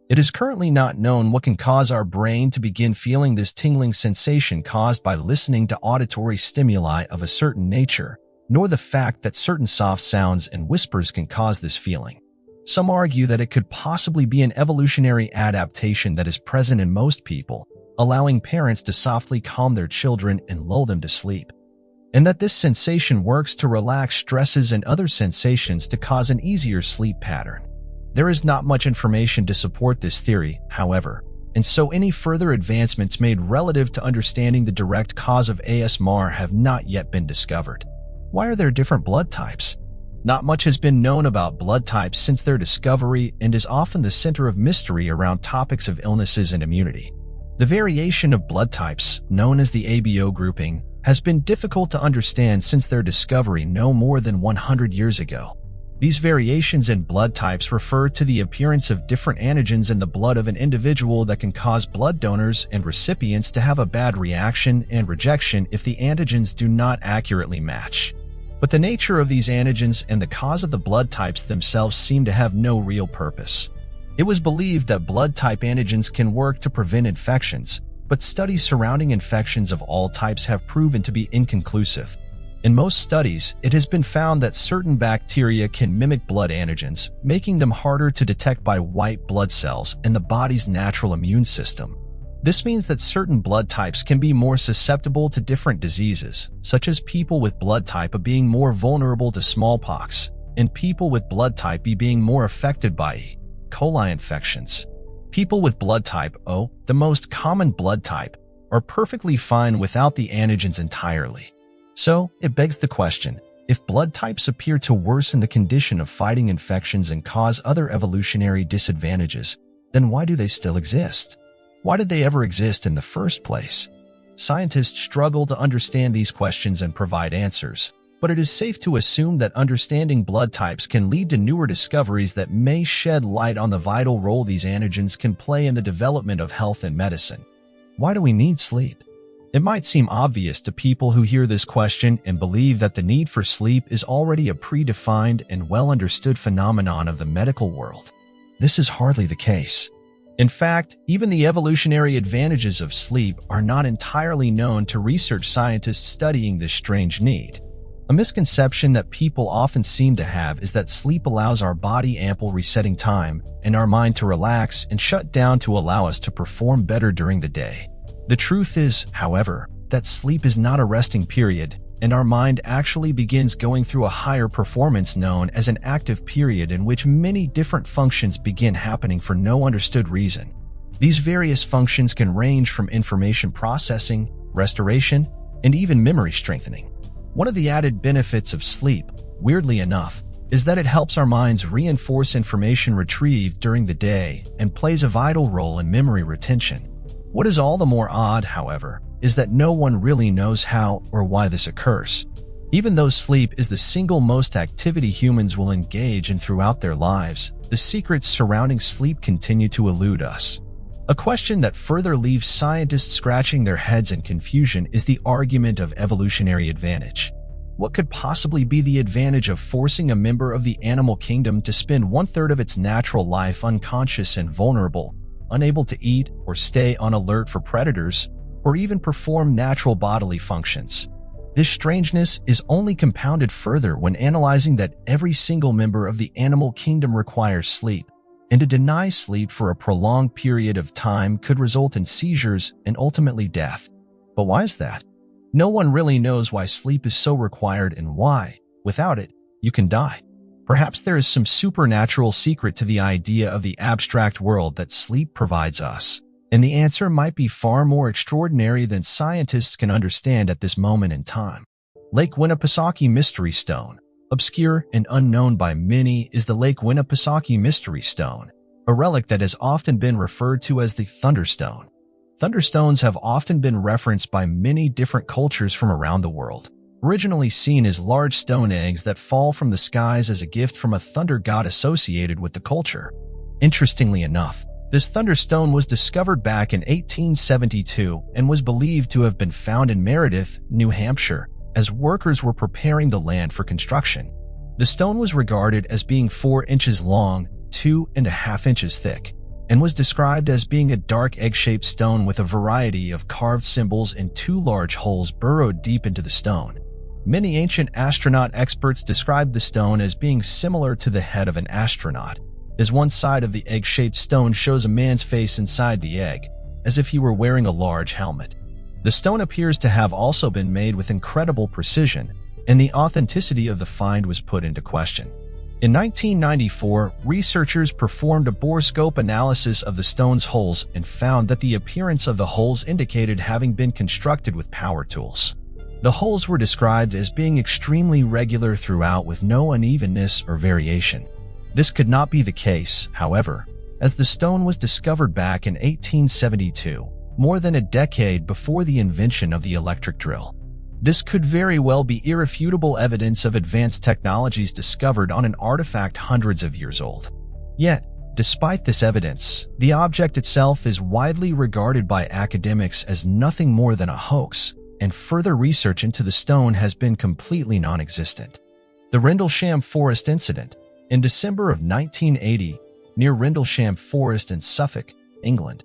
It is currently not known what can cause our brain to begin feeling this tingling sensation caused by listening to auditory stimuli of a certain nature, nor the fact that certain soft sounds and whispers can cause this feeling. Some argue that it could possibly be an evolutionary adaptation that is present in most people, allowing parents to softly calm their children and lull them to sleep, and that this sensation works to relax stresses and other sensations to cause an easier sleep pattern. There is not much information to support this theory, however, and so any further advancements made relative to understanding the direct cause of ASMR have not yet been discovered. Why are there different blood types? Not much has been known about blood types since their discovery and is often the center of mystery around topics of illnesses and immunity. The variation of blood types, known as the ABO grouping, has been difficult to understand since their discovery no more than 100 years ago. These variations in blood types refer to the appearance of different antigens in the blood of an individual that can cause blood donors and recipients to have a bad reaction and rejection if the antigens do not accurately match. But the nature of these antigens and the cause of the blood types themselves seem to have no real purpose. It was believed that blood-type antigens can work to prevent infections, but studies surrounding infections of all types have proven to be inconclusive. In most studies, it has been found that certain bacteria can mimic blood antigens, making them harder to detect by white blood cells and the body's natural immune system. This means that certain blood types can be more susceptible to different diseases, such as people with blood type A being more vulnerable to smallpox, and people with blood type B being more affected by E. coli infections. People with blood type O, the most common blood type, are perfectly fine without the antigens entirely. So, it begs the question, If blood types appear to worsen the condition of fighting infections and cause other evolutionary disadvantages, then why do they still exist? Why did they ever exist in the first place? Scientists struggle to understand these questions and provide answers, but it is safe to assume that understanding blood types can lead to newer discoveries that may shed light on the vital role these antigens can play in the development of health and medicine. Why do we need sleep? It might seem obvious to people who hear this question and believe that the need for sleep is already a predefined and well-understood phenomenon of the medical world. This is hardly the case. In fact, even the evolutionary advantages of sleep are not entirely known to research scientists studying this strange need. A misconception that people often seem to have is that sleep allows our body ample resetting time and our mind to relax and shut down to allow us to perform better during the day. The truth is, however, that sleep is not a resting period, and our mind actually begins going through a higher performance known as an active period in which many different functions begin happening for no understood reason. These various functions can range from information processing, restoration, and even memory strengthening. One of the added benefits of sleep, weirdly enough, is that it helps our minds reinforce information retrieved during the day and plays a vital role in memory retention. What is all the more odd, however, is that no one really knows how or why this occurs. Even though sleep is the single most activity humans will engage in throughout their lives, the secrets surrounding sleep continue to elude us. A question that further leaves scientists scratching their heads in confusion is the argument of evolutionary advantage. What could possibly be the advantage of forcing a member of the animal kingdom to spend one-third of its natural life unconscious and vulnerable, unable to eat or stay on alert for predators, or even perform natural bodily functions? This strangeness is only compounded further when analyzing that every single member of the animal kingdom requires sleep, and to deny sleep for a prolonged period of time could result in seizures and ultimately death. But why is that? No one really knows why sleep is so required and why, without it, you can die. Perhaps there is some supernatural secret to the idea of the abstract world that sleep provides us, and the answer might be far more extraordinary than scientists can understand at this moment in time. Lake Winnipesaukee Mystery Stone. Obscure and unknown by many is the Lake Winnipesaukee Mystery Stone, a relic that has often been referred to as the Thunderstone. Thunderstones have often been referenced by many different cultures from around the world, originally seen as large stone eggs that fall from the skies as a gift from a thunder god associated with the culture. Interestingly enough, this thunderstone was discovered back in 1872 and was believed to have been found in Meredith, New Hampshire, as workers were preparing the land for construction. The stone was regarded as being 4 inches long, 2.5 inches thick, and was described as being a dark egg-shaped stone with a variety of carved symbols and 2 large holes burrowed deep into the stone. Many ancient astronaut experts described the stone as being similar to the head of an astronaut, as one side of the egg-shaped stone shows a man's face inside the egg, as if he were wearing a large helmet. The stone appears to have also been made with incredible precision, and the authenticity of the find was put into question. In 1994, researchers performed a borescope analysis of the stone's holes and found that the appearance of the holes indicated having been constructed with power tools. The holes were described as being extremely regular throughout with no unevenness or variation. This could not be the case, however, as the stone was discovered back in 1872, more than a decade before the invention of the electric drill. This could very well be irrefutable evidence of advanced technologies discovered on an artifact hundreds of years old. Yet, despite this evidence, the object itself is widely regarded by academics as nothing more than a hoax, and further research into the stone has been completely non-existent. The Rendlesham Forest Incident. In December of 1980, near Rendlesham Forest in Suffolk, England,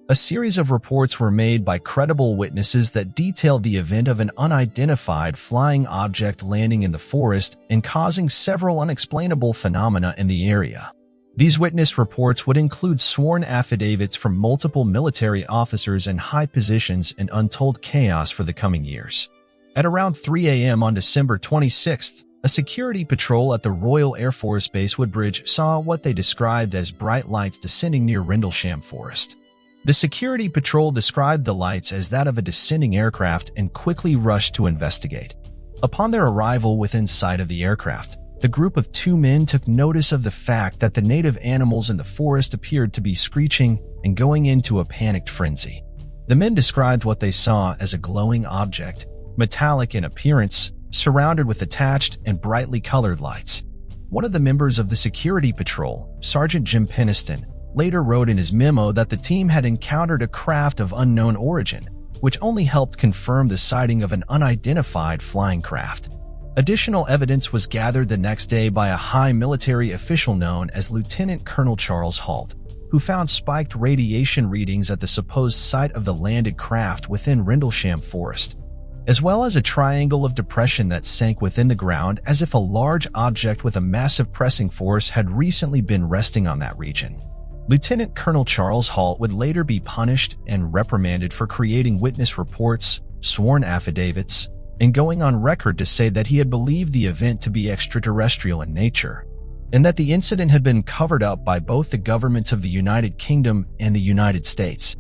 a series of reports were made by credible witnesses that detailed the event of an unidentified flying object landing in the forest and causing several unexplainable phenomena in the area. These witness reports would include sworn affidavits from multiple military officers in high positions and untold chaos for the coming years. At around 3 a.m. on December 26th, a security patrol at the Royal Air Force Base Woodbridge saw what they described as bright lights descending near Rendlesham Forest. The security patrol described the lights as that of a descending aircraft and quickly rushed to investigate. Upon their arrival within sight of the aircraft, the group of two men took notice of the fact that the native animals in the forest appeared to be screeching and going into a panicked frenzy. The men described what they saw as a glowing object, metallic in appearance, surrounded with attached and brightly colored lights. One of the members of the security patrol, Sergeant Jim Peniston, later wrote in his memo that the team had encountered a craft of unknown origin, which only helped confirm the sighting of an unidentified flying craft. Additional evidence was gathered the next day by a high military official known as Lieutenant Colonel Charles Halt, who found spiked radiation readings at the supposed site of the landed craft within Rendlesham Forest, as well as a triangle of depression that sank within the ground as if a large object with a massive pressing force had recently been resting on that region. Lieutenant Colonel Charles Halt would later be punished and reprimanded for creating witness reports, sworn affidavits, and going on record to say that he had believed the event to be extraterrestrial in nature, and that the incident had been covered up by both the governments of the United Kingdom and the United States.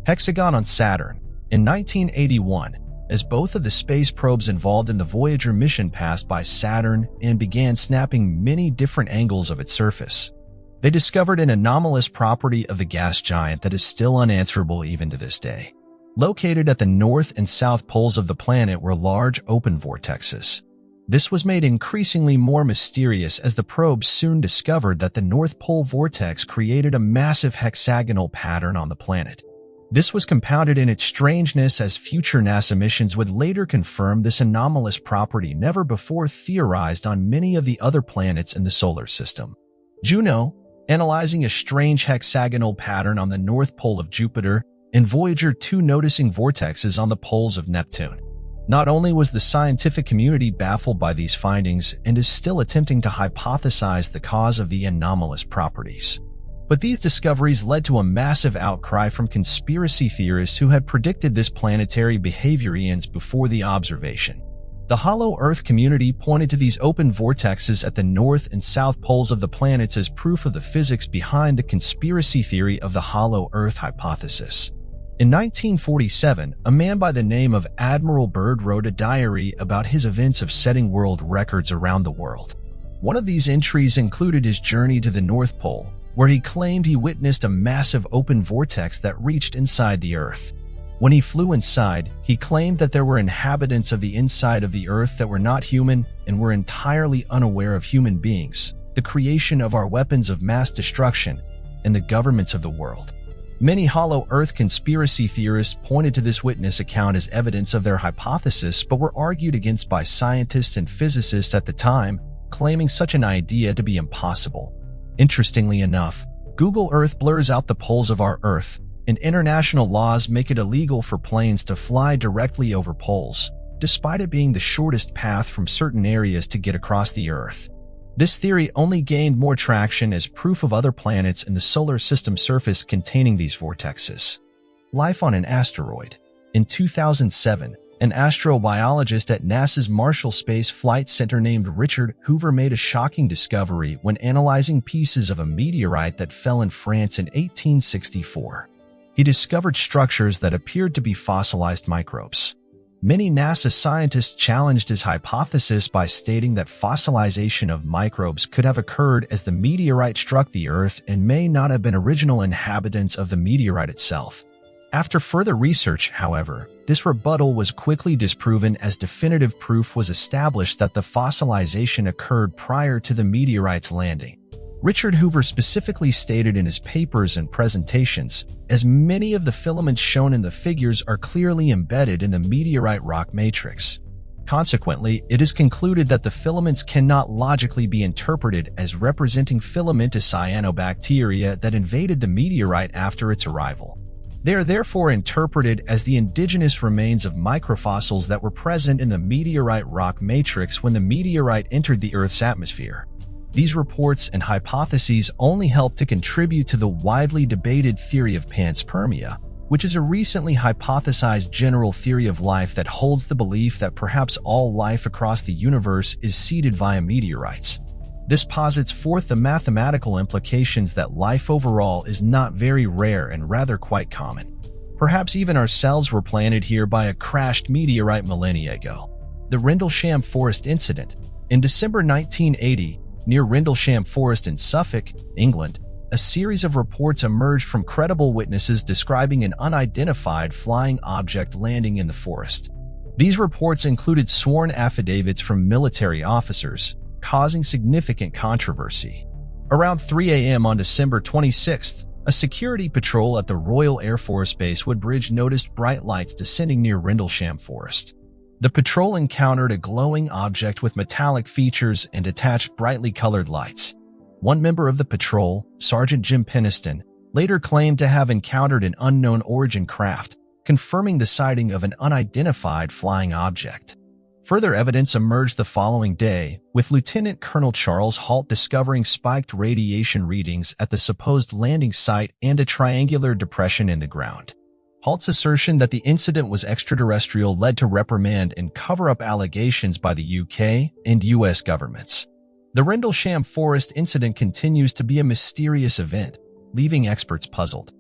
Hexagon on Saturn. In 1981, as both of the space probes involved in the Voyager mission passed by Saturn and began snapping many different angles of its surface, they discovered an anomalous property of the gas giant that is still unanswerable even to this day. Located at the north and south poles of the planet were large open vortexes. This was made increasingly more mysterious as the probes soon discovered that the North Pole vortex created a massive hexagonal pattern on the planet. This was compounded in its strangeness as future NASA missions would later confirm this anomalous property never before theorized on many of the other planets in the solar system. Juno, analyzing a strange hexagonal pattern on the North Pole of Jupiter, and Voyager 2 noticing vortexes on the poles of Neptune. Not only was the scientific community baffled by these findings and is still attempting to hypothesize the cause of the anomalous properties, but these discoveries led to a massive outcry from conspiracy theorists who had predicted this planetary behavior eons before the observation. The Hollow Earth community pointed to these open vortexes at the north and south poles of the planets as proof of the physics behind the conspiracy theory of the Hollow Earth hypothesis. In 1947, a man by the name of Admiral Byrd wrote a diary about his events of setting world records around the world. One of these entries included his journey to the North Pole, where he claimed he witnessed a massive open vortex that reached inside the Earth. When he flew inside, he claimed that there were inhabitants of the inside of the Earth that were not human and were entirely unaware of human beings, the creation of our weapons of mass destruction, and the governments of the world. Many Hollow Earth conspiracy theorists pointed to this witness account as evidence of their hypothesis but were argued against by scientists and physicists at the time, claiming such an idea to be impossible. Interestingly enough, Google Earth blurs out the poles of our Earth, and international laws make it illegal for planes to fly directly over poles, despite it being the shortest path from certain areas to get across the Earth. This theory only gained more traction as proof of other planets in the solar system surface containing these vortexes. Life on an asteroid. In 2007, an astrobiologist at NASA's Marshall Space Flight Center named Richard Hoover made a shocking discovery when analyzing pieces of a meteorite that fell in France in 1864. He discovered structures that appeared to be fossilized microbes. Many NASA scientists challenged his hypothesis by stating that fossilization of microbes could have occurred as the meteorite struck the Earth and may not have been original inhabitants of the meteorite itself. After further research, however, this rebuttal was quickly disproven as definitive proof was established that the fossilization occurred prior to the meteorite's landing. Richard Hoover specifically stated in his papers and presentations, as many of the filaments shown in the figures are clearly embedded in the meteorite rock matrix. Consequently, it is concluded that the filaments cannot logically be interpreted as representing filamentous cyanobacteria that invaded the meteorite after its arrival. They are therefore interpreted as the indigenous remains of microfossils that were present in the meteorite rock matrix when the meteorite entered the Earth's atmosphere. These reports and hypotheses only help to contribute to the widely debated theory of panspermia, which is a recently hypothesized general theory of life that holds the belief that perhaps all life across the universe is seeded via meteorites. This posits forth the mathematical implications that life overall is not very rare and rather quite common. Perhaps even ourselves were planted here by a crashed meteorite millennia ago. The Rendlesham Forest Incident. In December 1980, near Rendlesham Forest in Suffolk, England, a series of reports emerged from credible witnesses describing an unidentified flying object landing in the forest. These reports included sworn affidavits from military officers, causing significant controversy. Around 3 a.m. on December 26th, a security patrol at the Royal Air Force Base Woodbridge noticed bright lights descending near Rendlesham Forest. The patrol encountered a glowing object with metallic features and attached brightly colored lights. One member of the patrol, Sergeant Jim Peniston, later claimed to have encountered an unknown origin craft, confirming the sighting of an unidentified flying object. Further evidence emerged the following day, with Lieutenant Colonel Charles Halt discovering spiked radiation readings at the supposed landing site and a triangular depression in the ground. Halt's assertion that the incident was extraterrestrial led to reprimand and cover-up allegations by the UK and US governments. The Rendlesham Forest incident continues to be a mysterious event, leaving experts puzzled.